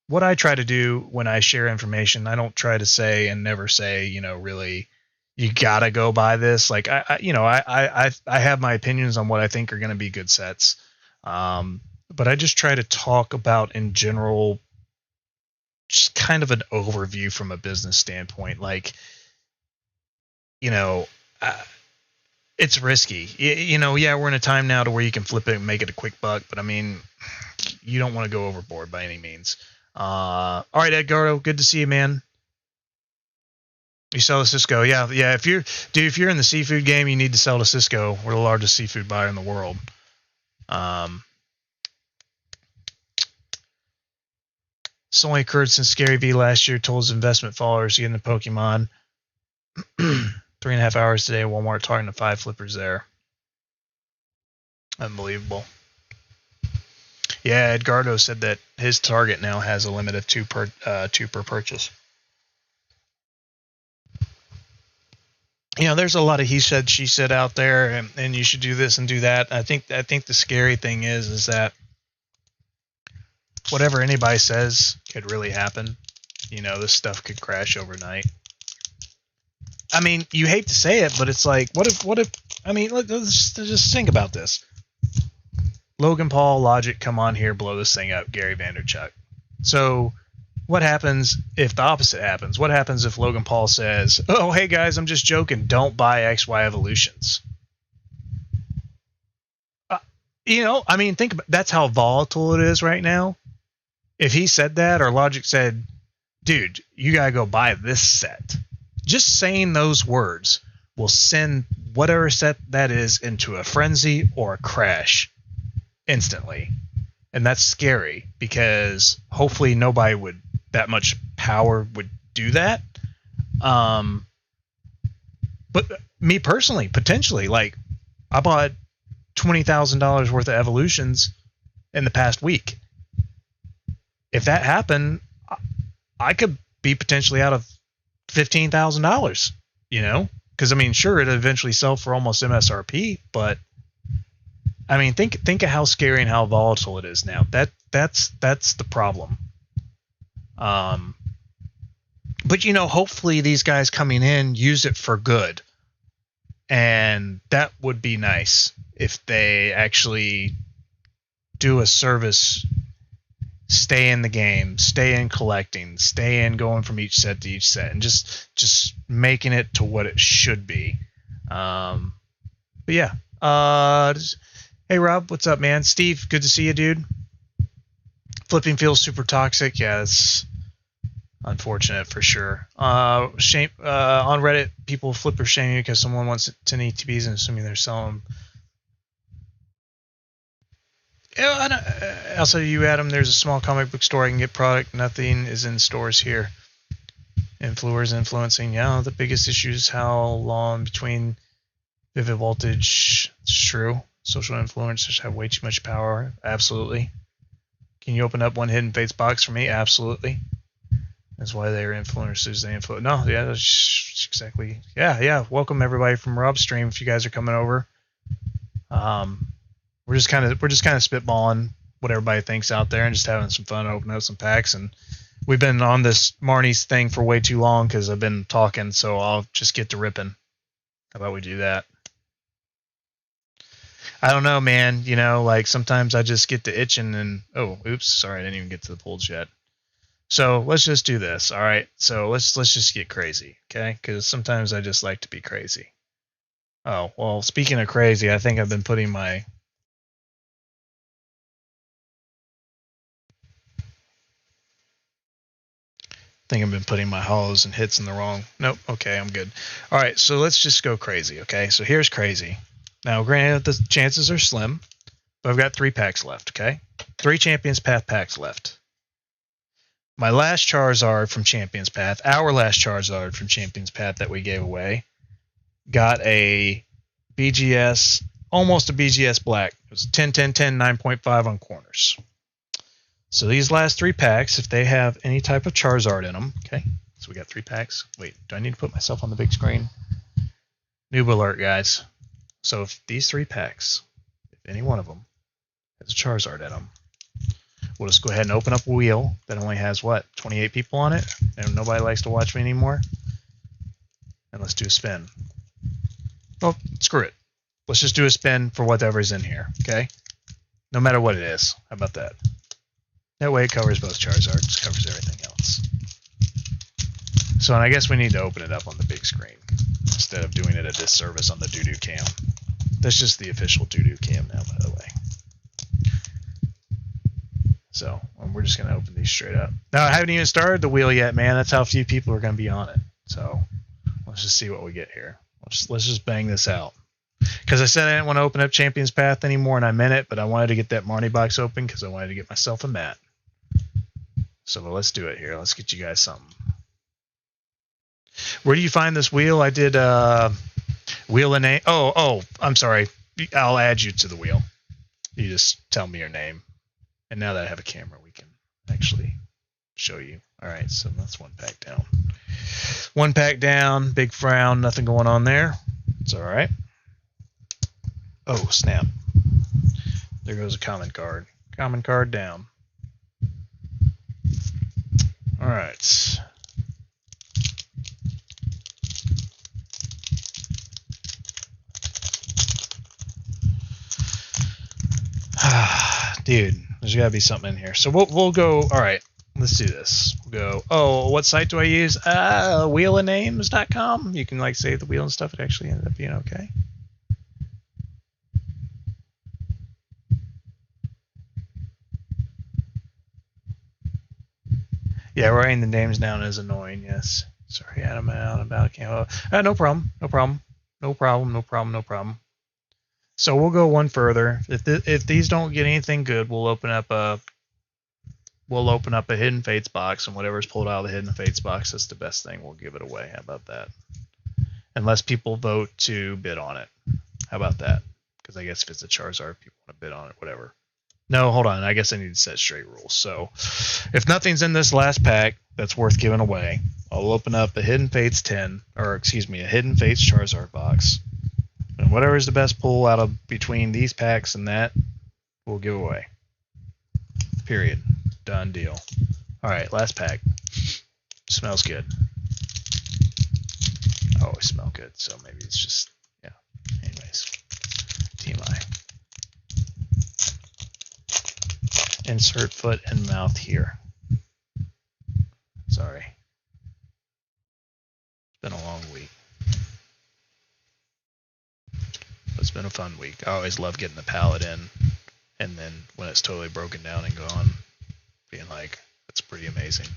Speaker 1: What I try to do when I share information, I don't try to say and never say, really, you gotta go buy this. Like I have my opinions on what I think are going to be good sets, but I just try to talk about in general, just kind of an overview from a business standpoint. Like, it's risky. Yeah, we're in a time now to where you can flip it and make it a quick buck, but I mean, you don't want to go overboard by any means. All right, Edgardo, good to see you, man. You sell to Cisco, yeah. If you're in the seafood game, you need to sell to Cisco. We're the largest seafood buyer in the world. It's only occurred since Gary V last year told his investment followers to get into Pokemon. 3.5 hours today at Walmart talking to 5 flippers there. Unbelievable. Yeah, Edgardo said that his target now has a limit of two per purchase. There's a lot of he said, she said out there, and you should do this and do that. I think the scary thing is that whatever anybody says could really happen. This stuff could crash overnight. I mean, you hate to say it, but it's like, what if, I mean, let's just think about this. Logan Paul, Logic, come on here, blow this thing up, Gary Vaynerchuk. So what happens if the opposite happens? What happens if Logan Paul says, oh, hey guys, I'm just joking, don't buy XY Evolutions? I mean, think about, that's how volatile it is right now. If he said that, or Logic said, dude, you gotta go buy this set. Just saying those words will send whatever set that is into a frenzy or a crash instantly. And that's scary because hopefully nobody would that much power would do that. But me personally, potentially, like I bought $20,000 worth of Evolutions in the past week. If that happened, I could be potentially out of $15,000, because I mean, sure, it'll eventually sell for almost MSRP, but I mean, think of how scary and how volatile it is now. That's the problem. But, you know, hopefully these guys coming in use it for good. And that would be nice if they actually do a service, stay in the game, stay in collecting, stay in going from each set to each set, and just making it to what it should be. But yeah. Hey, Rob, what's up, man? Steve, good to see you, dude. Flipping feels super toxic. Yeah, it's unfortunate for sure. Shame on Reddit, people flipper shaming because someone wants 10 ETBs and assuming they're selling them. Yeah, outside of you, Adam, there's a small comic book store I can get product. Nothing is in stores here. Influencers influencing. Yeah, the biggest issue is how long between vivid voltage. It's true. Social influencers have way too much power. Absolutely. Can you open up one Hidden Fates box for me? Absolutely. That's why they're influencers. They influence. No, yeah, that's exactly. Yeah. Welcome everybody from Rob's stream. If you guys are coming over, we're just kind of spitballing what everybody thinks out there and just having some fun, opening up some packs. And we've been on this Marnie's thing for way too long because I've been talking, so I'll just get to ripping. How about we do that? I don't know, man. You know, like sometimes I just get to itching and oh, oops, sorry, I didn't even get to the pulls yet. So let's just do this. All right. So let's just get crazy, okay? Because sometimes I just like to be crazy. Oh well, speaking of crazy, I think I've been putting my hollows and hits in the wrong. Nope. Okay, I'm good. All right. So let's just go crazy. Okay. So here's crazy. Now, granted, the chances are slim, but I've got 3 packs left, okay? 3 Champions Path packs left. My last Charizard from Champions Path, our last Charizard from Champions Path that we gave away, got a BGS, almost a BGS Black. It was 10, 10, 10, 9.5 on corners. So these last 3 packs, if they have any type of Charizard in them, okay? So we got 3 packs. Wait, do I need to put myself on the big screen? Noob alert, guys. So if these 3 packs, if any one of them has a Charizard in them, we'll just go ahead and open up a wheel that only has, what, 28 people on it? And nobody likes to watch me anymore? And let's do a spin. Well, screw it. Let's just do a spin for whatever's in here, okay? No matter what it is. How about that? That way it covers both Charizards, covers everything else. So and I guess we need to open it up on the big screen instead of doing it a disservice on the doo-doo cam. That's just the official doo-doo cam now, by the way. So we're just going to open these straight up. Now, I haven't even started the wheel yet, man. That's how few people are going to be on it. So let's just see what we get here. Let's just bang this out. Because I said I didn't want to open up Champions Path anymore, and I meant it, but I wanted to get that Marnie box open because I wanted to get myself a mat. So let's do it here. Let's get you guys something. Where do you find this wheel? I did wheel and name. Oh, I'm sorry. I'll add you to the wheel. You just tell me your name. And now that I have a camera, we can actually show you. All right, so that's 1 pack down. 1 pack down, big frown, nothing going on there. It's all right. Oh, snap. There goes a common card. Common card down. All right. Dude, there's got to be something in here. So we'll go. All right, let's do this. We'll go. Oh, what site do I use? Wheelofnames.com. You can like save the wheel and stuff. It actually ended up being okay. Yeah, writing the names down is annoying. Yes. Sorry, Adam. Out about camera. No problem. No problem. No problem. No problem. No problem. So we'll go one further. If these don't get anything good, we'll open up a Hidden Fates box, and whatever's pulled out of the Hidden Fates box, that's the best thing. We'll give it away. How about that? Unless people vote to bid on it. How about that? Because I guess if it's a Charizard, people want to bid on it, whatever. No, hold on. I guess I need to set straight rules. So if nothing's in this last pack that's worth giving away, I'll open up a Hidden Fates a Hidden Fates Charizard box. And whatever is the best pull out of between these packs and that, we'll give away. Period. Done deal. All right, last pack. Smells good. always smell good, so maybe it's just, yeah. Anyways, TMI. Insert foot and mouth here. Sorry. It's been a long week. It's been a fun week. I always love getting the palette in, and then when it's totally broken down and gone, being like, that's pretty amazing.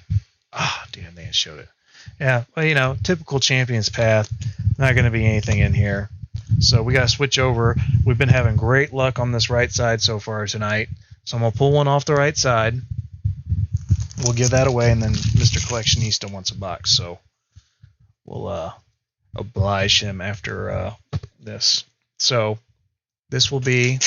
Speaker 1: Ah, damn, they showed it. Yeah, well, you know, typical Champion's Path. Not going to be anything in here. So we got to switch over. We've been having great luck on this right side so far tonight. So I'm going to pull one off the right side. We'll give that away, and then Mr. Collectionista wants a box. So we'll oblige him after this. So this will be,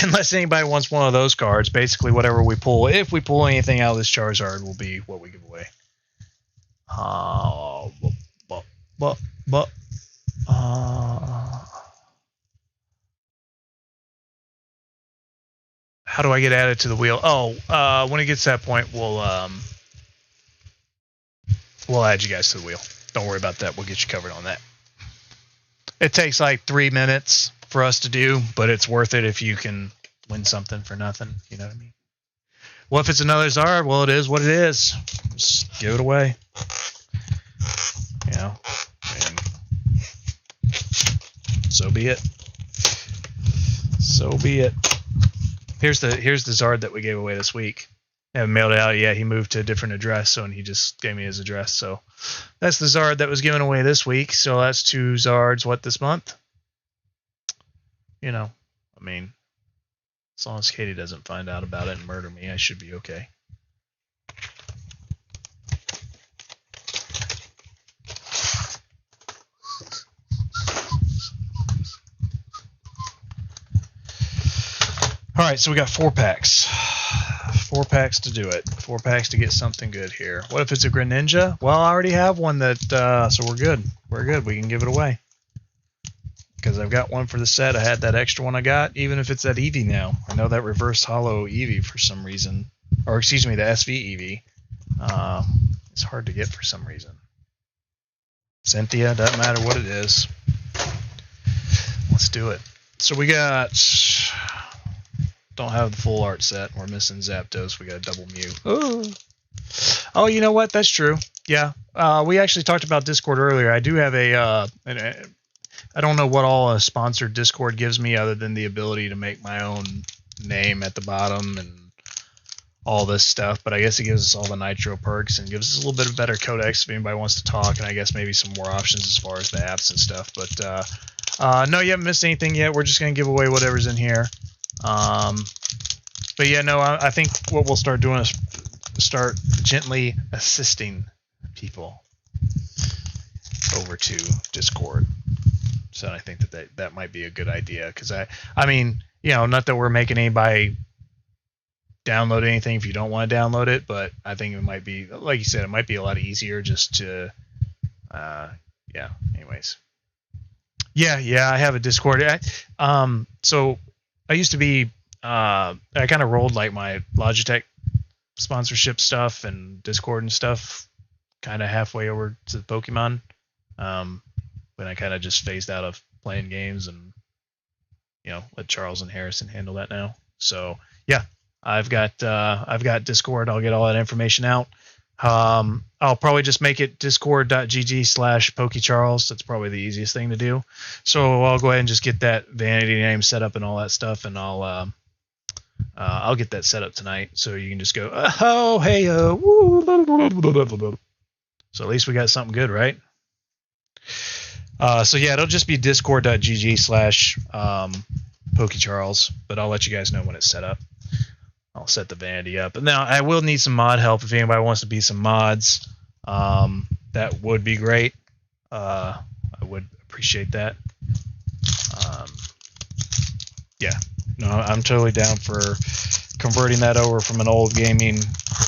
Speaker 1: unless anybody wants one of those cards, basically whatever we pull, if we pull anything out of this Charizard, will be what we give away. How do I get added to the wheel? Oh, when it gets to that point, we'll add you guys to the wheel. Don't worry about that. We'll get you covered on that. It takes like 3 minutes for us to do, but it's worth it if you can win something for nothing. You know what I mean? Well, if it's another Zard, well, it is what it is. Just give it away. You know, and so be it. So be it. Here's the Zard that we gave away this week. I haven't mailed it out yet. He moved to a different address, so and he just gave me his address. So that's the Zard that was given away this week. So that's 2 Zards. What, this month? You know, I mean, as long as Katie doesn't find out about it and murder me, I should be okay. All right, so we got 4 packs. 4 packs to do it. 4 packs to get something good here. What if it's a Greninja? Well, I already have one that, so we're good. We're good. We can give it away. Because I've got one for the set. I had that extra one I got, even if it's that Eevee now. I know that reverse hollow Eevee for some reason. Or, excuse me, the SV Eevee. It's hard to get for some reason. Cynthia, doesn't matter what it is. Let's do it. So we got... Don't have the full art set. We're missing Zapdos. We got a double Mew. Oh, you know what? That's true. Yeah. We actually talked about Discord earlier. I do have I don't know what all a sponsored Discord gives me other than the ability to make my own name at the bottom and all this stuff. But I guess it gives us all the Nitro perks and gives us a little bit of better codex if anybody wants to talk. And I guess maybe some more options as far as the apps and stuff. But no, you haven't missed anything yet. We're just going to give away whatever's in here. But yeah, no, I think what we'll start doing is start gently assisting people over to Discord. So I think that might be a good idea, because I mean, you know, not that we're making anybody download anything if you don't want to download it, but I think it might be, like you said, it might be a lot easier just to, yeah. Anyways, yeah, I have a Discord. So I used to be, I kind of rolled like my Logitech sponsorship stuff and Discord and stuff kind of halfway over to Pokemon. When I kind of just phased out of playing games and, you know, let Charles and Harrison handle that now. So yeah, I've got Discord. I'll get all that information out. I'll probably just make it discord.gg/PokeCharles. That's probably the easiest thing to do. So I'll go ahead and just get that vanity name set up and all that stuff, and I'll get that set up tonight. So you can just go, oh, hey, so at least we got something good, right? So yeah, it'll just be discord.gg/PokeCharles, but I'll let you guys know when it's set up. I'll set the vanity up. And now I will need some mod help if anybody wants to be some mods. That would be great. I would appreciate that. Yeah, no, I'm totally down for converting that over from an old gaming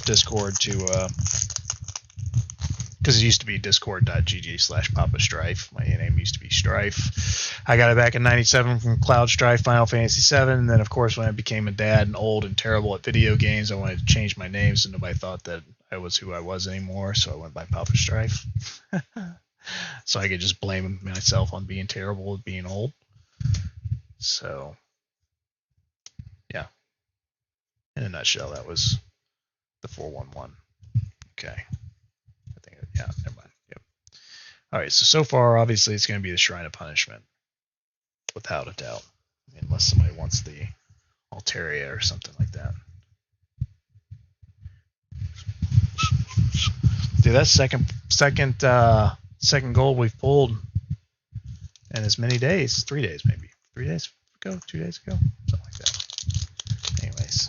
Speaker 1: Discord to, because it used to be discord.gg/Papa Strife. My name used to be Strife. I got it back in '97 from Cloud Strife, Final Fantasy VII. And then, of course, when I became a dad and old and terrible at video games, I wanted to change my name so nobody thought that I was who I was anymore. So I went by Papa Strife. so I could just blame myself on being terrible at being old. So, yeah. In a nutshell, that was the 411. Okay. I think, yeah, never mind. Yep. All right, so far, obviously, it's going to be the Shrine of Punishment, without a doubt. I mean, unless somebody wants the Altaria or something like that. Dude, that's second gold we've pulled in as many days. 3 days, maybe. 3 days ago? 2 days ago? Something like that. Anyways.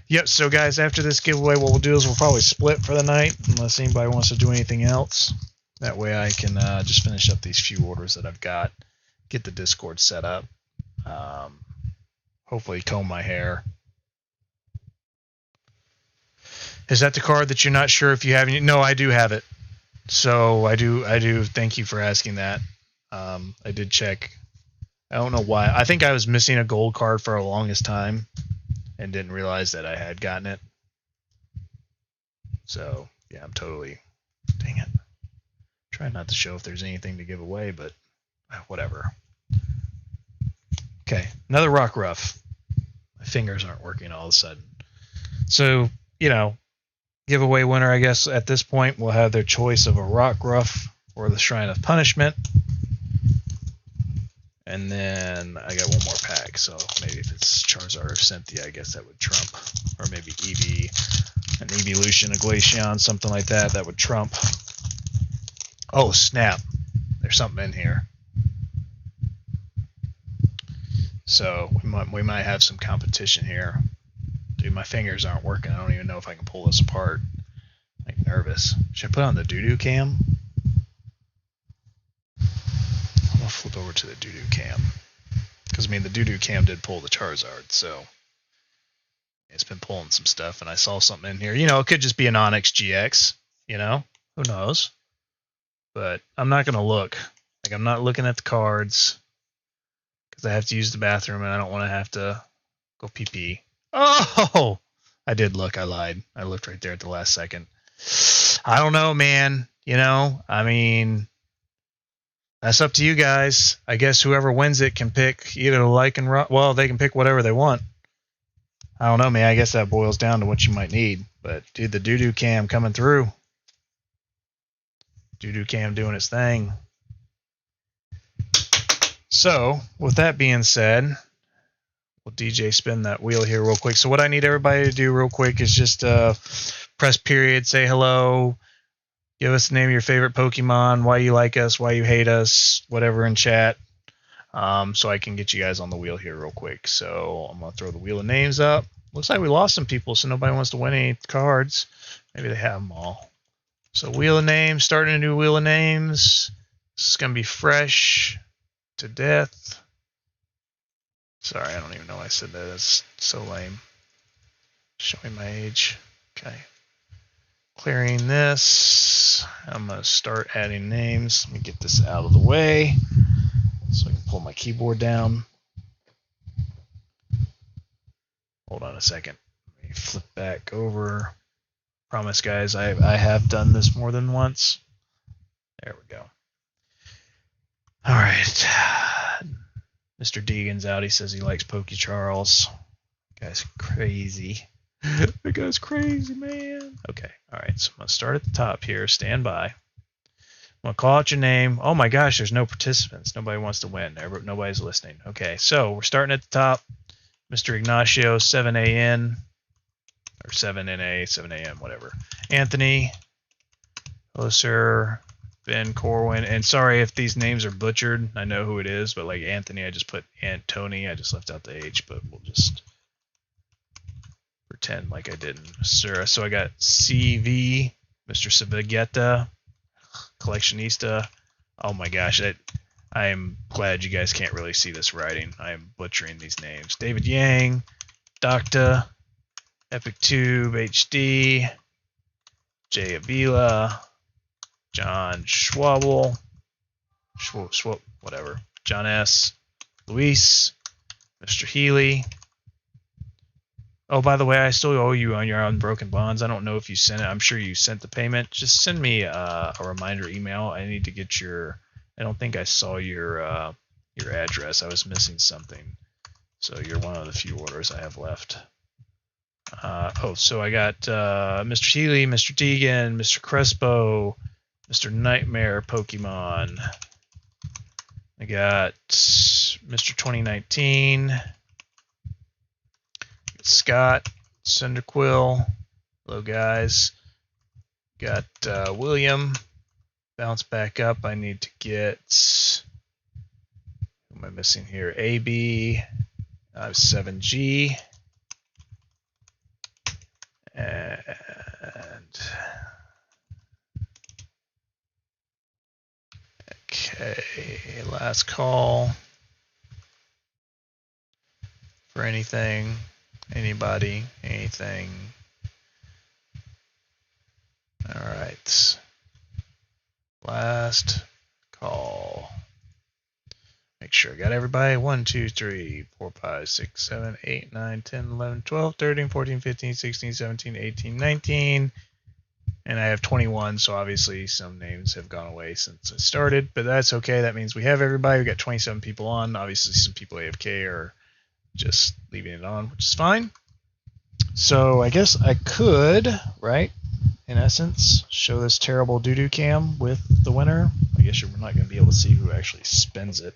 Speaker 1: Yep, so guys, after this giveaway, what we'll do is we'll probably split for the night, unless anybody wants to do anything else. That way I can just finish up these few orders that I've got, get the Discord set up, hopefully comb my hair. Is that the card that you're not sure if you have? No, I do have it. So I do. Thank you for asking that. I did check. I don't know why. I think I was missing a gold card for the longest time and didn't realize that I had gotten it. So yeah, I'm totally. Dang it. Trying not to show if there's anything to give away, but whatever. Okay, another rock rough. My fingers aren't working all of a sudden. So, you know, giveaway winner, I guess, at this point will have their choice of a rock rough or the Shrine of Punishment. And then I got one more pack, so maybe if it's Charizard or Cynthia, I guess that would trump. Or maybe Eevee, an Evolution, a Glaceon, something like that, that would trump. Oh, snap. There's something in here. So we might have some competition here. Dude, my fingers aren't working. I don't even know if I can pull this apart. I'm like nervous. Should I put on the doo-doo cam? I'm gonna flip over to the doo-doo cam. Because I mean the doo-doo cam did pull the Charizard, so it's been pulling some stuff, and I saw something in here. You know, it could just be an Onyx GX, you know? Who knows? But I'm not gonna look. Like, I'm not looking at the cards because I have to use the bathroom and I don't want to have to go pee-pee. Oh, I did look. I lied. I looked right there at the last second. I don't know, man. You know, I mean, that's up to you guys. I guess whoever wins it can pick either like and well, they can pick whatever they want. I don't know, man. I guess that boils down to what you might need. But dude, the doo-doo cam coming through. Doo-doo cam doing its thing. So, with that being said, we'll DJ spin that wheel here real quick. So what I need everybody to do real quick is just press period, say hello, give us the name of your favorite Pokemon, why you like us, why you hate us, whatever in chat, so I can get you guys on the wheel here real quick. So I'm going to throw the wheel of names up. Looks like we lost some people, so nobody wants to win any cards. Maybe they have them all. So wheel of names, starting a new wheel of names. This is going to be fresh to death. Sorry, I don't even know why I said that. That's so lame. Showing my age. Okay. Clearing this. I'm going to start adding names. Let me get this out of the way so I can pull my keyboard down. Hold on a second. Let me flip back over. Promise, guys, I have done this more than once. There we go. All right. Mr. Deegan's out. He says he likes Pokey Charles. Guy's crazy. That guy's crazy, man. Okay. All right. So I'm going to start at the top here. Stand by. I'm going to call out your name. Oh, my gosh. There's no participants. Nobody wants to win. Nobody's listening. Okay. So we're starting at the top. Mr. Ignacio, 7AN. Or 7NA, 7AM, whatever. Anthony. Hello, sir. Ben Corwin, and sorry if these names are butchered. I know who it is, but like Anthony, I just put Antony. I just left out the H, but we'll just pretend like I didn't. Sir, so I got CV, Mr. Savigetta, Collectionista. Oh my gosh, I am glad you guys can't really see this writing. I am butchering these names. David Yang, Docta, Epic Tube, HD, Jay Avila, John Schwabble, whatever. John S. Luis, Mr. Healy, Oh, by the way, I still owe you on your unbroken bonds. I don't know if you sent it. I'm sure you sent the payment. Just send me a reminder email. I need to get your. I don't think I saw your address. I was missing something. So you're one of the few orders I have left. So I got Mr. Healy, Mr. Deegan, Mr. Crespo, Mr. Nightmare Pokemon. I got Mr. 2019, Scott, Cyndaquil. Hello, guys. Got William. Bounce back up. I need to get. Who am I missing here? AB. I have 7G. And okay, last call for anything, anybody, anything. All right, last call. Make sure I got everybody. 1, 2, 3, 4, 5, 6, 7, 8, 9, 10, 11, 12, 13, 14, 15, 16, 17, 18, 19. And I have 21, so obviously some names have gone away since I started, but that's okay. That means we have everybody. We got 27 people on. Obviously some people AFK are just leaving it on, which is fine. So I guess I could, right, in essence, show this terrible doo-doo cam with the winner. I guess you're not going to be able to see who actually spins it.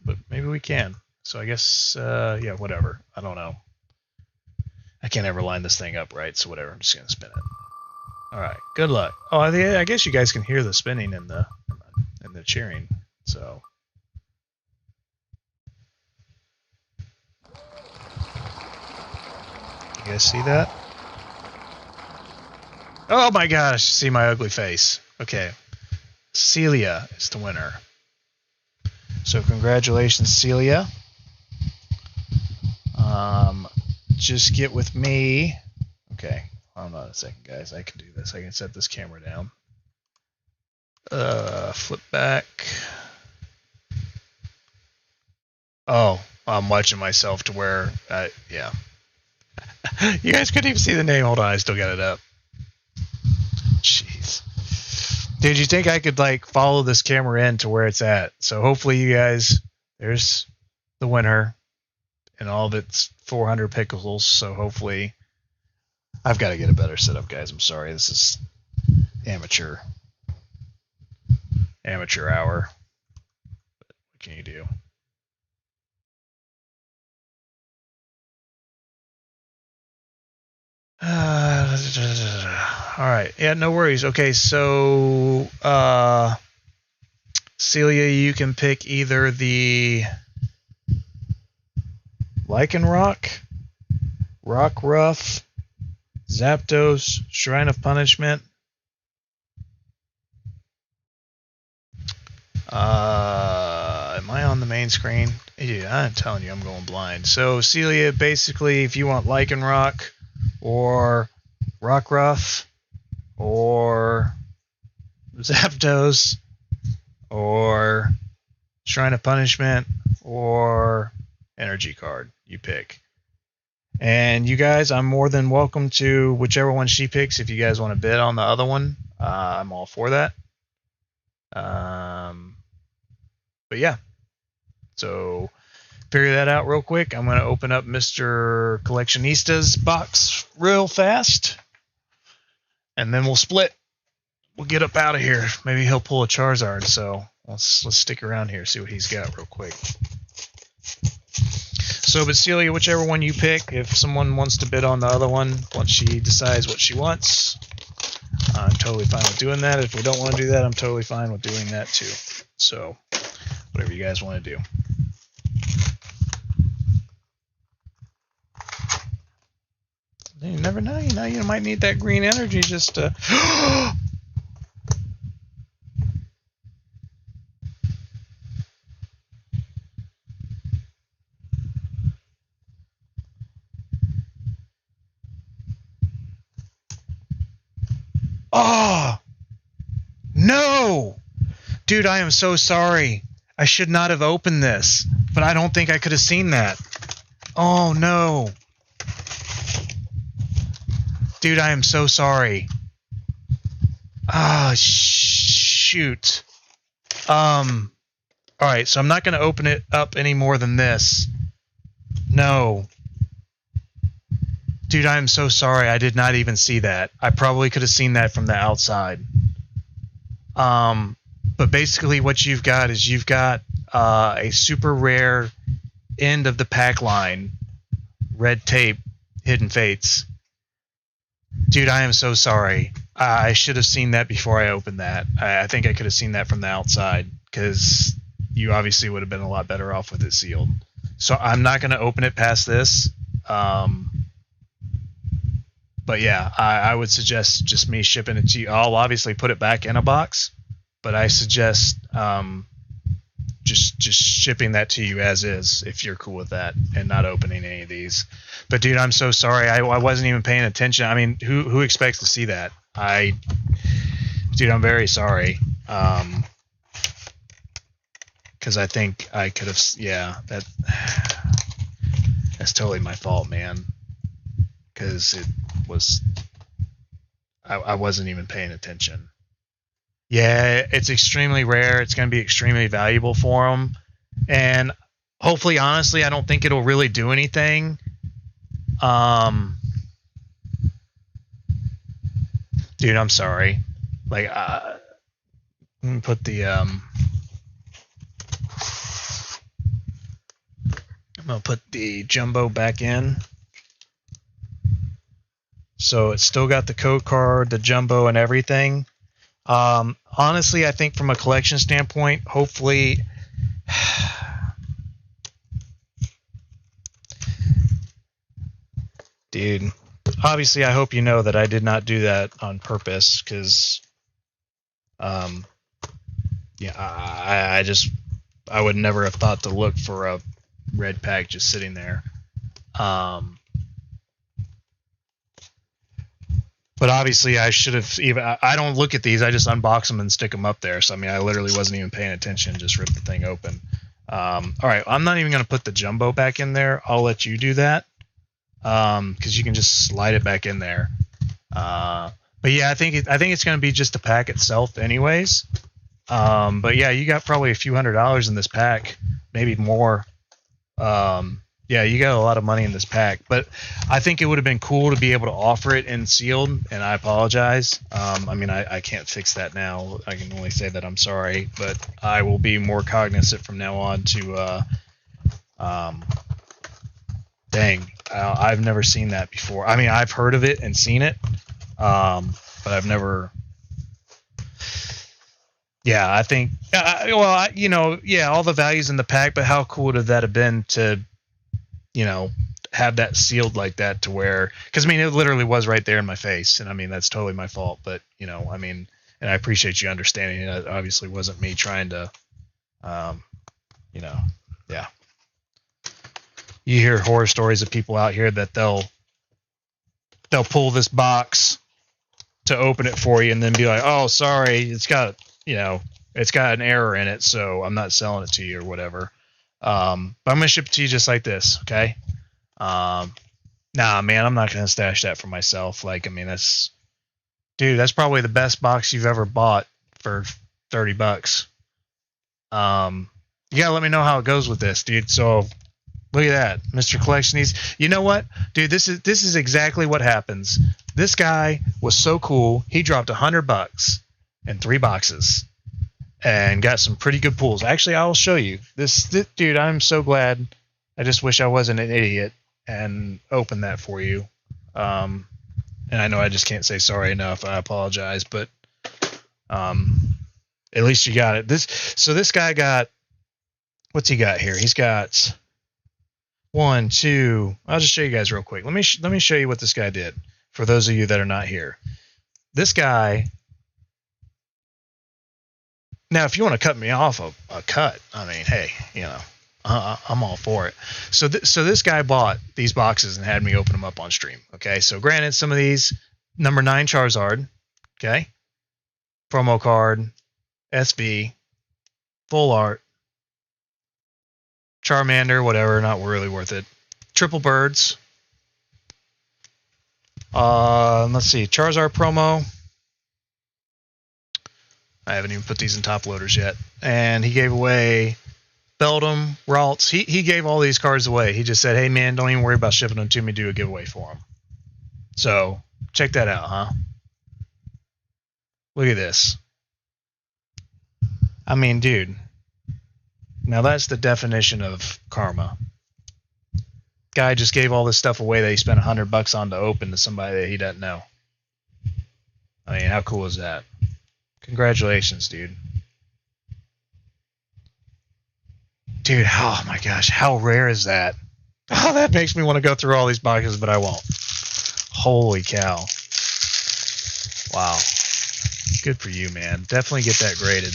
Speaker 1: But maybe we can. So I guess, yeah, whatever. I don't know. I can't ever line this thing up right, so whatever. I'm just going to spin it. All right. Good luck. Oh, I guess you guys can hear the spinning and the cheering. So. You guys see that? Oh my gosh! See my ugly face. Okay. Celia is the winner. So congratulations, Celia. Just get with me. Okay, hold on a second, guys. I can do this. I can set this camera down. Flip back. Oh, I'm watching myself to where, yeah. You guys couldn't even see the name. Hold on, I still got it up. Jeez. Dude, you think I could like follow this camera in to where it's at? So hopefully you guys, there's the winner and all of its 400 pixels. So hopefully I've got to get a better setup, guys. I'm sorry. This is amateur hour. But what can you do? All right. Yeah, no worries. Okay, so Celia, you can pick either the Lycanroc, Rockruff, Zapdos, Shrine of Punishment. Am I on the main screen? Yeah, I'm telling you, I'm going blind. So Celia, basically, if you want Lycanroc or Rockruff or Zapdos or Shrine of Punishment or Energy Card, you pick. And you guys, I'm more than welcome to whichever one she picks. If you guys want to bid on the other one, I'm all for that. But yeah, so figure that out real quick. I'm going to open up Mr. Collectionista's box real fast, and then we'll split. We'll get up out of here. Maybe he'll pull a Charizard, so let's stick around here, see what he's got real quick. So, but Celia, whichever one you pick, if someone wants to bid on the other one once she decides what she wants, I'm totally fine with doing that. If we don't want to do that, I'm totally fine with doing that too. So, whatever you guys want to do. You never know. You know, you might need that green energy just to... Oh! No! Dude, I am so sorry. I should not have opened this, but I don't think I could have seen that. Oh, no. Dude, I am so sorry. Ah, shoot. Alright, so I'm not going to open it up any more than this. No. Dude, I am so sorry. I did not even see that. I probably could have seen that from the outside. But basically what you've got is you've got a super rare end of the pack line. Red tape, Hidden Fates. Dude, I am so sorry. I should have seen that before I opened that. I think I could have seen that from the outside, because you obviously would have been a lot better off with it sealed. So I'm not going to open it past this. But yeah, I would suggest just me shipping it to you. I'll obviously put it back in a box, but I suggest just shipping that to you as is, if you're cool with that, and not opening any of these. But dude, I'm so sorry. I wasn't even paying attention. I mean, who expects to see that? Dude, I'm very sorry. Because I think I could have. Yeah, that's totally my fault, man. Because it was. I wasn't even paying attention. Yeah, it's extremely rare. It's going to be extremely valuable for them. And hopefully, honestly, I don't think it'll really do anything. Dude, I'm sorry. Like, let me put the, I'm going to put the jumbo back in. So it's still got the code card, the jumbo, and everything. Honestly, I think from a collection standpoint, hopefully, dude, obviously, I hope you know that I did not do that on purpose, because, yeah, I would never have thought to look for a red pack just sitting there. But obviously, I should have even. I don't look at these. I just unbox them and stick them up there. So I mean, I literally wasn't even paying attention. Just ripped the thing open. All right, I'm not even going to put the jumbo back in there. I'll let you do that, because you can just slide it back in there. But yeah, I think it's going to be just the pack itself, anyways. But yeah, you got probably a few $100s in this pack, maybe more. Yeah, you got a lot of money in this pack, but I think it would have been cool to be able to offer it in sealed, and I apologize. I mean, I can't fix that now. I can only say that I'm sorry, but I will be more cognizant from now on to, dang, I've never seen that before. I mean, I've heard of it and seen it, but I've never... Yeah, I think, you know, yeah, all the values in the pack, but how cool would that have been to, you know, have that sealed like that, to where, because I mean, it literally was right there in my face, and I mean, that's totally my fault, but you know, I mean, and I appreciate you understanding it. It obviously wasn't me trying to, you know, yeah. You hear horror stories of people out here that they'll pull this box to open it for you and then be like, oh, sorry, it's got, you know, it's got an error in it, so I'm not selling it to you or whatever. But I'm gonna ship it to you just like this, okay? Nah, man, I'm not gonna stash that for myself. Like, I mean, dude, that's probably the best box you've ever bought for $30. You gotta let me know how it goes with this, dude. So look at that, Mr. Collectionies. You know what, dude? This is exactly what happens. This guy was so cool. He dropped $100 in 3 boxes. And got some pretty good pulls. Actually, I'll show you. This dude, I'm so glad. I just wish I wasn't an idiot and opened that for you. And I know I just can't say sorry enough. I apologize, but at least you got it. So this guy got, what's he got here? He's got 1, 2. I'll just show you guys real quick. Let me show you what this guy did for those of you that are not here. This guy. Now, if you want to cut me off a cut, I mean, hey, you know, I'm all for it. So this guy bought these boxes and had me open them up on stream. Okay, so granted, some of these, number 9 Charizard, okay, promo card, SV, full art, Charmander, whatever, not really worth it. Triple birds, Let's see. Charizard promo. I haven't even put these in top loaders yet. And he gave away Beldum, Ralts. He gave all these cards away. He just said, hey, man, don't even worry about shipping them to me. Do a giveaway for them. So, check that out, huh? Look at this. I mean, dude. Now, that's the definition of karma. Guy just gave all this stuff away that he spent $100 on to open to somebody that he doesn't know. I mean, how cool is that? Congratulations, dude. Dude, oh my gosh, how rare is that? Oh, that makes me want to go through all these boxes, but I won't. Holy cow. Wow. Good for you, man. Definitely get that graded.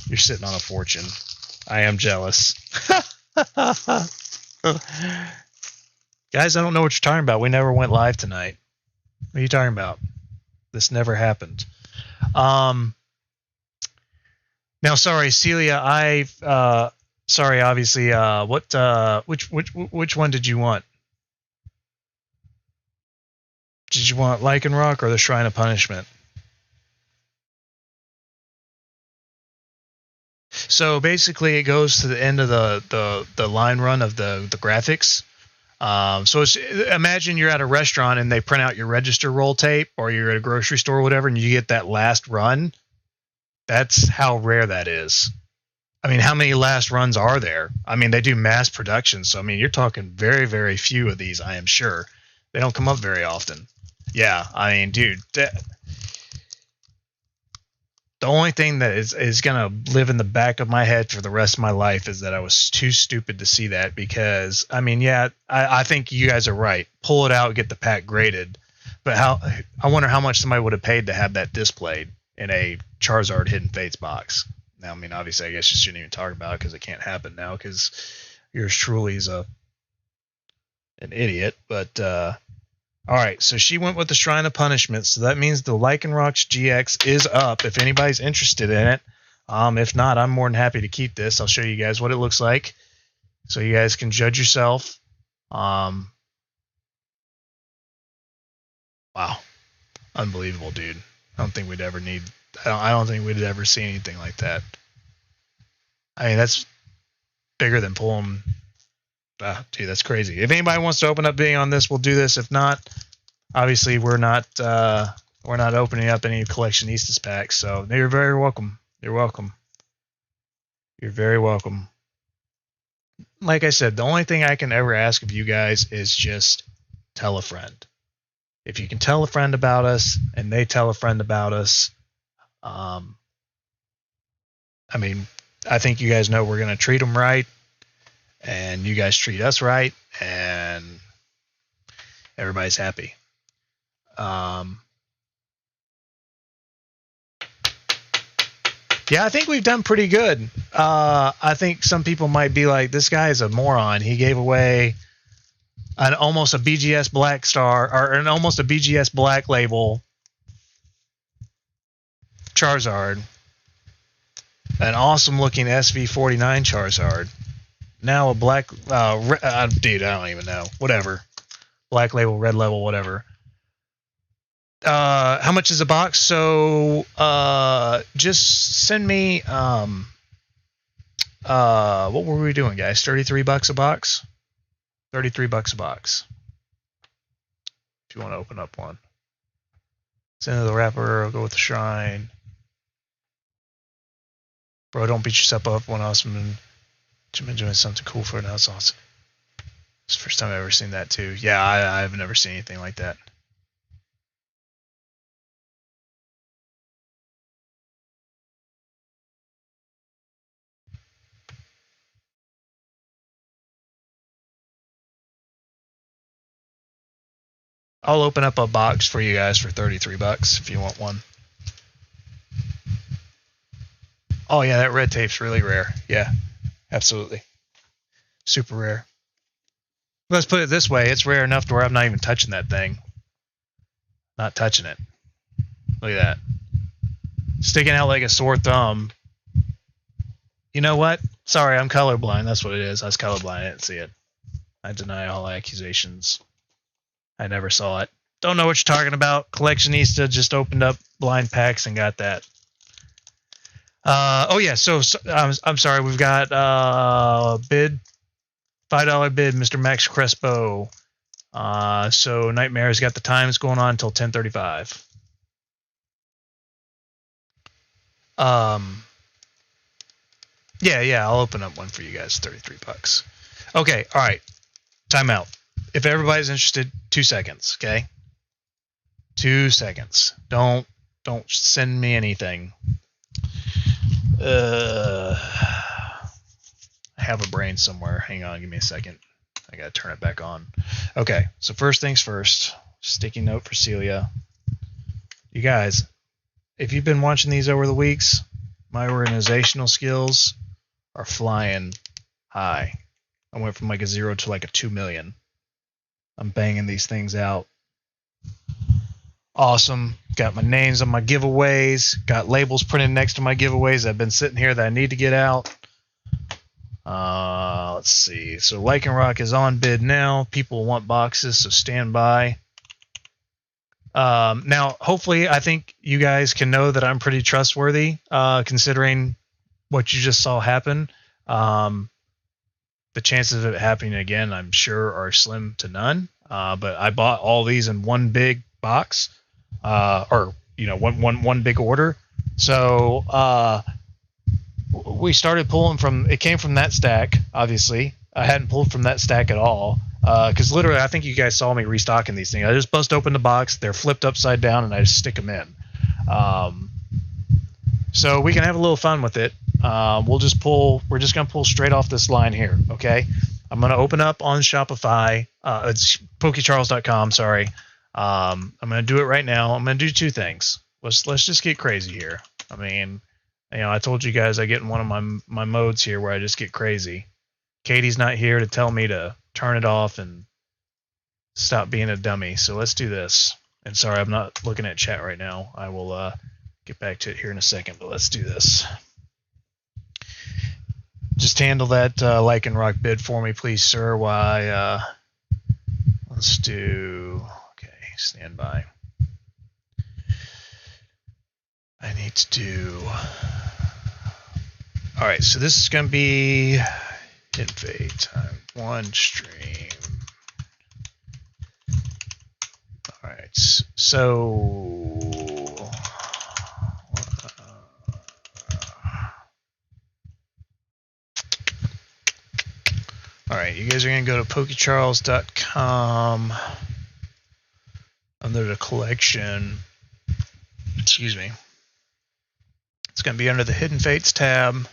Speaker 1: You're sitting on a fortune. I am jealous. Guys, I don't know what you're talking about. We never went live tonight. What are you talking about? This never happened. Now, sorry, Celia. Sorry. Obviously, which one did you want? Did you want Lycanroc or the Shrine of Punishment? So basically, it goes to the end of the line run of the graphics. So imagine you're at a restaurant and they print out your register roll tape, or you're at a grocery store or whatever, and you get that last run. That's how rare that is. I mean, how many last runs are there? I mean, they do mass production, so I mean, you're talking very, very few of these, I am sure. They don't come up very often. Yeah, I mean, dude, the only thing that is going to live in the back of my head for the rest of my life is that I was too stupid to see that, because, I mean, yeah, I think you guys are right. Pull it out, get the pack graded. But I wonder how much somebody would have paid to have that displayed in a Charizard Hidden Fates box. Now, I mean, obviously, I guess you shouldn't even talk about it because it can't happen now because yours truly is an idiot. But, all right, so she went with the Shrine of Punishment, so that means the Lycanroc's GX is up if anybody's interested in it. If not, I'm more than happy to keep this. I'll show you guys what it looks like so you guys can judge yourself. Wow. Unbelievable, dude. I don't think we'd ever see anything like that. I mean, that's bigger than pulling. Dude, that's crazy. If anybody wants to open up being on this, we'll do this. If not, obviously we're not opening up any Collectionistas packs. So you're very welcome. You're welcome. You're very welcome. Like I said, the only thing I can ever ask of you guys is just tell a friend. If you can tell a friend about us and they tell a friend about us, I mean, I think you guys know we're going to treat them right, and you guys treat us right, and everybody's happy. Yeah, I think we've done pretty good. I think some people might be like, this guy is a moron. He gave away almost a BGS Black Star, or almost a BGS Black Label Charizard. An awesome looking SV49 Charizard. Now a black, dude, I don't even know. Whatever. Black Label, Red Level, whatever. How much is a box? So, just send me, what were we doing, guys? $33 a box? $33 a box. If you want to open up one. Send it to the wrapper, I'll go with the Shrine. Bro, don't beat yourself up when awesome and been doing something cool for it. That's awesome. It's the first time I've ever seen that too. Yeah, I've never seen anything like that. I'll open up a box for you guys for $33 if you want one. Oh yeah, that red tape's really rare. Yeah, absolutely. Super rare. Let's put it this way, it's rare enough to where I'm not even touching that thing. Not touching it. Look at that. Sticking out like a sore thumb. You know what? Sorry, I'm colorblind. That's what it is. I was colorblind. I didn't see it. I deny all accusations. I never saw it. don't know what you're talking about. Collectionista just opened up blind packs and got that. Oh yeah, so I'm sorry. We've got bid $5 bid, Mr. Max Crespo. So Nightmare's got the times going on until 10:35. Yeah, I'll open up one for you guys. $33. Okay, all right. Timeout. If everybody's interested, 2 seconds. Okay. 2 seconds. Don't send me anything. I have a brain somewhere. Hang on, give me a second. I gotta turn it back on. Okay, so first things first. Sticky note for Celia. You guys, if you've been watching these over the weeks, my organizational skills are flying high. I went from like a 0 to like a 2 million. I'm banging these things out. Awesome. Got my names on my giveaways. Got labels printed next to my giveaways that have been sitting here that I need to get out. Let's see. So Lycanroc is on bid now. People want boxes, so stand by. Now, hopefully, I think you guys can know that I'm pretty trustworthy, considering what you just saw happen. The chances of it happening again, I'm sure, are slim to none. But I bought all these in one big box, or one big order. So we started pulling from. It came from that stack. Obviously, I hadn't pulled from that stack at all. Because literally, I think you guys saw me restocking these things. I just bust open the box. They're flipped upside down, and I just stick them in. So we can have a little fun with it. We're just going to pull straight off this line here, okay? I'm going to open up on Shopify. It's pokecharles.com, sorry. I'm going to do it right now. I'm going to do two things. Let's just get crazy here. I mean, I told you guys I get in one of my modes here where I just get crazy. Katie's not here to tell me to turn it off and stop being a dummy. So let's do this. And sorry, I'm not looking at chat right now. I will get back to it here in a second, but let's do this. Just handle that Lycanroc bid for me, please, sir. Why? Let's do. Okay, stand by. I need to do. All right, so this is going to be hidden fate time one stream. All right, so. All right, you guys are going to go to pokecharles.com under the collection. Excuse me. It's going to be under the Hidden Fates tab.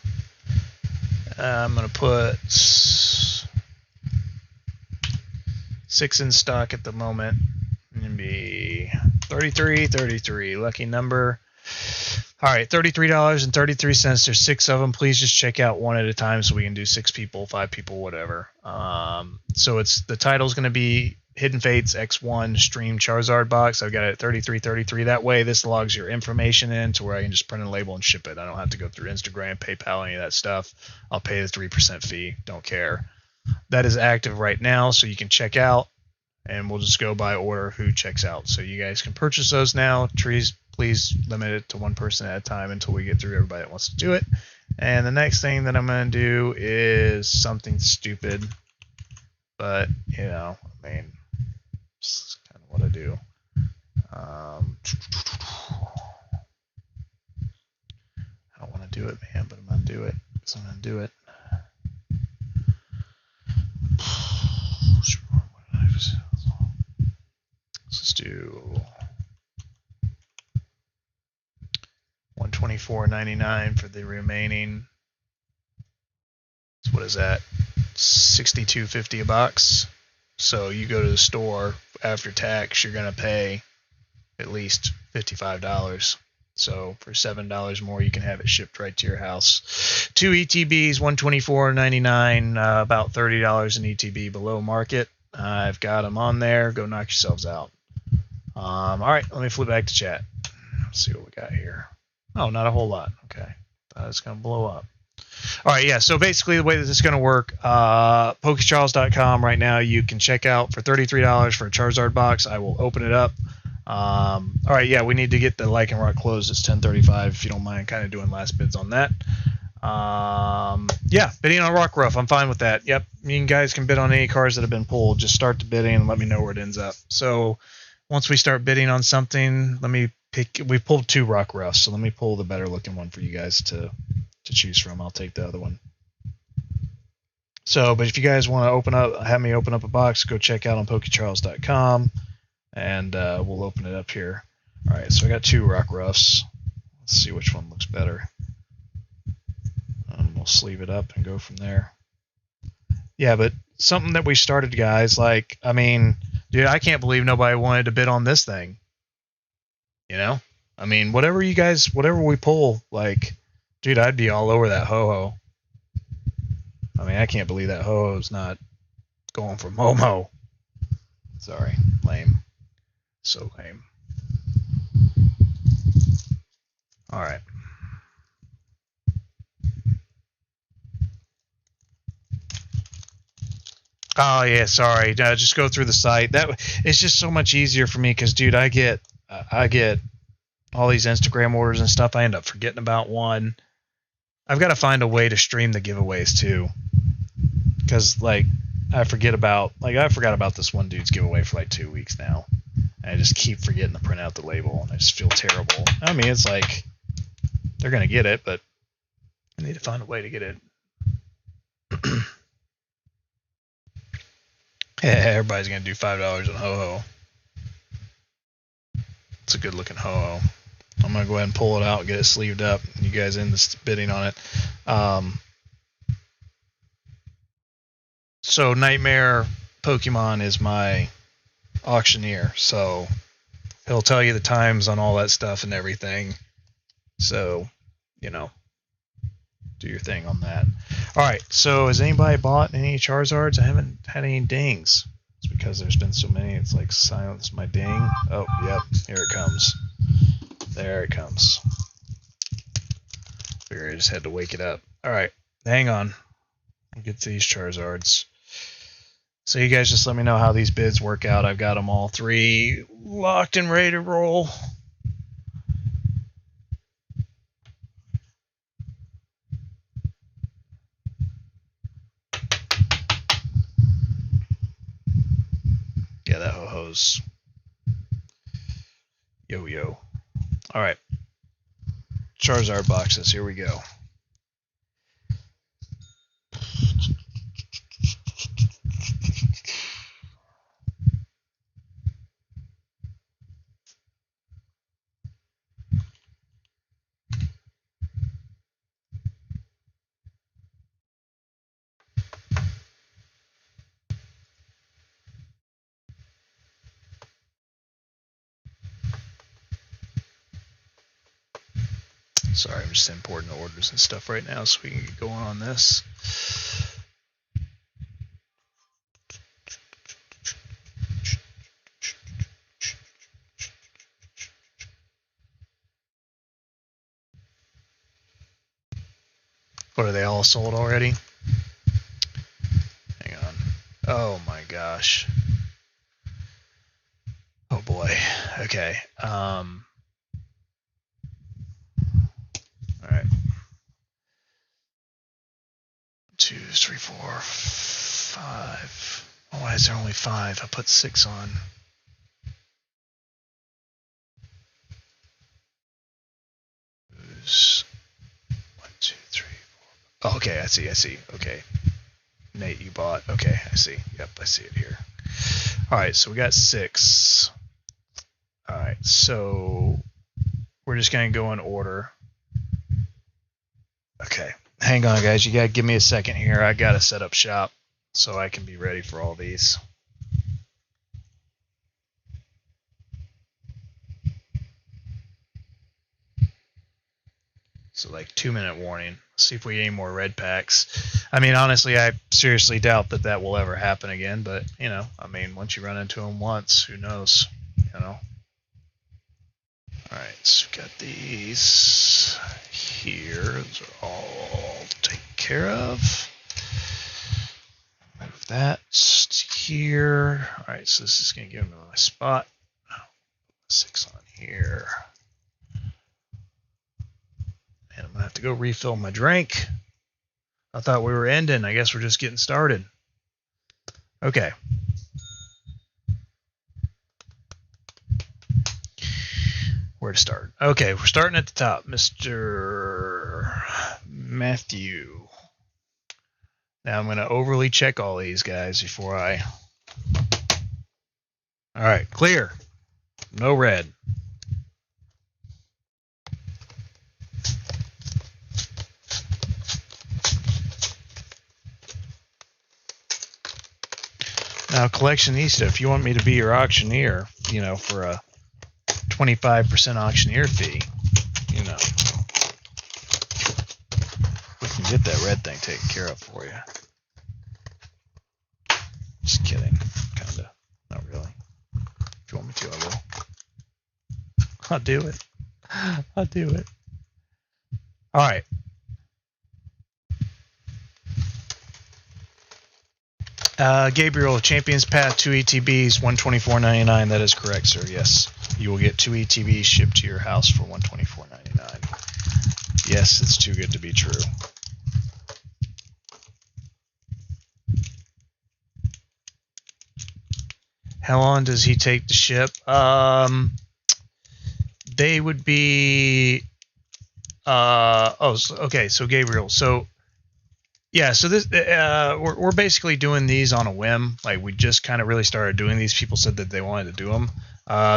Speaker 1: I'm going to put 6 in stock at the moment. It's going to be 33, lucky number. All right, $33.33. There's 6 of them. Please just check out one at a time so we can do 6 people, 5 people, whatever. So the title's going to be Hidden Fates X1 Stream Charizard box. I've got it at $33.33. That way, this logs your information in to where I can just print a label and ship it. I don't have to go through Instagram, PayPal, any of that stuff. I'll pay the 3% fee. Don't care. That is active right now, so you can check out, and we'll just go by order who checks out. So you guys can purchase those now. Please limit it to one person at a time until we get through everybody that wants to do it. And the next thing that I'm going to do is something stupid, but I mean, it's kind of what I do. I don't want to do it, man, but I'm going to do it because I'm going to do it. Let's do $124.99 for the remaining. So what is that? $62.50 a box. So you go to the store after tax, you're gonna pay at least $55. So for $7 more, you can have it shipped right to your house. 2 ETBs, $124.99, about $30 in ETB below market. I've got them on there. Go knock yourselves out. All right, let me flip back to chat. Let's see what we got here. Oh, not a whole lot. Okay. Thought it's going to blow up. All right, yeah. So basically, the way that this is going to work, PokesCharles.com right now, you can check out for $33 for a Charizard box. I will open it up. All right, yeah, we need to get the Lycan Rock closed. It's 10:35. If you don't mind, kind of doing last bids on that. Yeah, bidding on Rockruff. I'm fine with that. Yep, you guys can bid on any cards that have been pulled. Just start the bidding and let me know where it ends up. So once we start bidding on something, let me pick. We pulled 2 Rockruffs, so let me pull the better looking one for you guys to choose from. I'll take the other one. So, but if you guys want to have me open up a box, go check out on PokesCharles.com, and we'll open it up here. All right, so I got 2 Rockruffs. Let's see which one looks better. We'll sleeve it up and go from there. Yeah, but something that we started, guys, like, I mean, dude, I can't believe nobody wanted to bid on this thing. You know? I mean, whatever we pull, like, dude, I'd be all over that ho-ho. I mean, I can't believe that ho-ho's not going for Momo. Sorry, lame. So lame. All right. Oh yeah, sorry. Just go through the site. It's just so much easier for me because, dude, I get all these Instagram orders and stuff. I end up forgetting about one. I've got to find a way to stream the giveaways too, because like I forgot about this one dude's giveaway for like 2 weeks now. And I just keep forgetting to print out the label, and I just feel terrible. I mean, it's like they're gonna get it, but I need to find a way to get it. Yeah, everybody's going to do $5 on Ho-Ho. It's a good looking Ho-Ho. I'm going to go ahead and pull it out and get it sleeved up. You guys in this bidding on it. So Nightmare Pokemon is my auctioneer. So he'll tell you the times on all that stuff and everything. So, you know, do your thing on that. All right, so has anybody bought any Charizards? I haven't had any dings. It's because there's been so many. It's like silence my ding. Oh, yep, here it comes. There it comes. Figure I just had to wake it up. All right, hang on. I'll get to these Charizards. So you guys just let me know how these bids work out. I've got them all 3 locked and ready to roll. Yeah, that ho-ho's yo-yo. All right. Charizard boxes. Here we go. Sorry, I'm just importing the orders and stuff right now so we can get going on this. What, are they all sold already? Hang on. Oh my gosh. Oh boy. Okay. All right. 2, 3, 4, 5. Oh, why is there only 5? I put 6 on. Who's 1, 2, 3, 4. Oh, okay, I see. Okay. Nate, you bought. Okay, I see. Yep, I see it here. All right, so we got 6. All right, so we're just going to go in order. Okay, hang on, guys. You got to give me a second here. I got to set up shop so I can be ready for all these. So like 2-minute warning. See if we get any more red packs. I mean, honestly, I seriously doubt that will ever happen again. But, you know, I mean, once you run into them once, who knows, you know. All right, so we've got these here. Those are all taken care of. Move that here. All right, so this is going to give me my spot. 6 on here. And I'm going to have to go refill my drink. I thought we were ending. I guess we're just getting started. Okay. Where to start? Okay, we're starting at the top. Mr. Matthew. Now I'm going to overly check all these guys before I... All right, clear. No red. Now, Collectionista, if you want me to be your auctioneer, you know, for a 25% auctioneer fee, you know, we can get that red thing taken care of for you. Just kidding. Kind of. Not really. If you want me to, I will. I'll do it. I'll do it. All right. Gabriel, Champions Path, 2 ETBs, $124.99. That is correct, sir. Yes, you will get 2 ETBs shipped to your house for $124.99. Yes, it's too good to be true. How long does he take to ship? They would be. Okay. So Gabriel. So. Yeah, so this we're basically doing these on a whim. Like, we just kind of really started doing these. People said that they wanted to do them.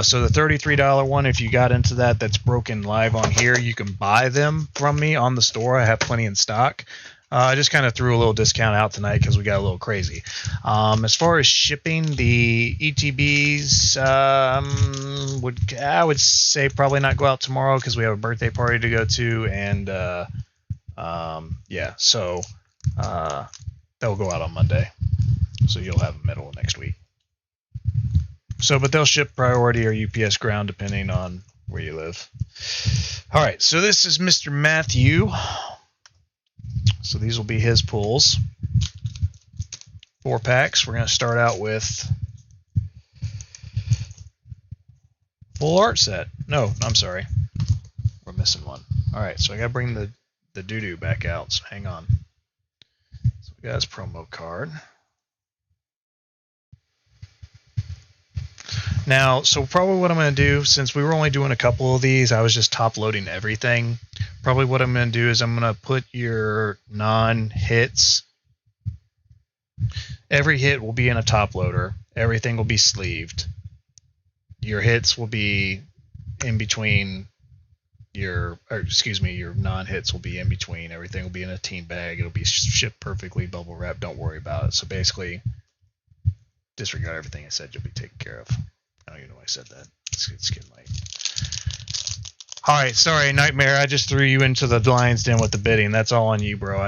Speaker 1: So the $33 one, if you got into that, that's broken live on here. You can buy them from me on the store. I have plenty in stock. I just kind of threw a little discount out tonight because we got a little crazy. As far as shipping, the ETBs, I would say probably not go out tomorrow because we have a birthday party to go to, and yeah, so. They'll go out on Monday, so you'll have them middle of next week. So, but they'll ship priority or UPS ground depending on where you live. All right, so this is Mr. Matthew. So these will be his pulls. 4 packs. We're going to start out with full art set. No, I'm sorry. We're missing one. All right, so I got to bring the doo-doo back out, so hang on. Guys, promo card. Now, so probably what I'm going to do, since we were only doing a couple of these, I was just top loading everything. Probably what I'm going to do is I'm going to put your non-hits. Every hit will be in a top loader. Everything will be sleeved. Your hits will be in between. Your non-hits will be in between. Everything will be in a team bag. It'll be shipped perfectly, bubble wrapped. Don't worry about it. So basically, disregard everything I said. You'll be taken care of. I don't even know why I said that. It's getting late. All right, sorry, Nightmare. I just threw you into the lion's den with the bidding. That's all on you, bro.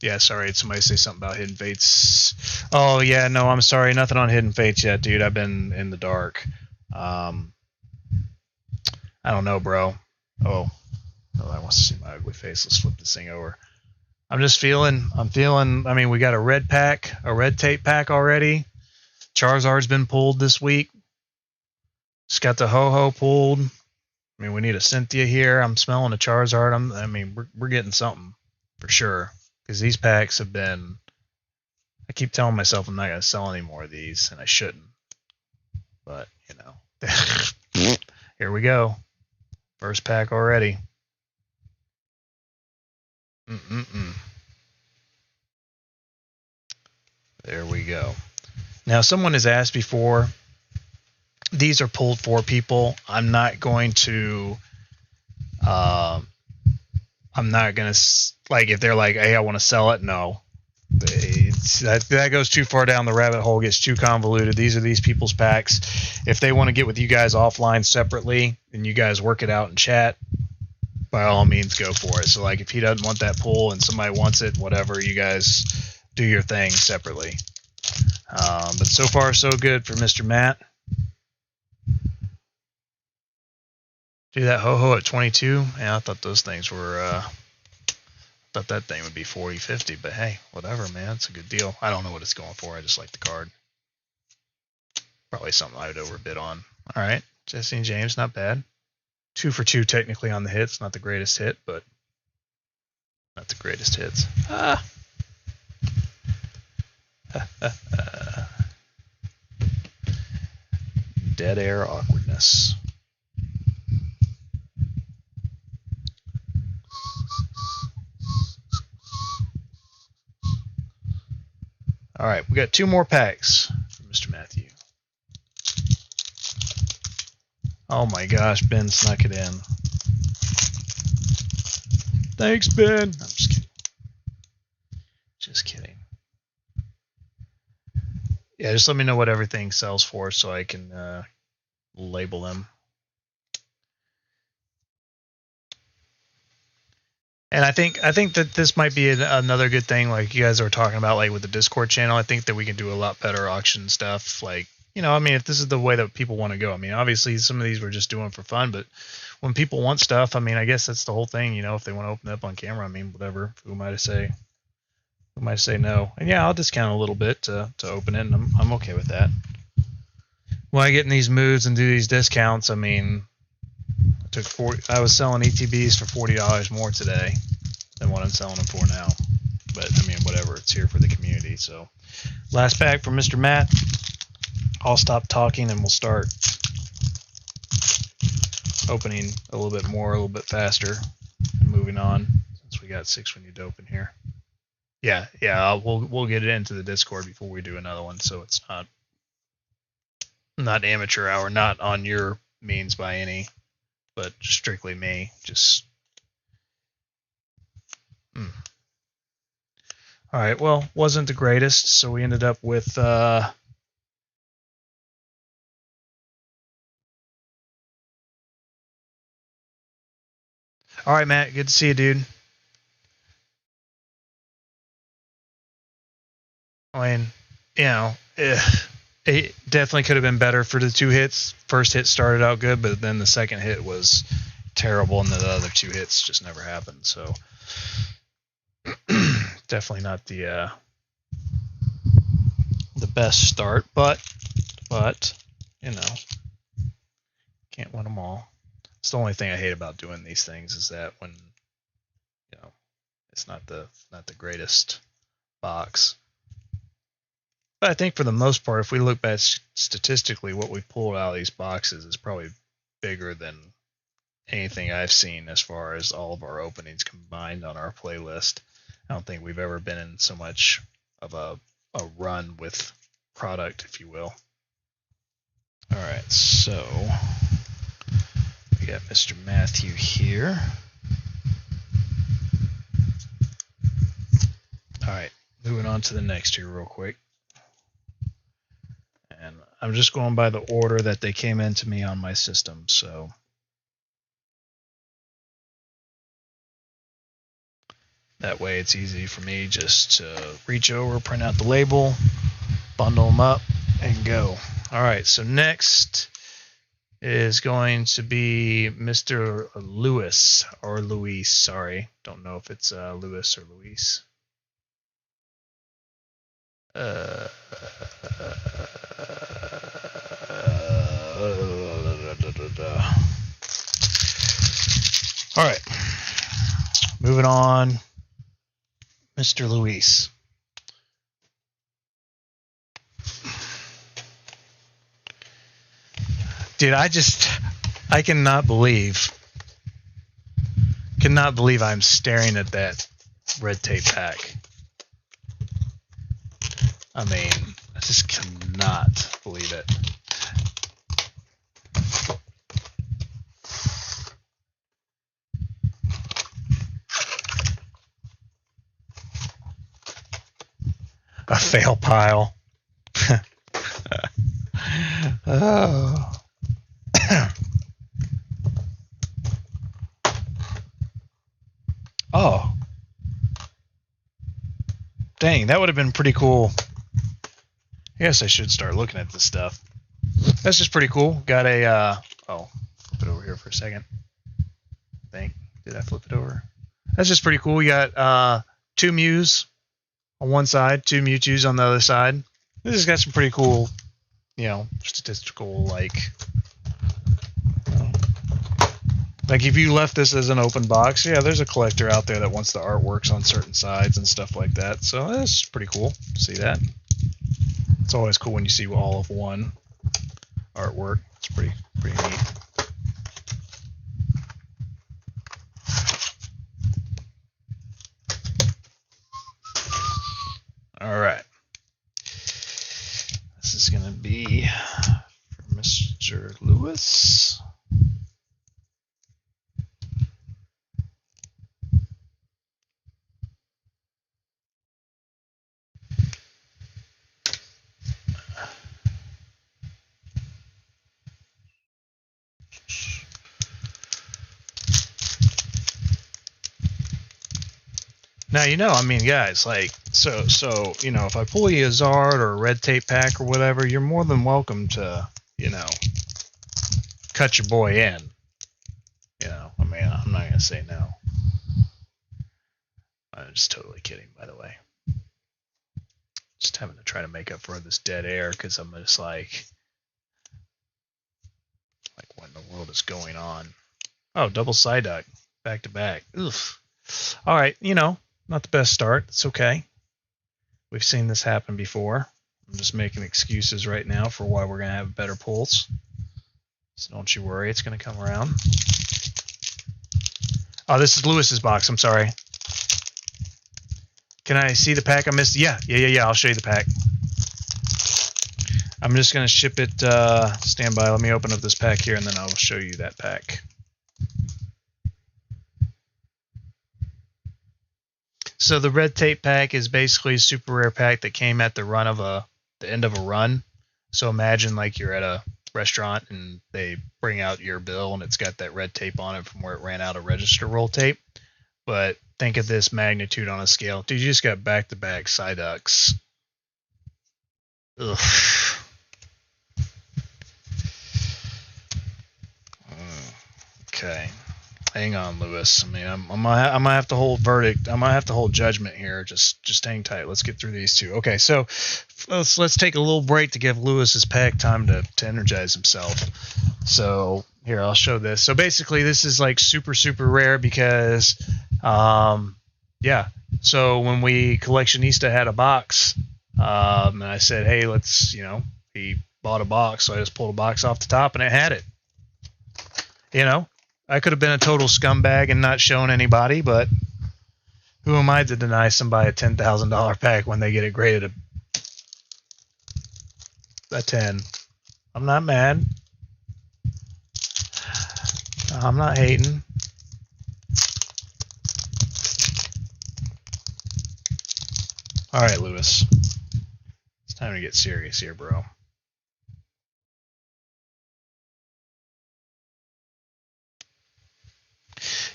Speaker 1: Yeah, sorry. Somebody say something about Hidden Fates. Oh yeah, no, I'm sorry. Nothing on Hidden Fates yet, dude. I've been in the dark. I don't know, bro. Oh, I want to see my ugly face. Let's flip this thing over. I'm feeling, I mean, we got a red tape pack already. Charizard's been pulled this week. Just got the HAHAHA pulled. I mean, we need a Cynthia here. I'm smelling a Charizard. I mean, we're getting something for sure. Because these packs have been, I keep telling myself I'm not going to sell any more of these, and I shouldn't. But, you know, here we go. First pack already. There we go. Now, someone has asked before, these are pulled for people. I'm not going to, like, if they're like, hey, I want to sell it. No. That goes too far down the rabbit hole, gets too convoluted. These are these people's packs. If they want to get with you guys offline separately and you guys work it out in chat, by all means go for it. So like if he doesn't want that pull and somebody wants it, whatever, you guys do your thing separately. But so far so good for Mr. Matt. Do that ho-ho at 22. Yeah, I thought those things were, thought that thing would be 40, 50, but hey, whatever, man. It's a good deal. I don't know what it's going for. I just like the card. Probably something I would overbid on. All right, Jesse and James, not bad. 2 for 2 technically on the hits. Not the greatest hit, but not the greatest hits. Ah. Dead air awkwardness. All right, we got 2 more packs for Mr. Matthew. Oh my gosh, Ben snuck it in. Thanks, Ben. I'm just kidding. Just kidding. Yeah, just let me know what everything sells for so I can label them. And I think that this might be another good thing, like you guys were talking about, like with the Discord channel. I think that we can do a lot better auction stuff. Like, you know, I mean, if this is the way that people want to go, I mean, obviously some of these we're just doing for fun, but when people want stuff, I mean, I guess that's the whole thing. You know, if they want to open it up on camera, I mean, whatever. Who am I to say? Who am I to say no? And yeah, I'll discount a little bit to open it, and I'm okay with that. When I get in these moods and do these discounts, I mean, I was selling ETBs for $40 more today than what I'm selling them for now. But I mean, whatever, it's here for the community. So, last pack from Mr. Matt. I'll stop talking and we'll start opening a little bit more, a little bit faster, and moving on since we got 6 we need to open here. Yeah, we'll get it into the Discord before we do another one, so it's not amateur hour, not on your means by any, but strictly me. Just all right. Well, wasn't the greatest, so we ended up with all right, Matt. Good to see you, dude. I mean, you know, it definitely could have been better for the 2 hits. First hit started out good, but then the second hit was terrible, and the other 2 hits just never happened. So definitely not the best start, but you know, can't win them all. It's the only thing I hate about doing these things is that when, you know, it's not the greatest box. But I think for the most part, if we look back statistically, what we pulled out of these boxes is probably bigger than anything I've seen as far as all of our openings combined on our playlist. I don't think we've ever been in so much of a run with product, if you will. All right, so we got Mr. Matthew here. All right, moving on to the next here real quick. And I'm just going by the order that they came into me on my system, so that way it's easy for me just to reach over, print out the label, bundle them up, and go. All right, so next is going to be Mr. Lewis, or Luis, sorry. Don't know if it's Lewis or Luis. All right, moving on. Mr. Luis. Dude, I cannot believe I'm staring at that red tape pack. I mean, I just cannot believe it. A fail pile. Oh. Oh. Dang, that would have been pretty cool. I guess I should start looking at this stuff. That's just pretty cool. Got a, oh, flip it over here for a second. Did I flip it over? That's just pretty cool. We got 2 Mews on one side, 2 Mewtwo's on the other side. This has got some pretty cool, statistical, like if you left this as an open box, yeah, there's a collector out there that wants the artworks on certain sides and stuff like that. So that's pretty cool. See that? It's always cool when you see all of one artwork. It's pretty neat. All right. This is going to be for Mr. Lewis. Now, I mean, guys, like, so, if I pull you a Zard or a red tape pack or whatever, you're more than welcome to, cut your boy in. I mean, I'm not going to say no. I'm just totally kidding, by the way. Just having to try to make up for this dead air because I'm just like, what in the world is going on? Oh, double Psyduck, back to back. Oof. All right, not the best start. It's okay. We've seen this happen before. I'm just making excuses right now for why we're going to have better pulls. So don't you worry, it's going to come around. Oh, this is Lewis's box. I'm sorry. Can I see the pack I missed? Yeah. I'll show you the pack. I'm just going to ship it. Stand by. Let me open up this pack here, and then I'll show you that pack. So the red tape pack is basically a super rare pack that came at the end of a run. So imagine like you're at a restaurant and they bring out your bill and it's got that red tape on it from where it ran out of register roll tape. But think of this magnitude on a scale. Dude, you just got back-to-back Psyducks. Ugh. Okay. Hang on, Lewis. I mean, I'm gonna have to hold verdict. I'm gonna have to hold judgment here. Just hang tight. Let's get through these two. Okay, so let's take a little break to give Lewis his pack time to energize himself. So here, I'll show this. So basically, this is like super rare because, yeah. So when we Collectionista had a box, and I said, hey, let's, he bought a box, so I just pulled a box off the top and it had it. I could have been a total scumbag and not shown anybody, but who am I to deny somebody a $10,000 pack when they get it graded a 10? I'm not mad. I'm not hating. All right, Lewis. It's time to get serious here, bro.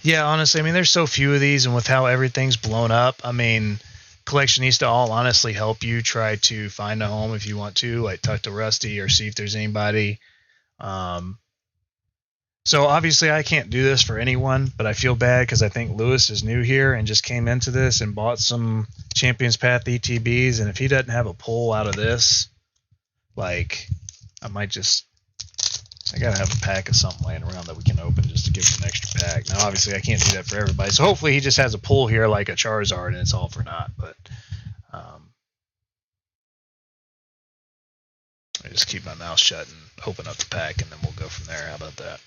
Speaker 1: Yeah, honestly, I mean, there's so few of these, and with how everything's blown up, I mean, Collectionista all honestly help you try to find a home if you want to, like talk to Rusty or see if there's anybody. So obviously I can't do this for anyone, but I feel bad because I think Lewis is new here and just came into this and bought some Champions Path ETBs, and if he doesn't have a pull out of this, like, I gotta have a pack of something laying around that we can open just to give him an extra pack. Now, obviously, I can't do that for everybody. So hopefully he just has a pull here like a Charizard and it's all for naught. But I just keep my mouth shut and open up the pack, and then we'll go from there. How about that?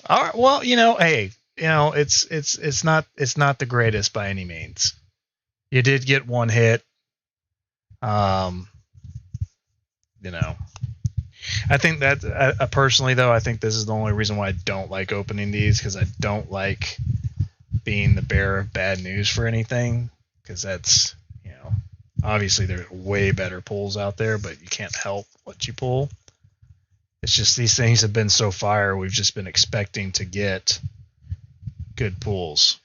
Speaker 1: All right. Well, hey, it's not the greatest by any means. You did get one hit. I think that personally, though, I think this is the only reason why I don't like opening these, because I don't like being the bearer of bad news for anything, because that's, obviously there's way better pulls out there, but you can't help what you pull. It's just these things have been so fire, we've just been expecting to get good pulls.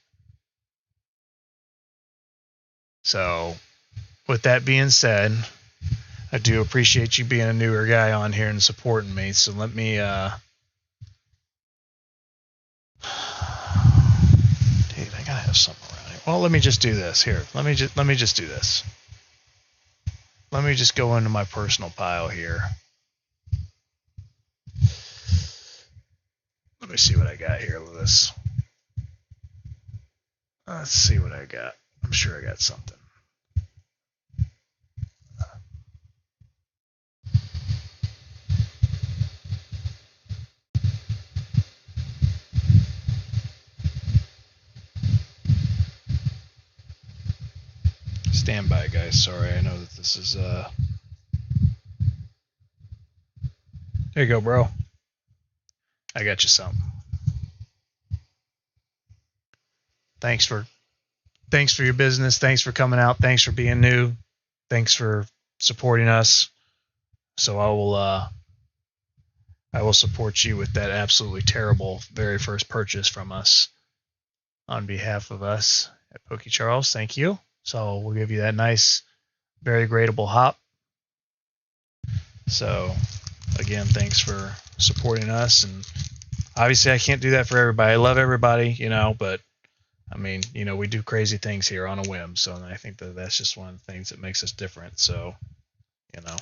Speaker 1: So, with that being said, I do appreciate you being a newer guy on here and supporting me. So let me have something around here. Well, let me just do this. Here, let me just do this. Let me just go into my personal pile here. Let me see what I got here, Lewis. Let's see what I got. I'm sure I got something. Stand by, guys. Sorry, I know that this is there you go, bro. I got you something. Thanks for your business. Thanks for coming out. Thanks for being new. Thanks for supporting us. So I will support you with that absolutely terrible very first purchase from us on behalf of us at Pokey Charles. Thank you. So we'll give you that nice, very gradable hop. So again, thanks for supporting us. And obviously I can't do that for everybody. I love everybody, you know, but I mean, you know, we do crazy things here on a whim. So I think that that's just one of the things that makes us different. So, you know.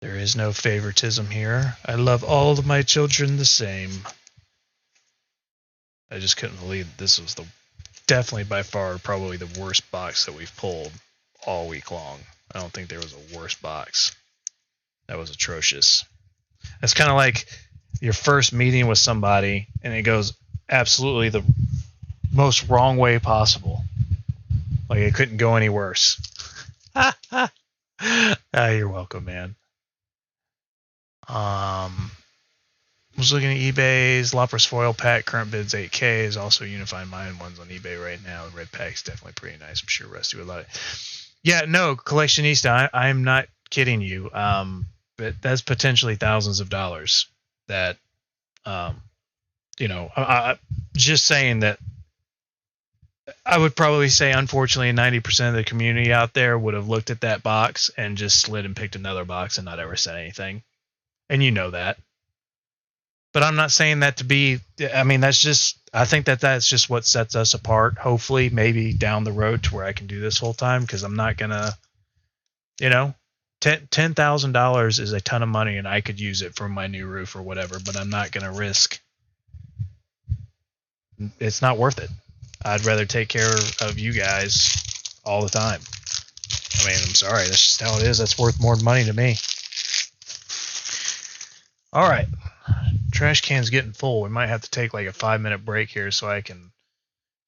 Speaker 1: There is no favoritism here. I love all of my children the same. I just couldn't believe this was definitely by far probably the worst box that we've pulled all week long. I don't think there was a worse box. That was atrocious. It's kind of like your first meeting with somebody and it goes absolutely the most wrong way possible. Like it couldn't go any worse. You're welcome, man. Was looking at eBay's Lapras foil pack, current bids 8K, is also Unifying Mind ones on eBay right now. The red pack's definitely pretty nice. I'm sure Rusty would love it. Yeah, no, collectionista, I'm not kidding you. But that's potentially thousands of dollars that, you know, just saying that I would probably say, unfortunately, 90% of the community out there would have looked at that box and just slid and picked another box and not ever said anything. And you know that. But I'm not saying that to be, I mean, that's just, I think that that's just what sets us apart. Hopefully, maybe down the road to where I can do this full time, because I'm not going to, you know, $10,000 is a ton of money and I could use it for my new roof or whatever, but I'm not going to risk. It's not worth it. I'd rather take care of you guys all the time. I mean, I'm sorry. That's just how it is. That's worth more money to me. All right. Trash can's getting full. We might have to take like a 5-minute break here so I can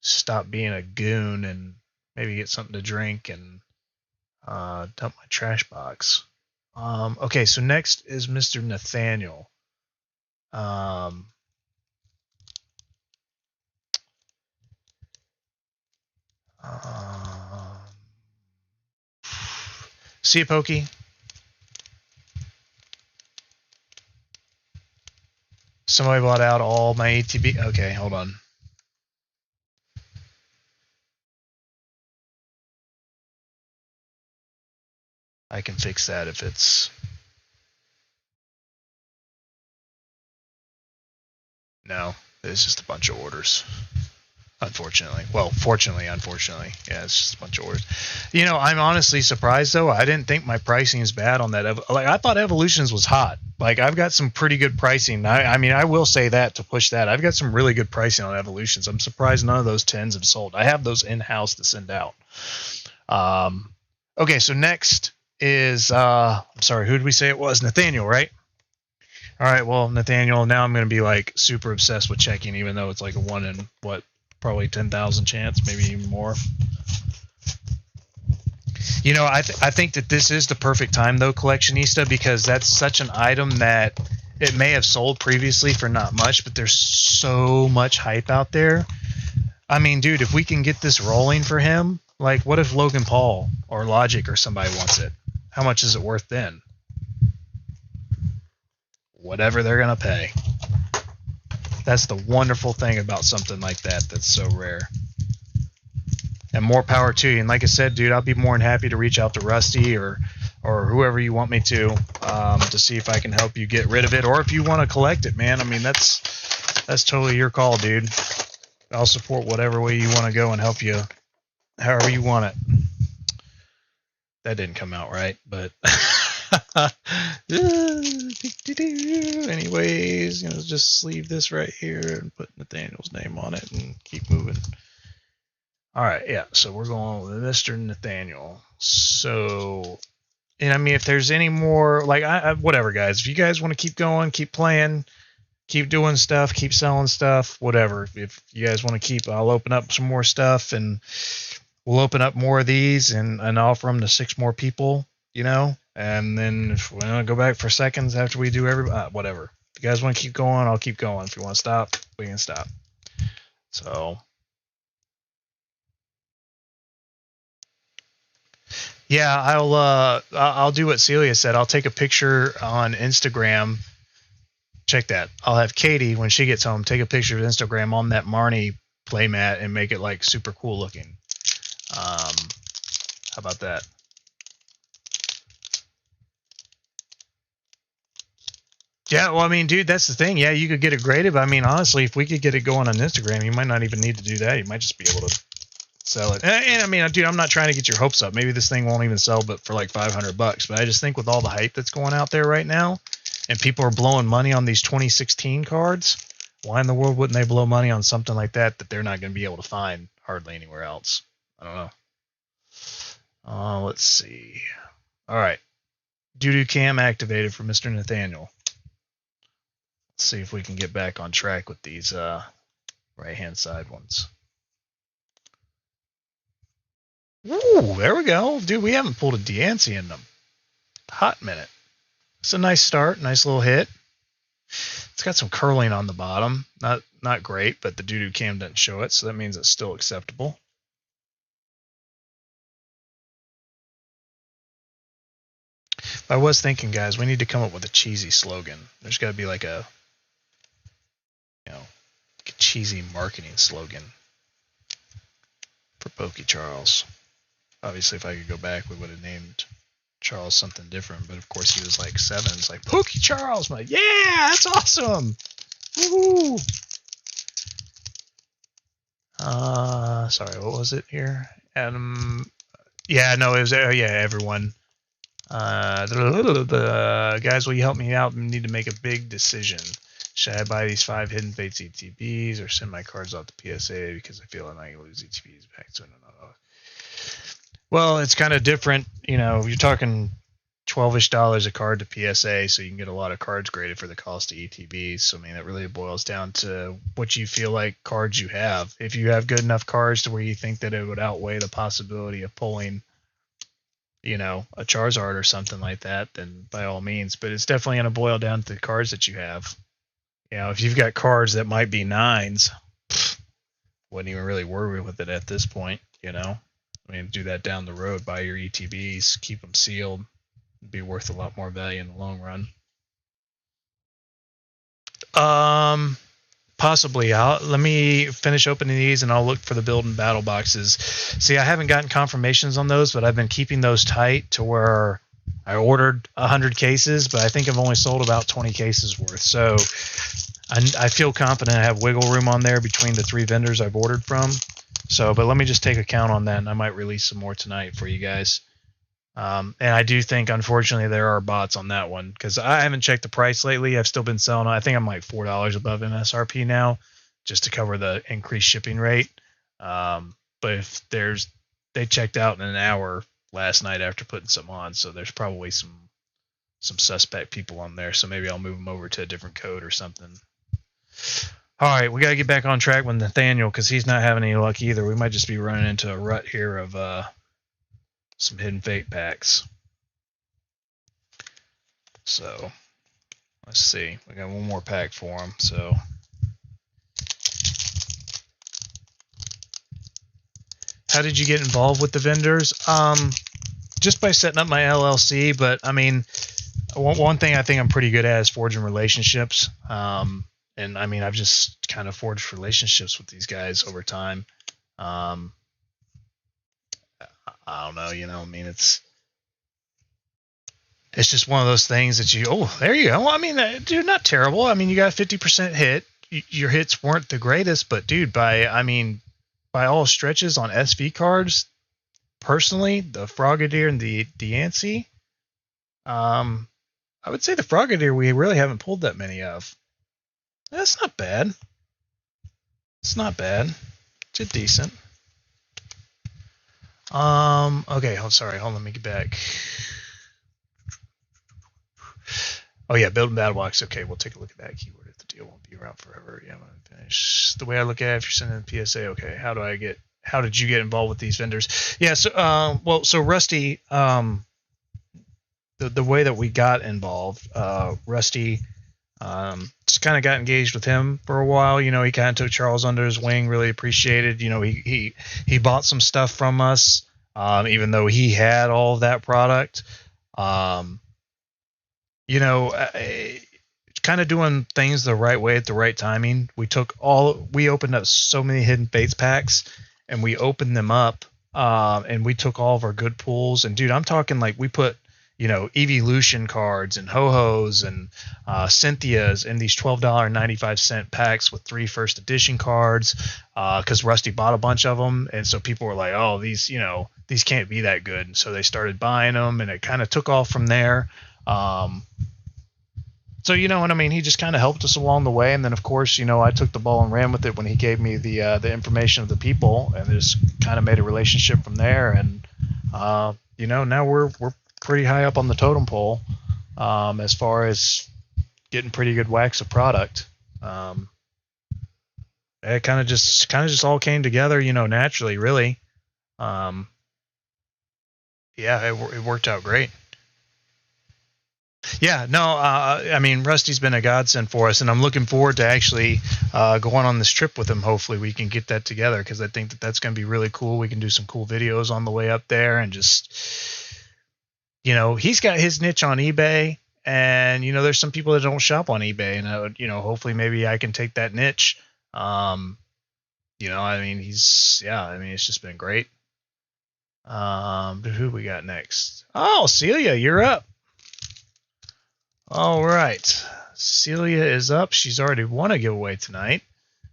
Speaker 1: stop being a goon and maybe get something to drink and dump my trash box. Okay, so next is Mr. Nathaniel. See you, Pokey. Somebody bought out all my ATB. Okay, hold on. I can fix that if it's... No, it's just a bunch of orders. Unfortunately. Well, fortunately, unfortunately. Yeah, it's just a bunch of orders. You know, I'm honestly surprised, though. I didn't think my pricing is bad on that. Like, I thought Evolutions was hot. Like, I've got some pretty good pricing. I mean, I will say that to push that. I've got some really good pricing on Evolutions. I'm surprised none of those 10s have sold. I have those in-house to send out. Okay, so next is, I'm sorry, who did we say it was? Nathaniel, right? All right, well, Nathaniel, now I'm going to be, like, super obsessed with checking, even though it's like a 1 in, what, probably 10,000 chance, maybe even more. You know, I think that this is the perfect time, though, Collectionista, because that's such an item that it may have sold previously for not much, but there's so much hype out there. I mean, dude, if we can get this rolling for him, like, what if Logan Paul or Logic or somebody wants it? How much is it worth then? Whatever they're going to pay. That's the wonderful thing about something like that that's so rare. And more power to you. And like I said, dude, I'll be more than happy to reach out to Rusty or or whoever you want me to see if I can help you get rid of it, or if you want to collect it, man. I mean, that's totally your call, dude. I'll support whatever way you want to go and help you however you want it. That didn't come out right, but anyways, just leave this right here and put Nathaniel's name on it and keep moving. All right, yeah, so we're going with Mr. Nathaniel. So, and I mean, if there's any more, like, whatever, guys. If you guys want to keep going, keep playing, keep doing stuff, keep selling stuff, whatever. If you guys want to keep, I'll open up some more stuff, and we'll open up more of these and offer them to 6 more people, and then if we want to go back for seconds after we do whatever. If you guys want to keep going, I'll keep going. If you want to stop, we can stop. So, yeah, I'll do what Celia said. I'll take a picture on Instagram. Check that. I'll have Katie, when she gets home, take a picture of Instagram on that Marnie playmat and make it like super cool looking. How about that? Yeah, well, I mean, dude, that's the thing. Yeah, you could get it graded, but I mean, honestly, if we could get it going on Instagram, you might not even need to do that. You might just be able to sell it. And I mean, dude, I'm not trying to get your hopes up. Maybe this thing won't even sell but for like $500. But I just think with all the hype that's going out there right now, and people are blowing money on these 2016 cards, why in the world wouldn't they blow money on something like that they're not going to be able to find hardly anywhere else? I don't know. Let's see. All right. Doo-doo cam activated for Mr. Nathaniel. Let's see if we can get back on track with these right-hand side ones. Ooh, there we go. Dude, we haven't pulled a Deancey in them. Hot minute. It's a nice start, nice little hit. It's got some curling on the bottom. Not great, but the doo-doo cam doesn't show it, so that means it's still acceptable. I was thinking, guys, we need to come up with a cheesy slogan. There's got to be like a cheesy marketing slogan for Pokey Charles. Obviously, if I could go back, we would have named Charles something different, but of course he was like 7. It's like, Pokey Charles! I'm like, yeah, that's awesome! Woo! Sorry, what was it here? Adam. Yeah, no, it was, everyone. Guys, will you help me out? I need to make a big decision. Should I buy these 5 Hidden Fates ETBs or send my cards off to PSA because I feel I might lose ETBs back soon? Well, it's kind of different. You're talking $12-ish a card to PSA, so you can get a lot of cards graded for the cost of ETBs. So, I mean, it really boils down to what you feel like cards you have. If you have good enough cards to where you think that it would outweigh the possibility of pulling a Charizard or something like that, then by all means. But it's definitely going to boil down to the cards that you have. If you've got cards that might be 9s, wouldn't even really worry with it at this point, I mean, do that down the road, buy your ETBs, keep them sealed, it'd be worth a lot more value in the long run. Possibly. Let me finish opening these and I'll look for the build and battle boxes. See, I haven't gotten confirmations on those, but I've been keeping those tight to where I ordered 100 cases, but I think I've only sold about 20 cases worth. So I feel confident I have wiggle room on there between the 3 vendors I've ordered from. So, but let me just take a count on that and I might release some more tonight for you guys. And I do think, unfortunately, there are bots on that one because I haven't checked the price lately. I've still been selling. I think I'm like $4 above MSRP now, just to cover the increased shipping rate. But if they checked out in an hour last night after putting some on, so there's probably some suspect people on there. So maybe I'll move them over to a different code or something. All right, we got to get back on track with Nathaniel because he's not having any luck either. We might just be running into a rut here of some Hidden Fate packs. So, let's see. We got one more pack for him. So, how did you get involved with the vendors? Just by setting up my LLC. But I mean, one thing I think I'm pretty good at is forging relationships. And I mean, I've just kind of forged relationships with these guys over time. I don't know, I mean, it's just one of those things that there you go. Well, I mean, dude, not terrible. I mean, you got 50% hit. Your hits weren't the greatest, but dude, by all stretches on SV cards, personally, the Frogadier and the Yancey, I would say the Frogadier we really haven't pulled that many of. That's not bad. It's not bad. It's decent. Okay, sorry, hold on, let me get back. Oh yeah, building battle box. Okay, we'll take a look at that keyword if the deal won't be around forever. Yeah, I'm gonna finish. The way I look at it, if you're sending a PSA, okay, how did you get involved with these vendors? Yeah, so so Rusty, the way that we got involved, Rusty, just kind of got engaged with him for a while. You know, he kind of took Charles under his wing, really appreciated. You know, he bought some stuff from us, even though he had all of that product. You know, kind of doing things the right way at the right timing. We opened up so many hidden fates packs, and we opened them up, and we took all of our good pulls. And dude, I'm talking like we put, you know, Evolution cards and Ho-Hos and Cynthia's in these $12.95 packs with 3 first edition cards, because Rusty bought a bunch of them, and so people were like, oh, these can't be that good, and so they started buying them, and it kind of took off from there. So, you know what I mean? He just kind of helped us along the way. And then, of course, you know, I took the ball and ran with it when he gave me the information of the people, and just kind of made a relationship from there. And, you know, now we're pretty high up on the totem pole, as far as getting pretty good wax of product. It kind of just all came together, you know, naturally, really. Yeah, it worked out great. Yeah, no, I mean, Rusty's been a godsend for us, and I'm looking forward to actually going on this trip with him. Hopefully we can get that together, because I think that's going to be really cool. We can do some cool videos on the way up there, and just, you know, he's got his niche on eBay, and, you know, there's some people that don't shop on eBay, and I would, you know, hopefully maybe I can take that niche. You know, I mean, it's just been great. But who we got next? Oh, Celia, you're up. All right, Celia is up. She's already won a giveaway tonight,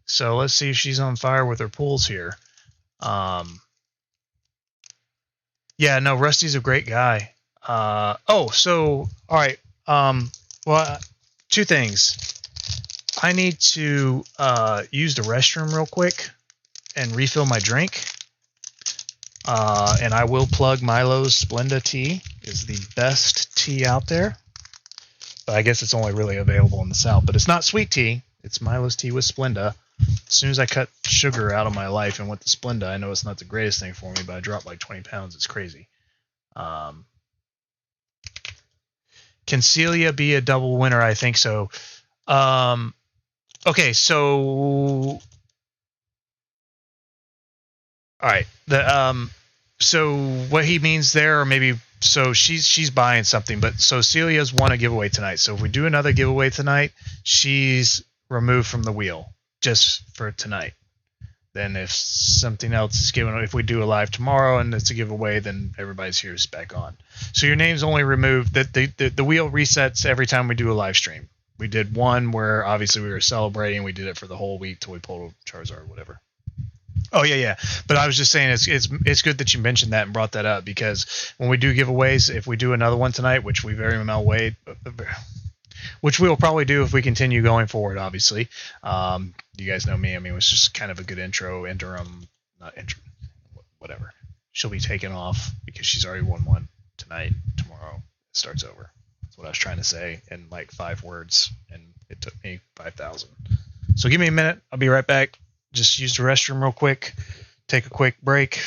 Speaker 1: so let's see if she's on fire with her pulls here. Yeah, no, Rusty's a great guy. All right. Well, 2 things. I need to use the restroom real quick and refill my drink. And I will plug Milo's Splenda tea. Is the best tea out there. But I guess it's only really available in the South. But it's not sweet tea. It's Milo's tea with Splenda. As soon as I cut sugar out of my life and went to Splenda, I know it's not the greatest thing for me, but I dropped like 20 pounds. It's crazy. Can Celia be a double winner? I think so. Okay, so all right. So what he means there, or maybe so she's buying something, but so Celia's won a giveaway tonight. So if we do another giveaway tonight, she's removed from the wheel just for tonight. Then if something else is given, if we do a live tomorrow and it's a giveaway, then everybody's here is back on. So your name's only removed. The wheel resets every time we do a live stream. We did one where obviously we were celebrating. We did it for the whole week till we pulled a Charizard or whatever. Oh yeah. But I was just saying it's good that you mentioned that and brought that up, because when we do giveaways, if we do another one tonight, which we very well wait, which we will probably do if we continue going forward, obviously. You guys know me. I mean, it was just kind of a good whatever. She'll be taken off because she's already won one tonight. Tomorrow it starts over. That's what I was trying to say in like 5 words, and it took me 5,000. So give me a minute. I'll be right back. Just use the restroom real quick. Take a quick break.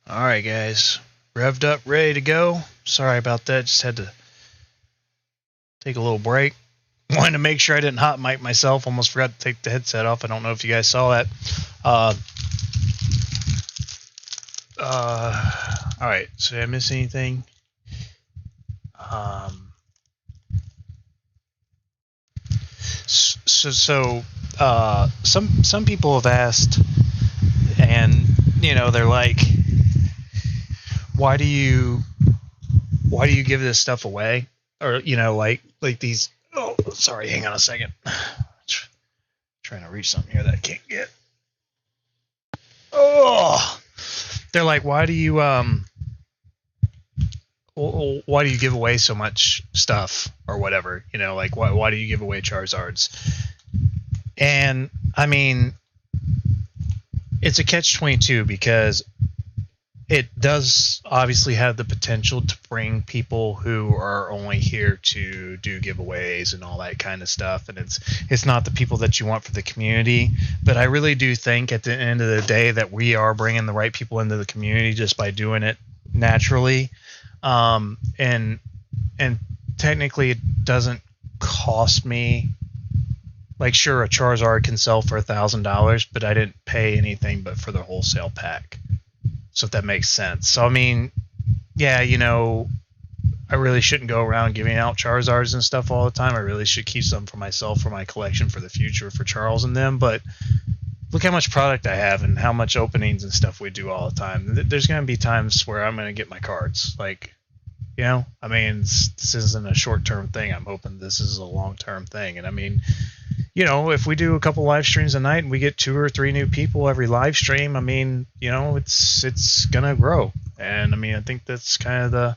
Speaker 1: All right, guys, revved up, ready to go. Sorry about that. Just had to take a little break. Wanted to make sure I didn't hot mic myself. Almost forgot to take the headset off. I don't know if you guys saw that. All right. So did I miss anything? Some people have asked, and they're like, why do you give this stuff away? Or like these. Oh, sorry. Hang on a second. Trying to reach something here that I can't get. Oh, they're like, why do you give away so much stuff or whatever? Like why do you give away Charizards? And I mean, it's a catch-22 because it does obviously have the potential to bring people who are only here to do giveaways and all that kind of stuff, and it's not the people that you want for the community. But I really do think at the end of the day that we are bringing the right people into the community just by doing it naturally, and technically it doesn't cost me. Like, sure, a Charizard can sell for $1,000, but I didn't pay anything but for the wholesale pack. So if that makes sense. So I mean, yeah, I really shouldn't go around giving out Charizards and stuff all the time. I really should keep some for myself, for my collection, for the future, for Charles and them. But look how much product I have and how much openings and stuff we do all the time. There's going to be times where I'm going to get my cards. Like, I mean, this isn't a short-term thing. I'm hoping this is a long-term thing. And I mean, if we do a couple live streams a night and we get 2 or 3 new people every live stream, I mean, it's gonna grow. And I mean, I think that's kind of the,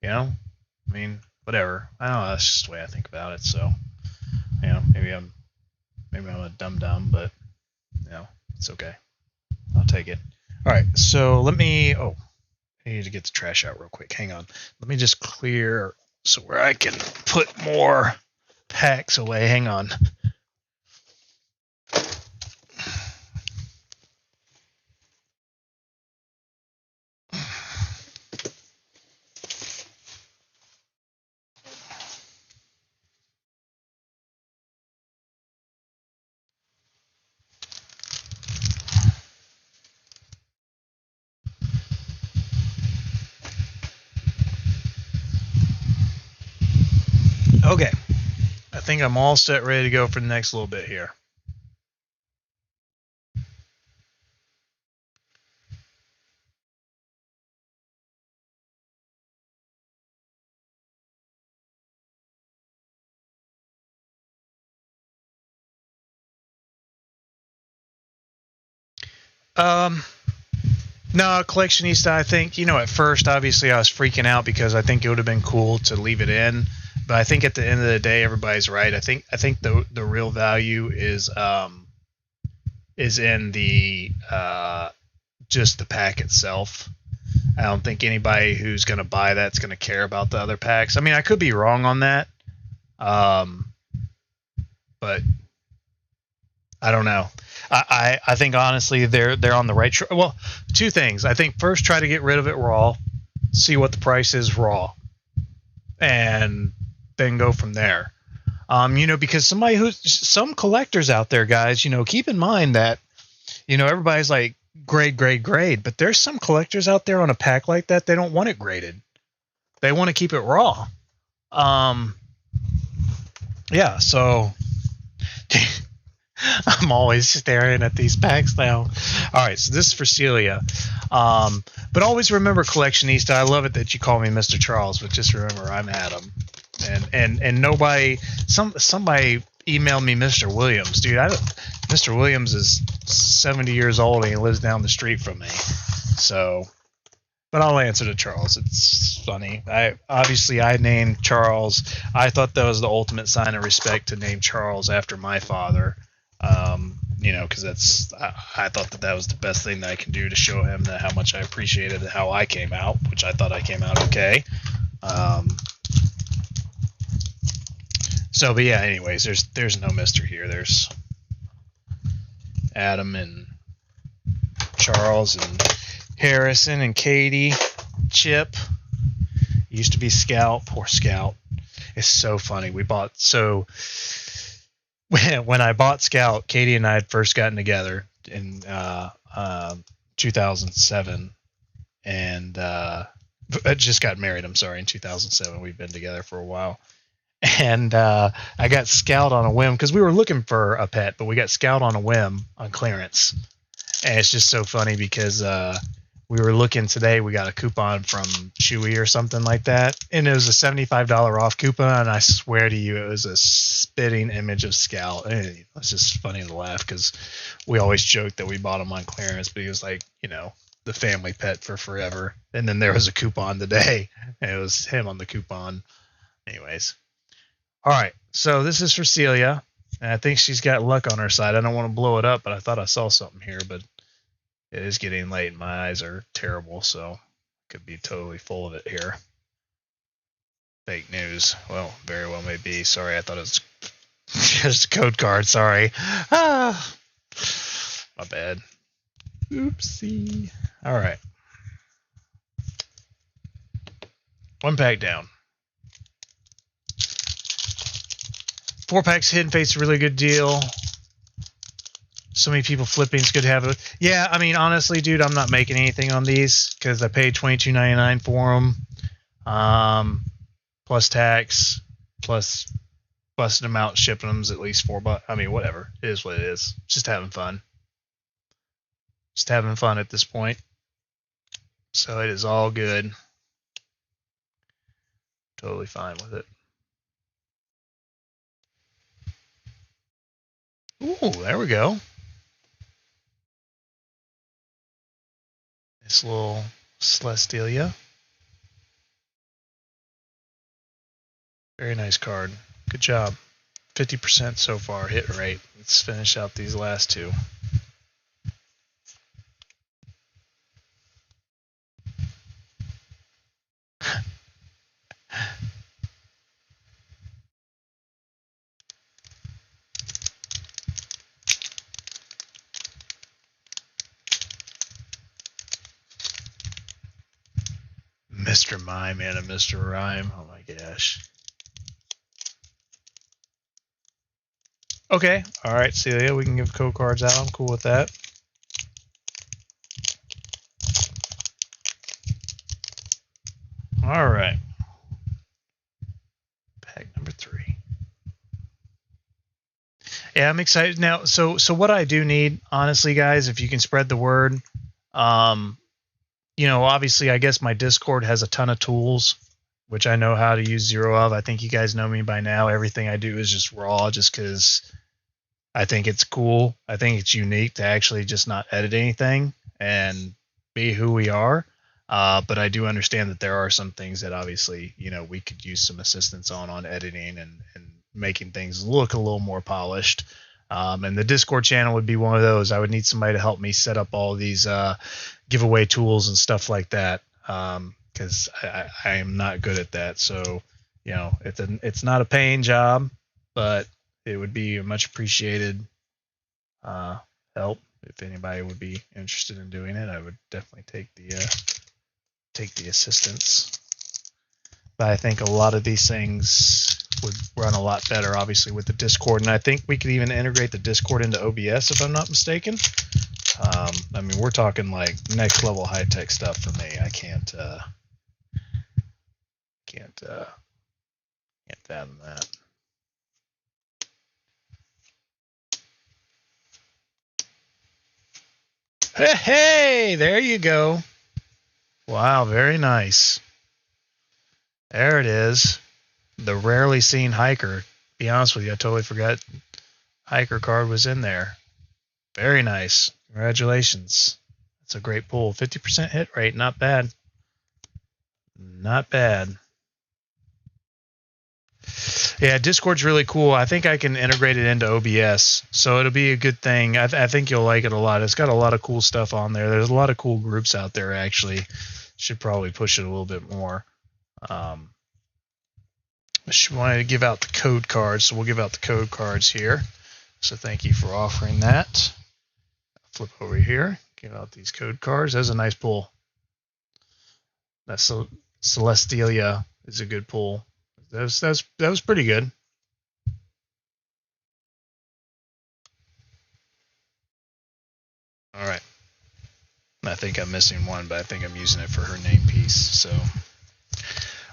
Speaker 1: I mean, whatever. I don't know. That's just the way I think about it. So, maybe I'm a dum-dum, but it's okay. I'll take it. All right. So let me. Oh, I need to get the trash out real quick. Hang on. Let me just clear so where I can put more packs away. Hang on. Okay, I think I'm all set, ready to go for the next little bit here. No, Collectionista, I think, at first, obviously, I was freaking out because I think it would have been cool to leave it in. But I think at the end of the day, everybody's right. I think the real value is in the just the pack itself. I don't think anybody who's going to buy that's going to care about the other packs. I mean, I could be wrong on that, but I don't know. I think honestly they're on the right track. Well, 2 things. I think first, try to get rid of it raw, see what the price is raw, and then go from there. Because some collectors out there, guys, keep in mind that, everybody's like grade, but there's some collectors out there on a pack like that, they don't want it graded. They want to keep it raw. Yeah, so I'm always staring at these packs now. All right, so this is for Celia. But always remember, Collectionista, I love it that you call me Mr. Charles, but just remember I'm Adam. And somebody emailed me Mr. Williams. Dude, Mr. Williams is 70 years old and he lives down the street from me. So, but I'll answer to Charles. It's funny. I named Charles. I thought that was the ultimate sign of respect to name Charles after my father. Because I thought that was the best thing that I can do to show him that how much I appreciated how I came out, which I thought I came out okay. But yeah, anyways, there's no Mr. here. There's Adam and Charles, and Harrison and Katie, Chip. Used to be Scout. Poor Scout. It's so funny. When I bought Scout, Katie and I had first gotten together in 2007, and I just got married. I'm sorry, in 2007. We've been together for a while, and I got Scout on a whim because we were looking for a pet, but we got Scout on a whim on clearance, and it's just so funny because we were looking today. We got a coupon from Chewy or something like that, and it was a $75 off coupon. And I swear to you, it was a spitting image of Scout. And it's just funny to laugh because we always joke that we bought him on clearance, but he was like, the family pet for forever. And then there was a coupon today, and it was him on the coupon. Anyways, all right. So this is for Celia, and I think she's got luck on her side. I don't want to blow it up, but I thought I saw something here, but it is getting late and my eyes are terrible, so could be totally full of it here. Fake news. Well, very well may be. Sorry, I thought it was just a code card. Sorry. My bad. Oopsie. All right. One pack down. 4 packs Hidden Fate's a really good deal. So many people flipping. It's good to have it. Yeah, I mean, honestly, dude, I'm not making anything on these because I paid $22.99 for them, plus tax, plus busting them out, shipping them at least $4. I mean, whatever. It is what it is. Just having fun. Just having fun at this point. So it is all good. Totally fine with it. Ooh, there we go. This little Celestelia. Very nice card. Good job. 50% so far hit rate. Let's finish out these last two. Mr. Mime and a Mr. Rhyme. Oh my gosh. Okay. All right, Celia, we can give code cards out. I'm cool with that. All right. Pack number 3. Yeah, I'm excited now. So what I do need, honestly, guys, if you can spread the word, obviously, I guess my Discord has a ton of tools, which I know how to use 0 of. I think you guys know me by now. Everything I do is just raw, just because I think it's cool. I think it's unique to actually just not edit anything and be who we are. But I do understand that there are some things that obviously, we could use some assistance on editing and making things look a little more polished. And the Discord channel would be one of those. I would need somebody to help me set up all these giveaway tools and stuff like that, because I am not good at that. So, it's not a paying job, but it would be a much appreciated help. If anybody would be interested in doing it, I would definitely take the assistance. But I think a lot of these things would run a lot better, obviously, with the Discord. And I think we could even integrate the Discord into OBS, if I'm not mistaken. I mean, we're talking like next level high tech stuff for me. I can't fathom that. Hey, there you go. Wow, very nice. There it is. The rarely seen hiker. Be honest with you, I totally forgot hiker card was in there. Very nice. Congratulations. That's a great pull. 50% hit rate. Not bad. Not bad. Yeah, Discord's really cool. I think I can integrate it into OBS, so it'll be a good thing. I think you'll like it a lot. It's got a lot of cool stuff on there. There's a lot of cool groups out there, actually. Should probably push it a little bit more. I wanted to give out the code cards, so we'll give out the code cards here. So thank you for offering that. Flip over here, give out these code cards. That's a nice pull. That's Celestelia is a good pull. That was pretty good. All right. I think I'm missing one, but I think I'm using it for her name piece. So,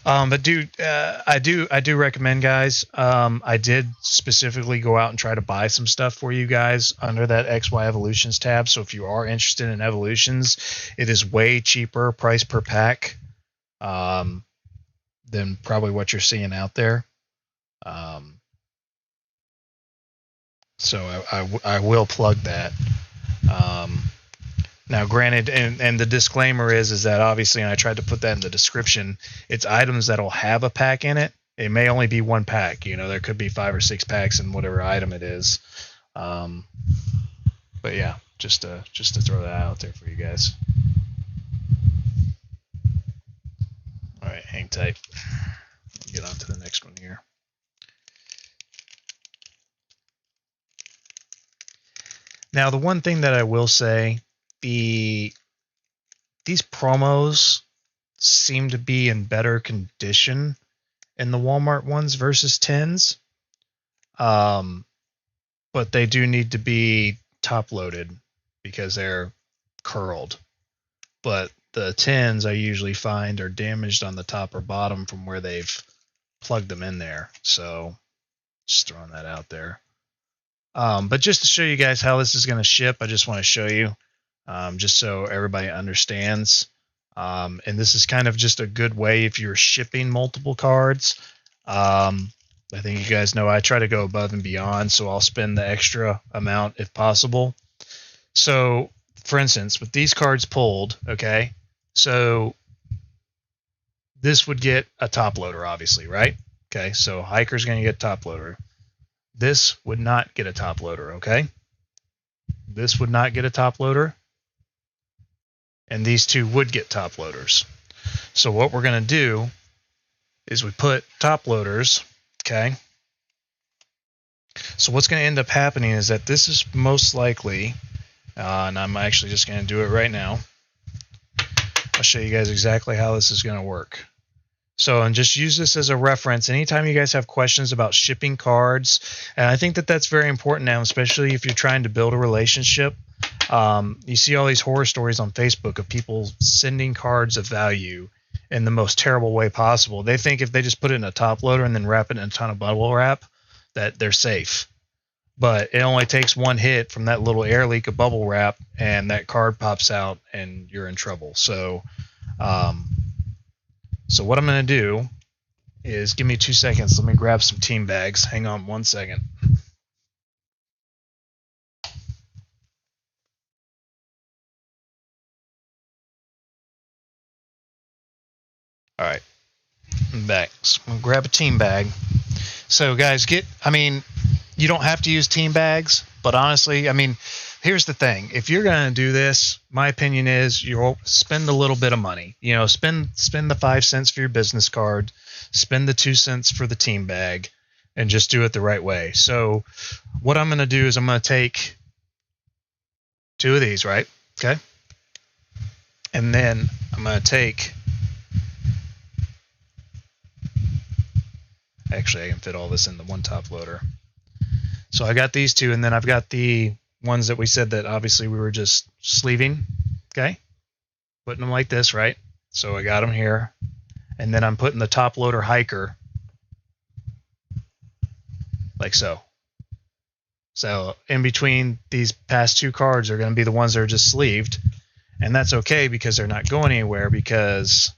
Speaker 1: but dude, I do recommend, guys. I did specifically go out and try to buy some stuff for you guys under that XY Evolutions tab. So if you are interested in evolutions, it is way cheaper price per pack than probably what you're seeing out there. So I will plug that. Now, granted, and the disclaimer is that obviously, and I tried to put that in the description, it's items that'll have a pack in it. It may only be one pack. You know, there could be 5 or 6 packs in whatever item it is. But yeah, just to throw that out there for you guys. All right, hang tight. Get on to the next one here. Now, the one thing that I will say, these promos seem to be in better condition in the Walmart ones versus 10s. But they do need to be top loaded because they're curled. But the 10s I usually find are damaged on the top or bottom from where they've plugged them in there. So just throwing that out there. But just to show you guys how this is going to ship, I just want to show you, just so everybody understands. And this is kind of just a good way if you're shipping multiple cards. I think you guys know I try to go above and beyond, so I'll spend the extra amount if possible. So, for instance, with these cards pulled, okay, so this would get a top loader, obviously, right? Okay, so Hiker's going to get top loader. This would not get a top loader, okay? This would not get a top loader. And these two would get top loaders. So what we're going to do is we put top loaders, okay? So what's going to end up happening is that this is most likely, and I'm actually just going to do it right now. I'll show you guys exactly how this is going to work. So, and just use this as a reference. Anytime you guys have questions about shipping cards, and I think that that's very important now, especially if you're trying to build a relationship. You see all these horror stories on Facebook of people sending cards of value in the most terrible way possible. They think if they just put it in a top loader and then wrap it in a ton of bubble wrap, that they're safe. But it only takes one hit from that little air leak of bubble wrap, and that card pops out, and you're in trouble. So, so what I'm going to do is, give me 2 seconds. Let me grab some team bags. Hang on 1 second. All right, I'm back. So I'm going to grab a team bag. So guys, you don't have to use team bags, but honestly, here's the thing. If you're going to do this, my opinion is you'll spend a little bit of money. You know, spend the 5 cents for your business card, spend the 2 cents for the team bag, and just do it the right way. So what I'm going to do is I'm going to take 2 of these, right? Okay. And then I'm going to take, actually I can fit all this in the one top loader. So I got these 2, and then I've got the ones that we said that obviously we were just sleeving, okay? Putting them like this, right? So I got them here. And then I'm putting the top loader Hiker like so. So in between these past 2 cards are going to be the ones that are just sleeved. And that's okay because they're not going anywhere, because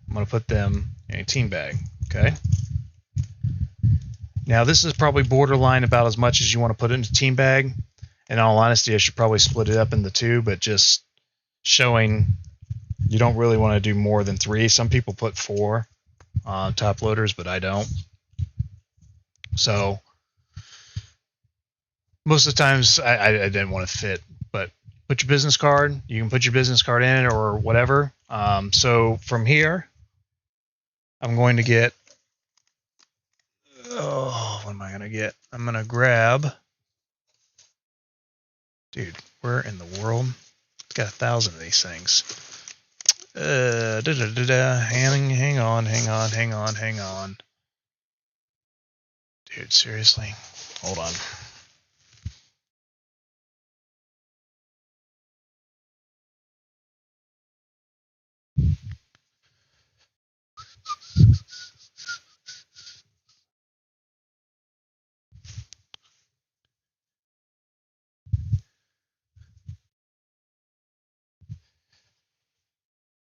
Speaker 1: I'm going to put them in a team bag, okay? Now, this is probably borderline about as much as you want to put into team bag. In all honesty, I should probably split it up into 2, but just showing you don't really want to do more than 3. Some people put 4 top loaders, but I don't. So most of the times I didn't want to fit, but put your business card. You can put your business card in it or whatever. So from here, I'm going to get, what am I going to get? I'm going to grab, dude, where in the world? It's got 1,000 of these things. Hang on. Dude, seriously? Hold on.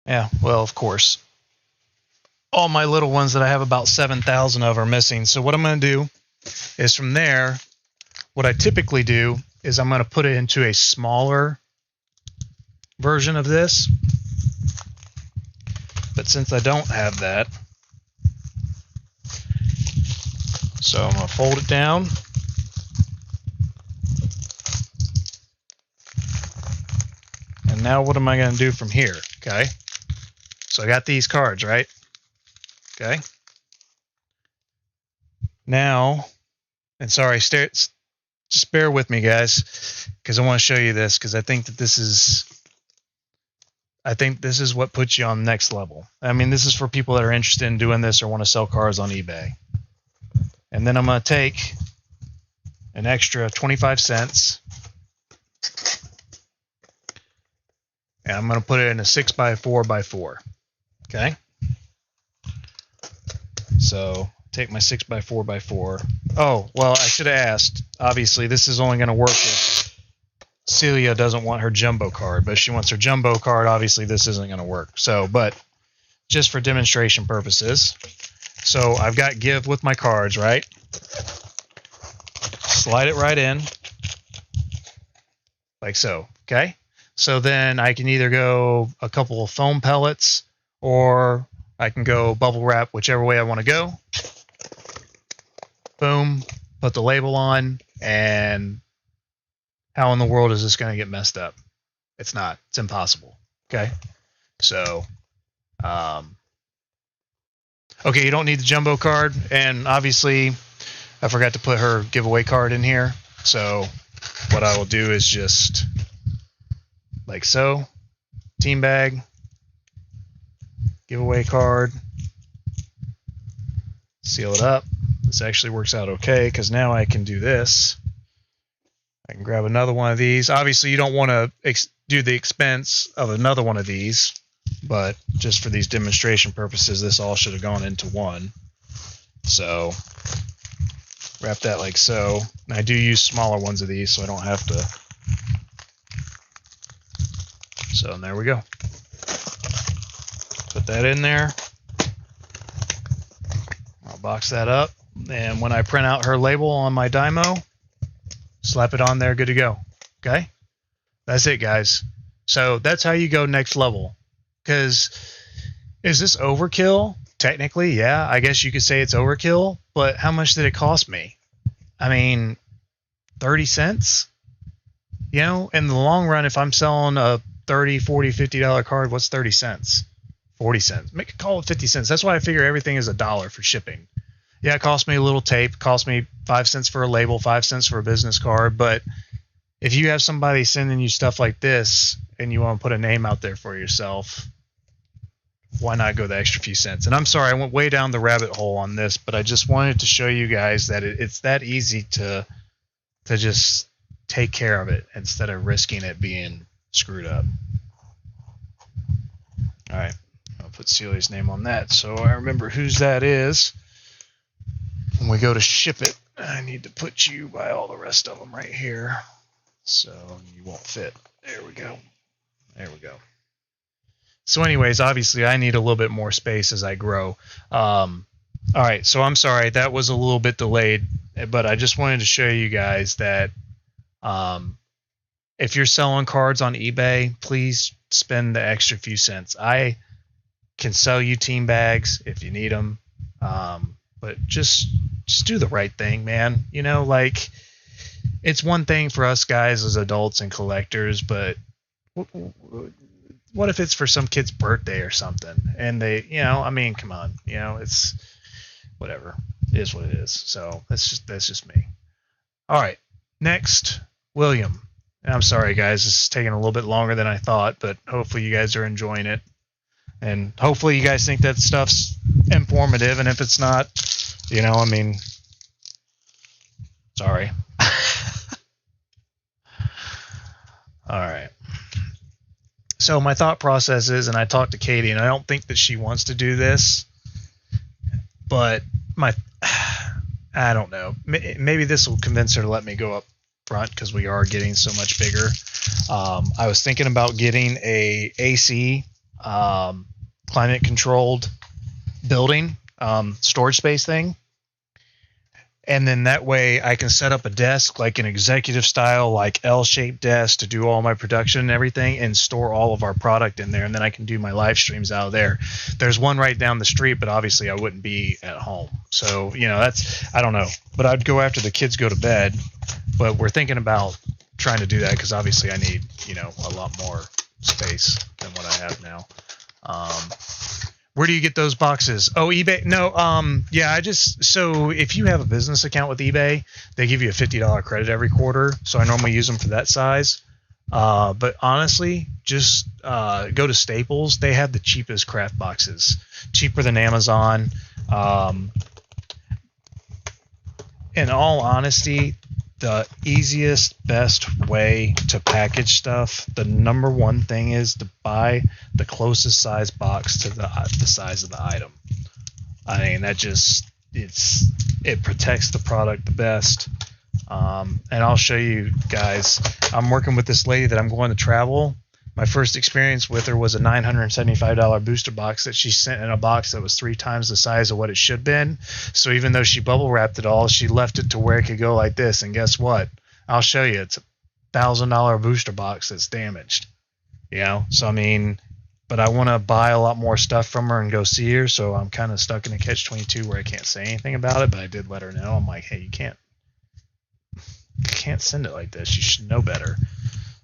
Speaker 1: Yeah, well, of course. All my little ones that I have about 7,000 of are missing. So what I'm going to do is from there, what I typically do is I'm going to put it into a smaller version of this. But since I don't have that, so I'm going to fold it down. And now what am I going to do from here? Okay. So I got these cards, right? Okay. Now, and sorry, just bear with me, guys, because I want to show you this, because I think this is what puts you on the next level. I mean, this is for people that are interested in doing this or want to sell cars on eBay. And then I'm going to take an extra 25 cents, and I'm going to put it in a 6x4x4. Okay. So take my 6x4x4. Oh, well, I should have asked. Obviously, this is only going to work if Celia doesn't want her jumbo card, but if she wants her jumbo card, obviously this isn't going to work. So, but just for demonstration purposes. So I've got give with my cards, right? Slide it right in, like so, okay? So then I can either go a couple of foam pellets, or I can go bubble wrap, whichever way I want to go. Boom, put the label on, and how in the world is this going to get messed up? It's not. It's impossible. Okay? So, okay, you don't need the jumbo card, and obviously I forgot to put her giveaway card in here. So what I will do is just like so, team bag, giveaway card, seal it up. This actually works out okay because now I can do this. I can grab another one of these. Obviously, you don't want to do the expense of another one of these, but just for these demonstration purposes, this all should have gone into one. So wrap that like so. And I do use smaller ones of these, so I don't have to. So and there we go. Put that in there. I'll box that up. And when I print out her label on my Dymo, slap it on there, good to go. Okay? That's it, guys. So that's how you go next level. Because is this overkill? Technically, yeah. I guess you could say it's overkill. But how much did it cost me? I mean, 30 cents? You know, in the long run, if I'm selling a $30, $40, $50 card, what's 30 cents? 40 cents. Make a call it 50 cents. That's why I figure everything is $1 for shipping. Yeah, it cost me a little tape. It cost me 5 cents for a label, 5 cents for a business card. But if you have somebody sending you stuff like this and you want to put a name out there for yourself, why not go the extra few cents? And I'm sorry, I went way down the rabbit hole on this, but I just wanted to show you guys that it's that easy to just take care of it instead of risking it being screwed up. All right, I'll put Celia's name on that so I remember whose that is. When we go to ship it, I need to put you by all the rest of them right here so you won't fit. There we go. There we go. So anyways, obviously I need a little bit more space as I grow. All right, so I'm sorry that was a little bit delayed, but I just wanted to show you guys that if you're selling cards on eBay, please spend the extra few cents. I can sell you team bags if you need them, but just do the right thing, man. You know, like, it's one thing for us guys as adults and collectors, but what if it's for some kid's birthday or something? And they, you know, I mean, come on, you know, it's whatever. It is what it is. So that's just me. All right, next, William. And I'm sorry, guys, this is taking a little bit longer than I thought, but hopefully you guys are enjoying it. And hopefully you guys think that stuff's informative, and if it's not, you know, I mean, sorry. All right. So my thought process is, and I talked to Katie, and I don't think that she wants to do this, but I don't know. Maybe this will convince her to let me go up front because we are getting so much bigger. I was thinking about getting a AC climate controlled building storage space thing. And then that way I can set up a desk, like an executive style, like L-shaped desk to do all my production and everything, and store all of our product in there. And then I can do my live streams out of there. There's one right down the street, but obviously I wouldn't be at home. So, you know, I don't know. But I'd go after the kids go to bed. But we're thinking about trying to do that because obviously I need, you know, a lot more space than what I have now. Where do you get those boxes? Oh, eBay. No, yeah, so if you have a business account with eBay, they give you a $50 credit every quarter. So I normally use them for that size. But honestly, just go to Staples. They have the cheapest craft boxes, cheaper than Amazon. In all honesty, the easiest, best way to package stuff, the number one thing is to buy the closest size box to the size of the item. I mean, that just, it protects the product the best. And I'll show you guys. I'm working with this lady that I'm going to travel. My first experience with her was a $975 booster box that she sent in a box that was 3 times the size of what it should have been. So even though she bubble wrapped it all, she left it to where it could go like this. And guess what? I'll show you. It's a $1,000 booster box that's damaged. You know? So, I mean, but I want to buy a lot more stuff from her and go see her. So I'm kind of stuck in a catch-22 where I can't say anything about it. But I did let her know. I'm like, hey, you can't send it like this. You should know better.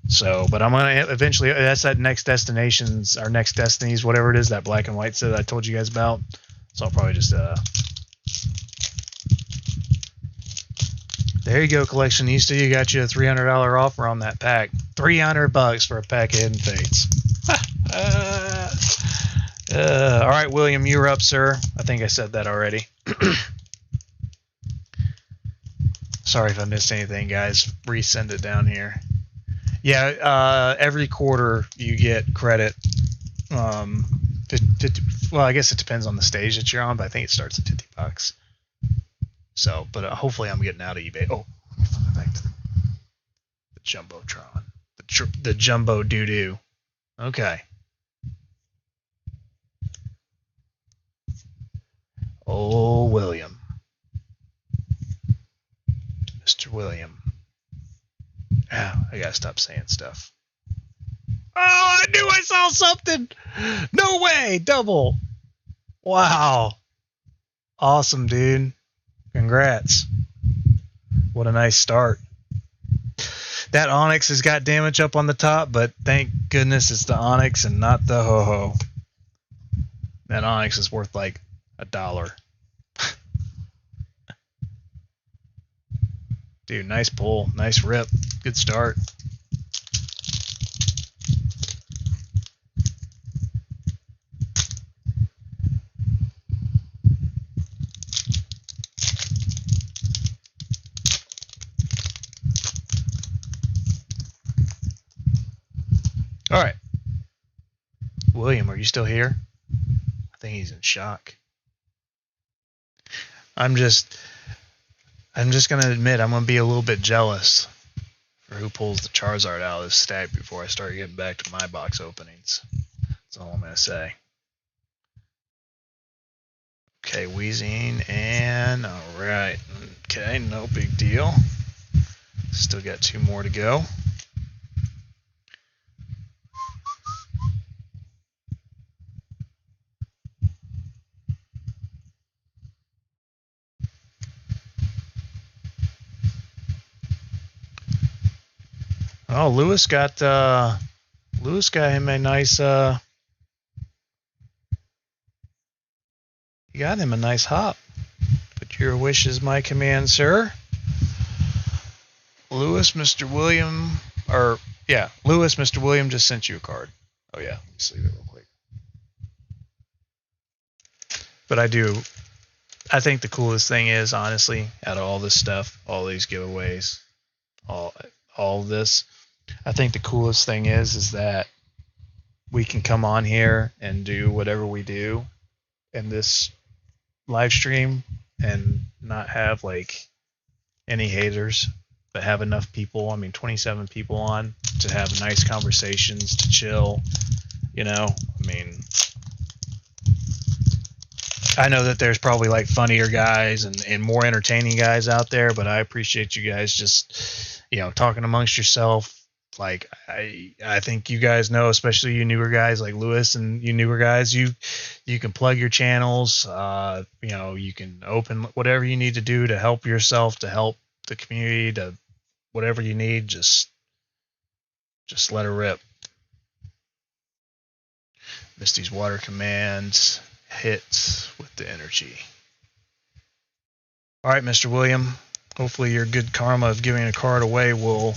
Speaker 1: So, but I'm going to eventually, that's that next destinations, our next destinies, whatever it is, that black and white set that I told you guys about. So I'll probably just, there you go, Collectionista. You got you a $300 offer on that pack. $300 for a pack of Hidden Fates. All right, William, you're up, sir. I think I said that already. Sorry if I missed anything, guys. Resend it down here. Yeah, every quarter you get credit. 50, well, I guess it depends on the stage that you're on, but I think it starts at $50. So, but hopefully I'm getting out of eBay. Oh, back to the Jumbotron, the Jumbo Doo-Doo. Okay. Oh, William. Mr. William. Oh, I gotta stop saying stuff. Oh, I knew I saw something! No way! Double! Wow. Awesome, dude. Congrats. What a nice start. That Onyx has got damage up on the top, but thank goodness it's the Onyx and not the Ho-Ho. That Onyx is worth like $1. Dude, nice pull. Nice rip. Good start. All right. William, are you still here? I think he's in shock. I'm just going to admit I'm going to be a little bit jealous for who pulls the Charizard out of this stack before I start getting back to my box openings. That's all I'm going to say. Okay, wheezing and all right. Okay, no big deal. Still got 2 more to go. Oh, Lewis got him a nice he got him a nice hop. But your wish is my command, sir. Lewis, Mr. William, Lewis, Mr. William just sent you a card. Oh yeah, let me see that real quick. But I think the coolest thing is, honestly, out of all this stuff, all these giveaways, all of this, I think the coolest thing is that we can come on here and do whatever we do in this live stream and not have like any haters, but have enough people. I mean, 27 people on to have nice conversations, to chill. You know, I mean, I know that there's probably like funnier guys and more entertaining guys out there, but I appreciate you guys just, you know, talking amongst yourself. Like I think you guys know, especially you newer guys like Lewis and you newer guys, you can plug your channels. You know, you can open whatever you need to do to help yourself, to help the community, to whatever you need. Just let her rip. Misty's water commands hits with the energy. All right, Mr. William. Hopefully your good karma of giving a card away will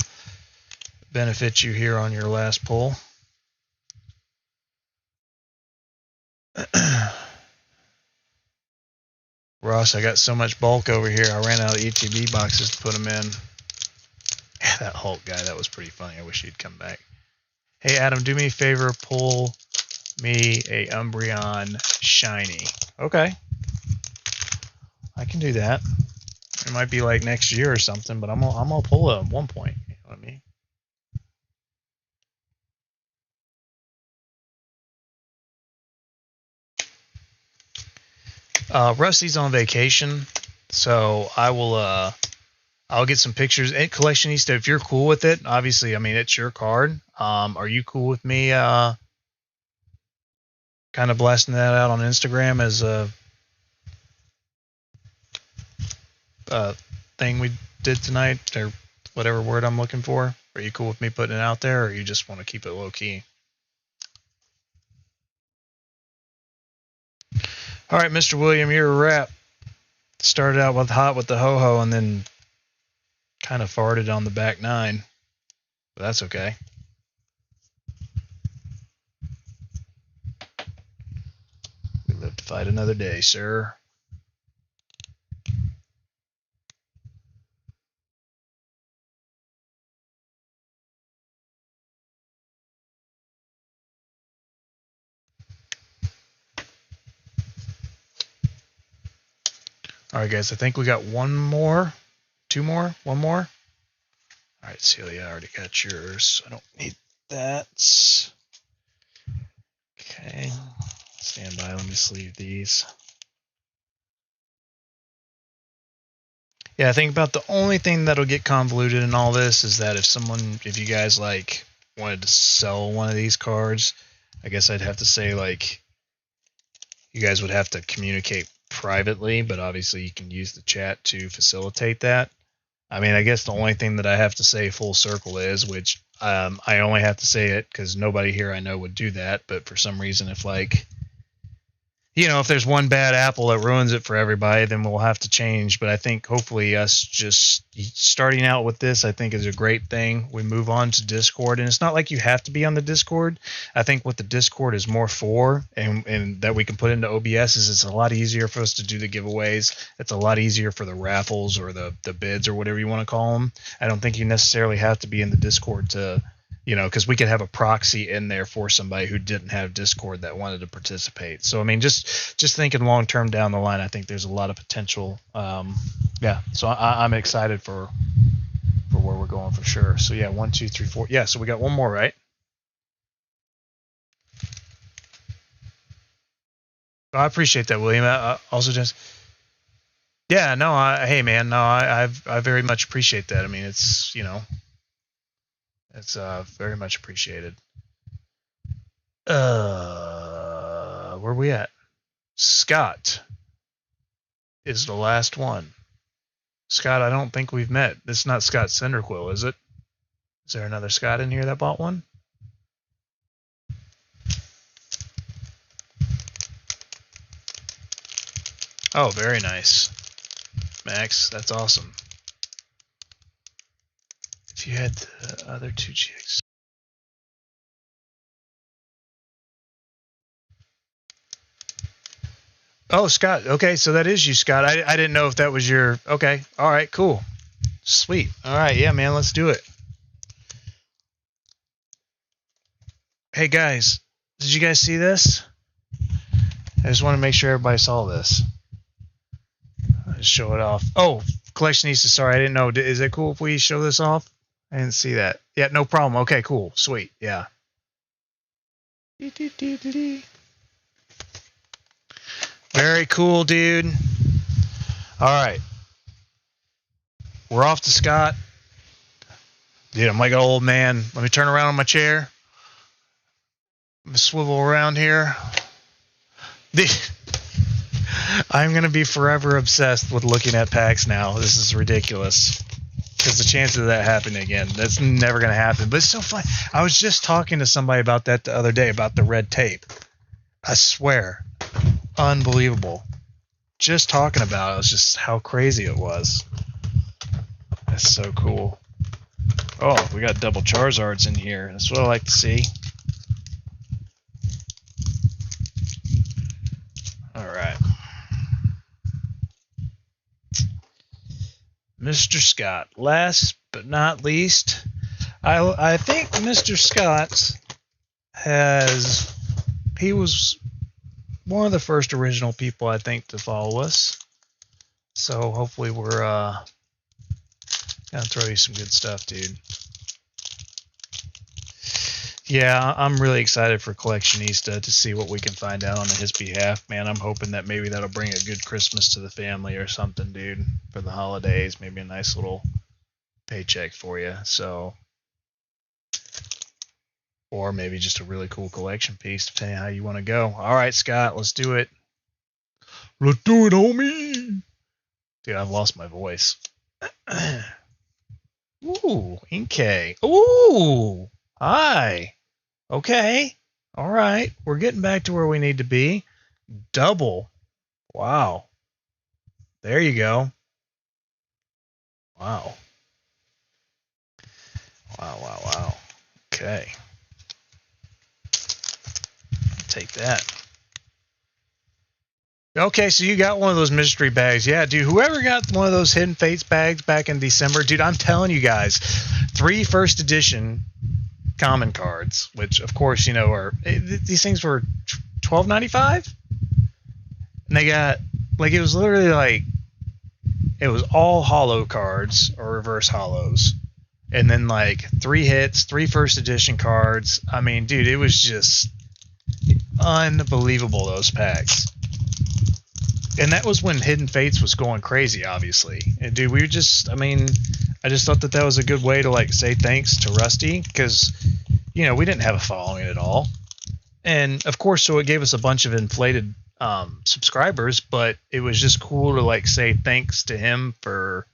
Speaker 1: benefit you here on your last pull. Ross, I got so much bulk over here, I ran out of ETB boxes to put them in. Yeah, that Hulk guy, that was pretty funny. I wish he'd come back. Hey, Adam, do me a favor, pull me a Umbreon shiny. Okay. I can do that. It might be like next year or something, but I'm gonna pull it at one point. You know what I mean? Rusty's on vacation, so I will I'll get some pictures. And Collectionista, if you're cool with it, obviously, I mean, it's your card. Are you cool with me kind of blasting that out on Instagram as a thing we did tonight, or whatever word I'm looking for? Are you cool with me putting it out there, or you just want to keep it low key? All right, Mr. William, you're a wrap. Started out with hot with the ho-ho and then kind of farted on the back nine. But that's okay. We live to fight another day, sir. All right, guys, I think we got one more. Two more? One more? All right, Celia, I already got yours. I don't need that. Okay. Stand by. Let me sleeve these. Yeah, I think about the only thing that'll get convoluted in all this is that if you guys like wanted to sell one of these cards, I guess I'd have to say like you guys would have to communicate privately, but obviously you can use the chat to facilitate that. I mean, I guess the only thing that I have to say full circle is, which I only have to say it because nobody here I know would do that, but for some reason if like, you know, if there's one bad apple that ruins it for everybody, then we'll have to change. But I think hopefully us just starting out with this, I think is a great thing. We move on to Discord, and it's not like you have to be on the Discord. I think what the Discord is more for, and that we can put into OBS, is it's a lot easier for us to do the giveaways. It's a lot easier for the raffles or the bids or whatever you want to call them. I don't think you necessarily have to be in the Discord to, you know, because we could have a proxy in there for somebody who didn't have Discord that wanted to participate. So, I mean, just thinking long term down the line, I think there's a lot of potential. Yeah, so I'm excited for where we're going for sure. So, yeah, 1, 2, 3, 4. Yeah, so we got one more, right? I appreciate that, William. Also, just yeah, no, hey, man, no, I very much appreciate that. I mean, it's, you know, it's very much appreciated. Where we at? Scott is the last one. Scott, I don't think we've met. This is not Scott Cinderquill, is it? Is there another Scott in here that bought one? Oh, very nice. Max, that's awesome. If you had the other two chicks. Oh, Scott. Okay, so that is you, Scott. I didn't know if that was your... Okay. All right, cool. Sweet. All right, yeah, man, let's do it. Hey, guys. Did you guys see this? I just want to make sure everybody saw this. I'll just show it off. Oh, collectionista, sorry, I didn't know. Is it cool if we show this off? I didn't see that. Yeah, no problem. Okay, cool. Sweet. Yeah. Very cool, dude. All right. We're off to Scott. Dude, I'm like an old man. Let me turn around on my chair. Let me swivel around here. I'm going to be forever obsessed with looking at packs now. This is ridiculous. Because the chances of that happening again, that's never going to happen. But it's so fun. I was just talking to somebody about that the other day, about the red tape. I swear. Unbelievable. Just talking about it was just how crazy it was. That's so cool. Oh, we got double Charizards in here. That's what I like to see. Alright. Mr. Scott. Last but not least, I think Mr. Scott he was one of the first original people, I think, to follow us. So hopefully we're gonna throw you some good stuff, dude. Yeah, I'm really excited for Collectionista to see what we can find out on his behalf, man. I'm hoping that maybe that'll bring a good Christmas to the family or something, dude, for the holidays. Maybe a nice little paycheck for you. So, or maybe just a really cool collection piece, depending on how you want to go. All right, Scott, let's do it. Let's do it, homie. Dude, I've lost my voice. Ooh, Inkay. Ooh, hi. Okay. All right. We're getting back to where we need to be. Double. Wow. There you go. Wow. Wow. Okay. Take that. Okay, so you got one of those mystery bags. Yeah, dude, whoever got one of those Hidden Fates bags back in December, dude, I'm telling you guys, 3 first edition common cards, which of course, you know, are these things were $12.95, and they got, like, it was literally like, it was all hollow cards or reverse hollows, and then like 3 hits, 3 first edition cards. I mean, dude, it was just unbelievable, those packs. And that was when Hidden Fates was going crazy, obviously. And dude, we just, I mean, I just thought that that was a good way to, like, say thanks to Rusty, because, you know, we didn't have a following at all. And of course, so it gave us a bunch of inflated subscribers, but it was just cool to, like, say thanks to him for,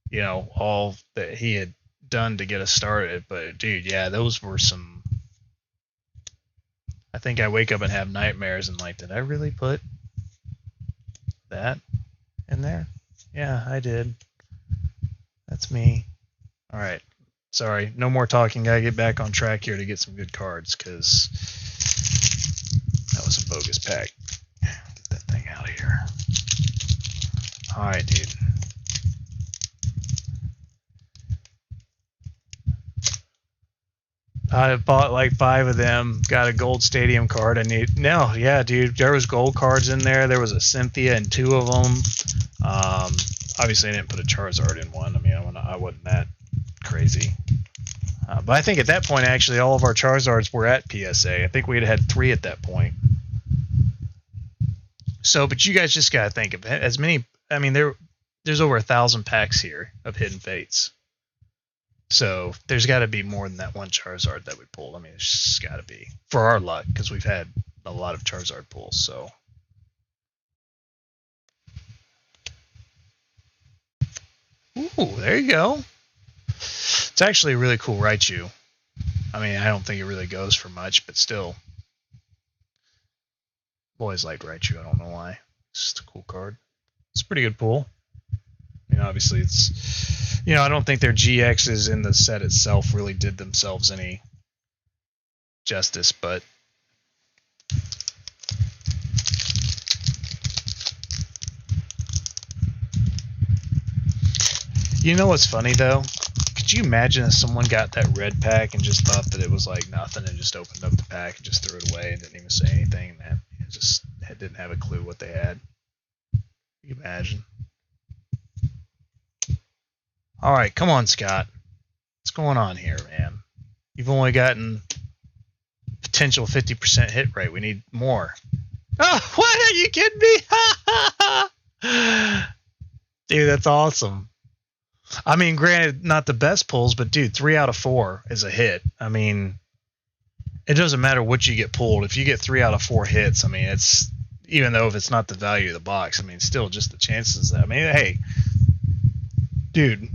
Speaker 1: you know, all that he had done to get us started. But dude, yeah, those were some, I think I wake up and have nightmares and like, did I really put that in there? Yeah, I did. That's me. All right. Sorry, no more talking. Gotta get back on track here to get some good cards, because that was a bogus pack. Get that thing out of here. All right, dude. I bought like 5 of them. Got a gold stadium card. Yeah, dude. There was gold cards in there. There was a Cynthia in 2 of them. Obviously, I didn't put a Charizard in one. I mean, I wasn't that crazy. But I think at that point, actually, all of our Charizards were at PSA. I think we had 3 at that point. So, but you guys just gotta think of as many. I mean, there's over 1,000 packs here of Hidden Fates. So there's got to be more than that one Charizard that we pulled. I mean, it's just got to be for our luck, because we've had a lot of Charizard pulls. So, ooh, there you go. It's actually a really cool Raichu. I mean, I don't think it really goes for much, but still, I've always liked Raichu. I don't know why. It's just a cool card. It's a pretty good pull. I mean, obviously, it's, you know, I don't think their GXs in the set itself really did themselves any justice, but You know what's funny though? Could you imagine if someone got that red pack and just thought that it was like nothing and just opened up the pack and just threw it away and didn't even say anything, man? Just didn't have a clue what they had. You imagine? All right, come on, Scott. What's going on here, man? You've only gotten potential 50% hit rate. We need more. Oh, what? Are you kidding me? Dude, that's awesome. I mean, granted, not the best pulls, but dude, 3 out of 4 is a hit. I mean, it doesn't matter what you get pulled. If you get 3 out of 4 hits, I mean, it's, even though if it's not the value of the box, I mean, still just the chances that, I mean, hey, dude,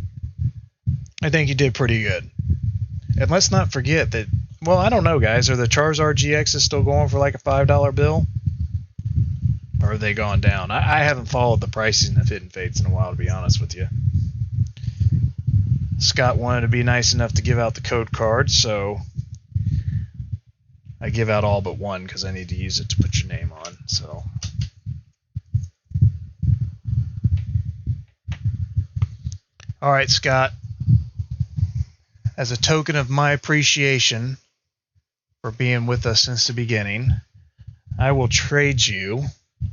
Speaker 1: I think you did pretty good. And let's not forget that, well, I don't know, guys, are the Charizard GXs still going for like a $5 bill? Or are they gone down? I haven't followed the pricing of Hidden Fates in a while, to be honest with you. Scott wanted to be nice enough to give out the code card, so I give out all but one because I need to use it to put your name on. So, all right, Scott. As a token of my appreciation for being with us since the beginning, I will trade you.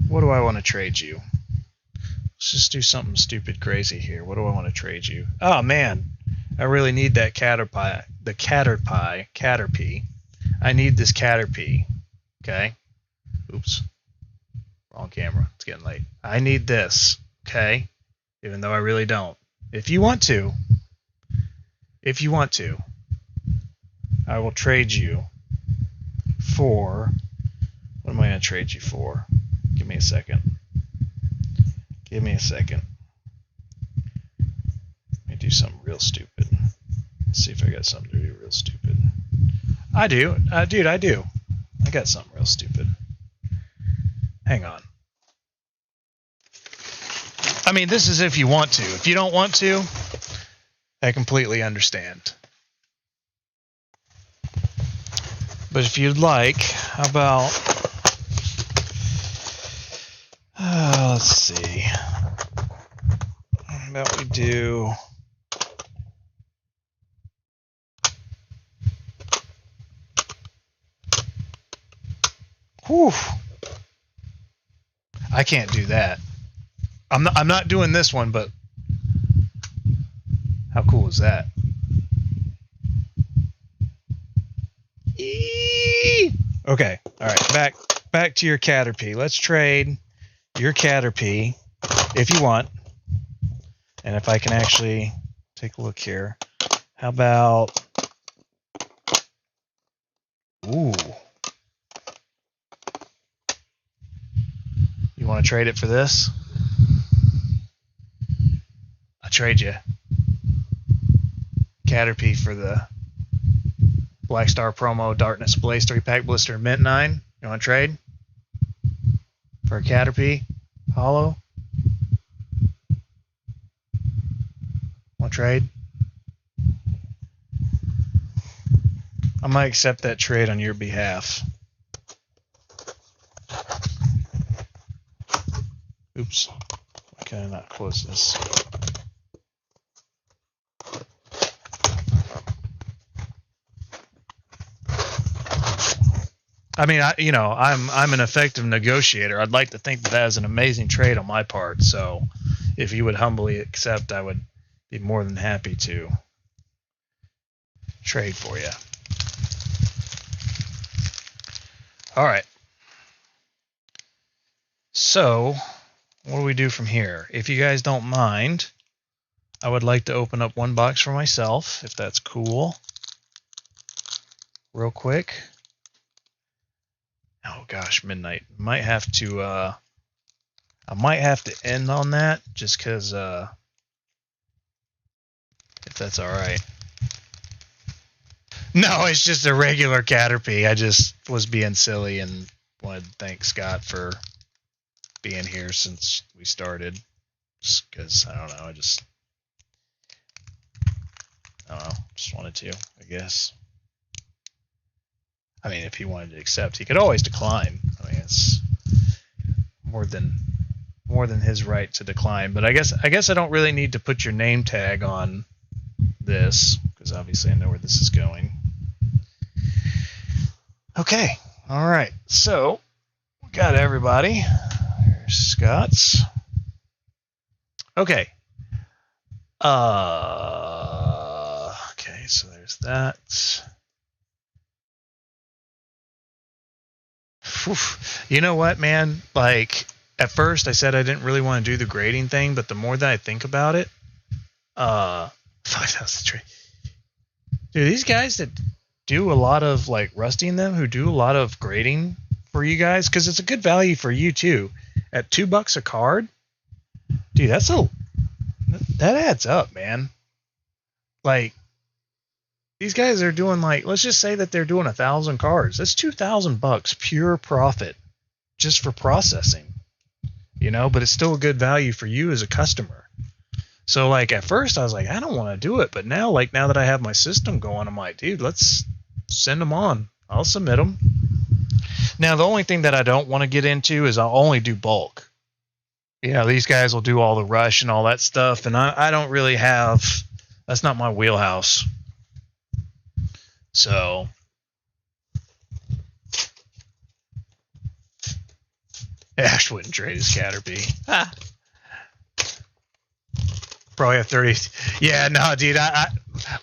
Speaker 1: What do I want to trade you? Let's just do something stupid crazy here. What do I want to trade you? Oh, man. I really need that Caterpie. The Caterpie. I need this Caterpie. Okay? Oops. Wrong camera. It's getting late. I need this. Okay? Even though I really don't. If you want to, I will trade you for... What am I going to trade you for? Give me a second. Give me a second. Let me do something real stupid. Let's see if I got something to do real stupid. I do. Dude, I do. I got something real stupid. Hang on. I mean, this is if you want to. If you don't want to, I completely understand. But if you'd like, how about... let's see. How about we do... Whew. I can't do that. I'm not doing this one, but how cool is that? Eee! Okay. All right. Back to your Caterpie. Let's trade your Caterpie if you want. And if I can actually take a look here. How about... Ooh. You want to trade it for this? I'll trade you Caterpie for the Black Star promo Darkness Blaze 3-pack blister Mint 9. You want to trade? For a Caterpie hollow? Want to trade? I might accept that trade on your behalf. Oops. Why can I not close this? I mean, I'm an effective negotiator. I'd like to think that is an amazing trade on my part. So, if you would humbly accept, I would be more than happy to trade for you. All right. So, what do we do from here? If you guys don't mind, I would like to open up one box for myself, if that's cool. Real quick. Oh gosh, midnight. I might have to end on that just because if that's all right. No, it's just a regular Caterpie. I just was being silly and wanted to thank Scott for being here since we started. Just because I don't know, just wanted to, I guess. I mean, if he wanted to accept, he could always decline. I mean, it's more than more than his right to decline. But I guess I don't really need to put your name tag on this, because obviously I know where this is going. Okay, all right. So we got everybody. There's Scott's. Okay. Okay, so there's that. Whew. You know what, man? Like, at first I said I didn't really want to do the grading thing, but the more that I think about it, 5,000 trade. Dude, these guys that do a lot of like Rusty and them, who do a lot of grading for you guys, because it's a good value for you too. At $2 a card, dude, that adds up, man. Like, these guys are doing, like, let's just say that they're doing 1,000 cards. That's $2,000 pure profit just for processing, you know. But it's still a good value for you as a customer. So, like, at first I was like, I don't want to do it, but now, like, now that I have my system going, I'm like, dude, let's send them on. I'll submit them. Now, the only thing that I don't want to get into is I'll only do bulk. You know, these guys will do all the rush and all that stuff, and I don't really have. That's not my wheelhouse. So, Ash wouldn't trade his Caterpie. Ah. Probably have 30. Yeah, no, dude. I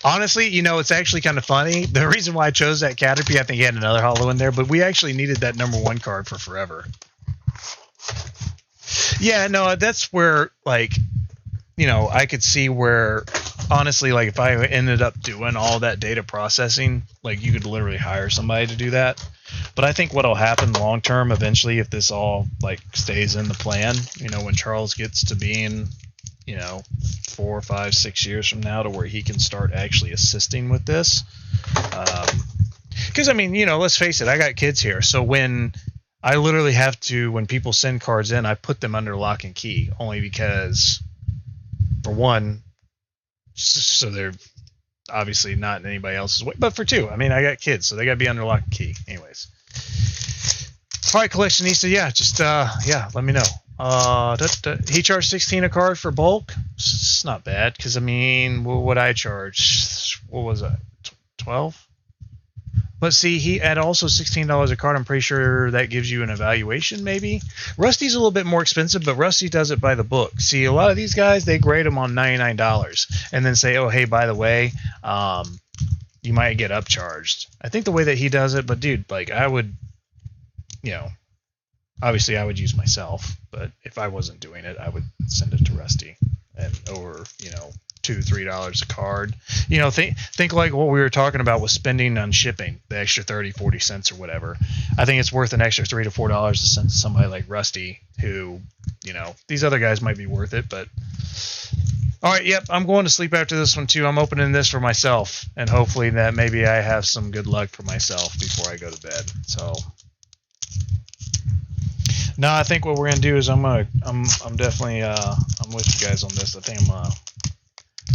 Speaker 1: honestly, you know, it's actually kind of funny. The reason why I chose that Caterpie, I think he had another holo in there, but we actually needed that #1 card for forever. Yeah, no, that's where, like, you know, I could see where, honestly, like, if I ended up doing all that data processing, like, you could literally hire somebody to do that. But I think what'll happen long term eventually, if this all, like, stays in the plan, you know, when Charles gets to being, you know, 4, 5, 6 years from now, to where he can start actually assisting with this. Because, I mean, you know, let's face it, I got kids here. So when I literally have to, when people send cards in, I put them under lock and key, only because, for one, so they're obviously not in anybody else's way. But for two, I mean, I got kids, so they got to be under lock and key. Anyways. All right, Collectionista, yeah, just, yeah, let me know. He charged 16 a card for bulk. It's not bad, because, I mean, what would I charge? What was that? 12? Let's see, he at also $16 a card. I'm pretty sure that gives you an evaluation, maybe. Rusty's a little bit more expensive, but Rusty does it by the book. See, a lot of these guys, they grade them on $99 and then say, oh, hey, by the way, you might get upcharged. I think the way that he does it, but dude, like, I would, you know, obviously I would use myself, but if I wasn't doing it, I would send it to Rusty. And over, you know, $2, $3 a card. You know, think like what we were talking about with spending on shipping, the extra 30, 40 cents or whatever. I think it's worth an extra $3 to $4 to send to somebody like Rusty, who, you know, these other guys might be worth it, but all right, yep, I'm going to sleep after this one too. I'm opening this for myself, and hopefully that maybe I have some good luck for myself before I go to bed. So no, I think what we're gonna do is I'm definitely I'm with you guys on this. I think I'm gonna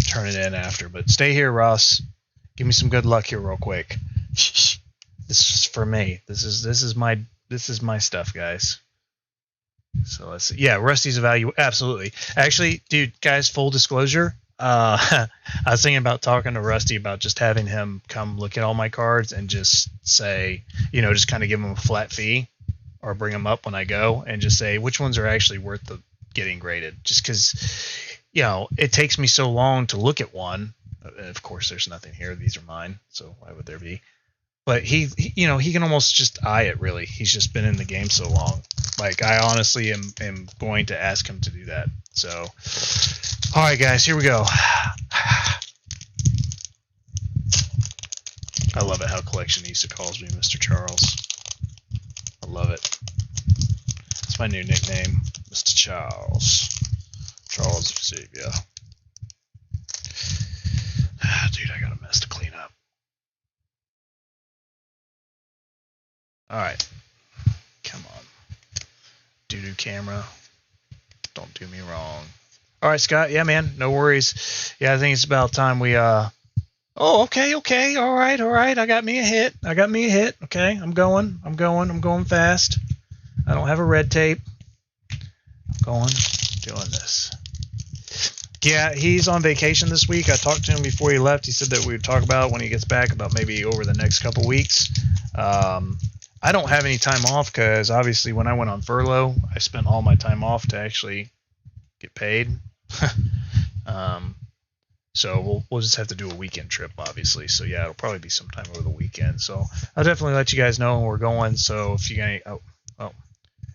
Speaker 1: turn it in after, but stay here, Ross. Give me some good luck here real quick. This is for me. This is my stuff, guys. So let's see. Yeah, Rusty's a value, absolutely. Actually, dude, guys, full disclosure, I was thinking about talking to Rusty about just having him come look at all my cards and just say, you know, just kind of give him a flat fee, or bring them up when I go and just say which ones are actually worth the getting graded. Just because, you know, it takes me so long to look at one. Of course, there's nothing here. These are mine, so why would there be? But he you know, he can almost just eye it, really. He's just been in the game so long. Like, I honestly am going to ask him to do that. So, all right, guys, here we go. I love it how Collectionista calls me Mr. Charles. I love it. It's my new nickname, Mr. Charles. Charles Xavier. Dude, I got a mess to clean up. Alright. Come on. Doo-doo camera. Don't do me wrong. Alright, Scott. Yeah, man. No worries. Yeah, I think it's about time we, Oh, okay. All right. I got me a hit. Okay, I'm going fast. I don't have a red tape. going, doing this. Yeah, he's on vacation this week. I talked to him before he left. He said that we would talk about it when he gets back, about maybe over the next couple weeks. I don't have any time off because obviously when I went on furlough, I spent all my time off to actually get paid. So we'll just have to do a weekend trip, obviously. So yeah, it'll probably be sometime over the weekend. So I'll definitely let you guys know when we're going. So if you got any,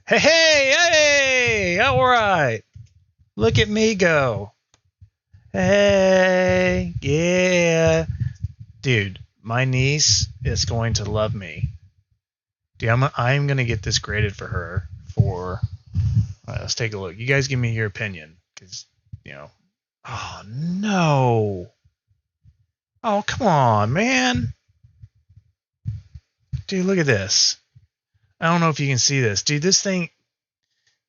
Speaker 1: hey, all right, look at me go. Hey, yeah, dude, my niece is going to love me. Dude, I'm gonna get this graded for her. All right, let's take a look. You guys give me your opinion, because oh no! Oh, come on, man! Dude, look at this. I don't know if you can see this, dude. This thing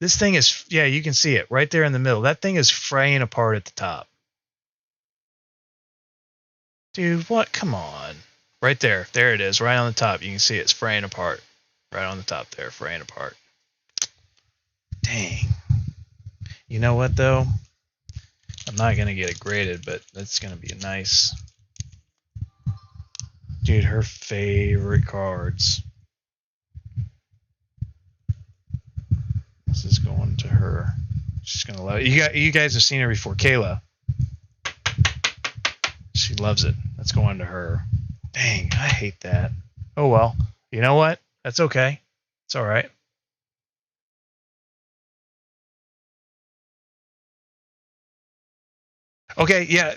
Speaker 1: is, yeah, you can see it right there in the middle. That thing is fraying apart at the top. Dude, what? Come on. Right there. There it is. Right on the top. You can see it's fraying apart. Right on the top there. Fraying apart. Dang. You know what, though? I'm not going to get it graded, but that's going to be a nice... Dude, her favorite cards. This is going to her. She's going to love it. You guys have seen her before. Kayla. She loves it. That's going to her. Dang, I hate that. Oh well. You know what? That's okay. It's all right. Okay, yeah.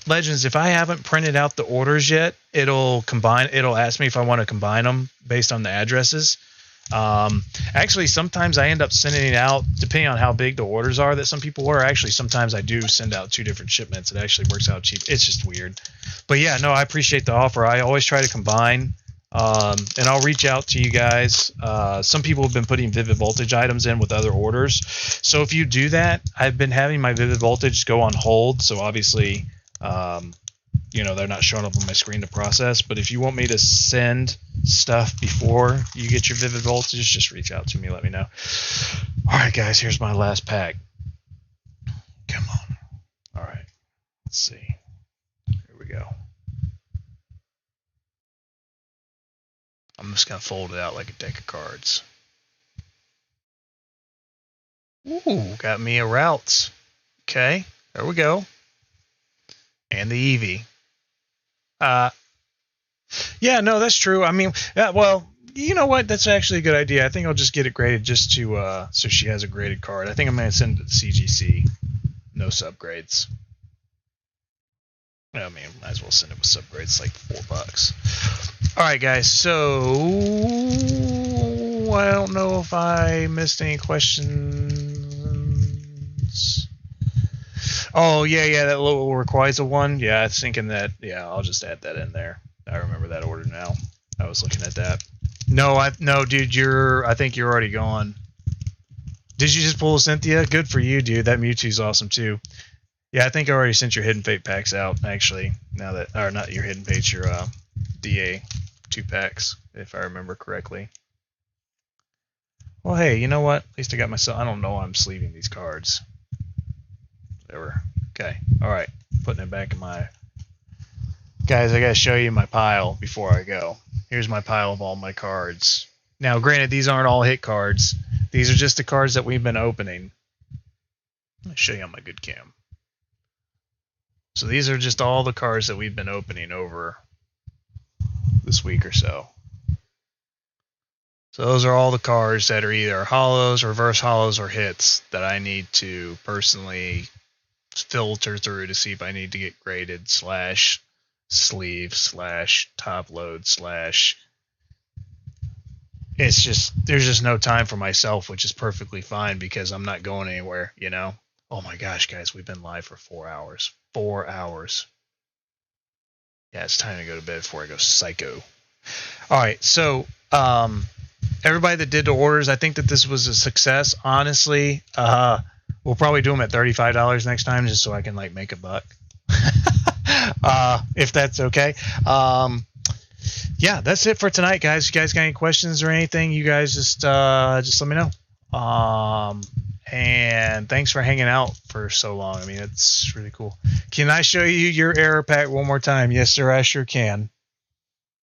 Speaker 1: Legends, if I haven't printed out the orders yet, it'll ask me if I want to combine them based on the addresses. Actually, sometimes I end up sending it out, depending on how big the orders are that some people order. Actually, sometimes I do send out 2 different shipments. It actually works out cheap. It's just weird. But yeah, no, I appreciate the offer. I always try to combine, and I'll reach out to you guys. Some people have been putting Vivid Voltage items in with other orders. So if you do that, I've been having my Vivid Voltage go on hold. So obviously, they're not showing up on my screen to process. But if you want me to send stuff before you get your Vivid Voltage, just reach out to me. Let me know. All right, guys, here's my last pack. Come on. All right. Let's see. Here we go. I'm just going to fold it out like a deck of cards. Ooh, got me a Routes. Okay, there we go. And the Eevee. Yeah, no, that's true. I mean, well, you know what? That's actually a good idea. I think I'll just get it graded just to, so she has a graded card. I think I'm going to send it to CGC. No subgrades. I mean, might as well send it with subgrades, like $4. All right, guys. So I don't know if I missed any questions. Oh yeah, that little Rayquaza one. Yeah, I was thinking that. Yeah, I'll just add that in there. I remember that order now. I was looking at that. No, dude. I think you're already gone. Did you just pull a Cynthia? Good for you, dude. That Mewtwo's awesome too. Yeah, I think I already sent your Hidden Fate packs out, actually. Or not your Hidden Fates, your DA 2 packs, if I remember correctly. Well, hey, you know what? At least I got myself. I don't know why I'm sleeving these cards. Whatever. Okay. All right. Putting it back in my. Guys, I gotta show you my pile before I go. Here's my pile of all my cards. Now, granted, these aren't all hit cards. These are just the cards that we've been opening. I'll show you on my good cam. So these are just all the cards that we've been opening over this week or so. So those are all the cards that are either hollows, reverse hollows, or hits that I need to personally filter through to see if I need to get graded / sleeve / top load / it's just, there's just no time for myself, which is perfectly fine because I'm not going anywhere, you know? Oh my gosh, guys, we've been live for 4 hours. 4 hours. Yeah, it's time to go to bed before I go psycho. All right, so everybody that did the orders, I think that this was a success. Honestly, we'll probably do them at $35 next time, just so I can like make a buck, if that's okay. Yeah, that's it for tonight, guys. If you guys got any questions or anything, you guys just let me know. and thanks for hanging out for so long. I mean, it's really cool. Can I show you your error pack one more time? Yes, sir, I sure can.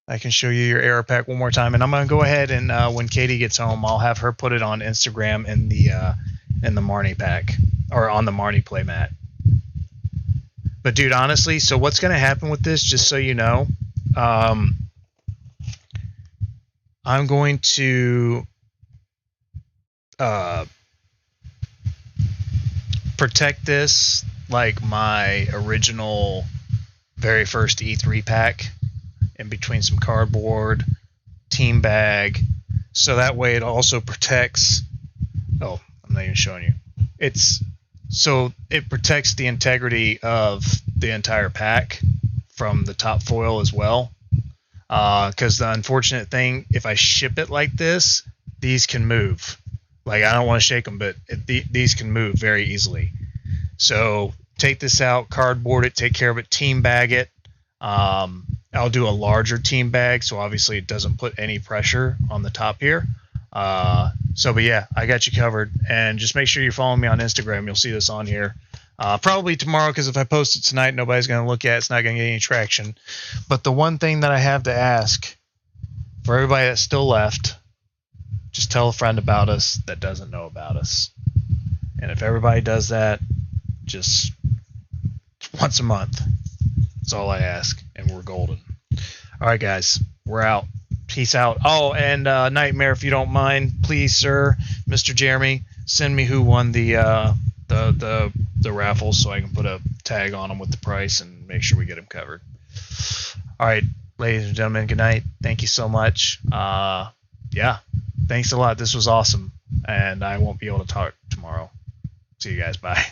Speaker 1: I can show you your error pack one more time, and I'm gonna go ahead and when Katie gets home, I'll have her put it on Instagram in the Marnie pack, or on the Marnie playmat. But dude, honestly, so what's gonna happen with this? Just so you know, I'm going to protect this like my original very first E3 pack, in between some cardboard, team bag, so that way it also protects. Oh, I'm not even showing you. It protects the integrity of the entire pack from the top foil as well. Because the unfortunate thing, if I ship it like this, these can move. Like, I don't want to shake them, but these can move very easily. So take this out, cardboard it, take care of it, team bag it. I'll do a larger team bag, so obviously it doesn't put any pressure on the top here. But yeah, I got you covered. And just make sure you're following me on Instagram. You'll see this on here. Probably tomorrow, because if I post it tonight, nobody's going to look at it. It's not going to get any traction. But the one thing that I have to ask for everybody that's still left, just tell a friend about us that doesn't know about us. And if everybody does that, just once a month. That's all I ask, and we're golden. All right, guys, we're out. Peace out. Oh, and Nightmare, if you don't mind, please, sir, Mr. Jeremy, send me who won the raffle so I can put a tag on them with the price and make sure we get them covered. All right, ladies and gentlemen, good night. Thank you so much. Yeah, thanks a lot. This was awesome, and I won't be able to talk tomorrow. See you guys. Bye.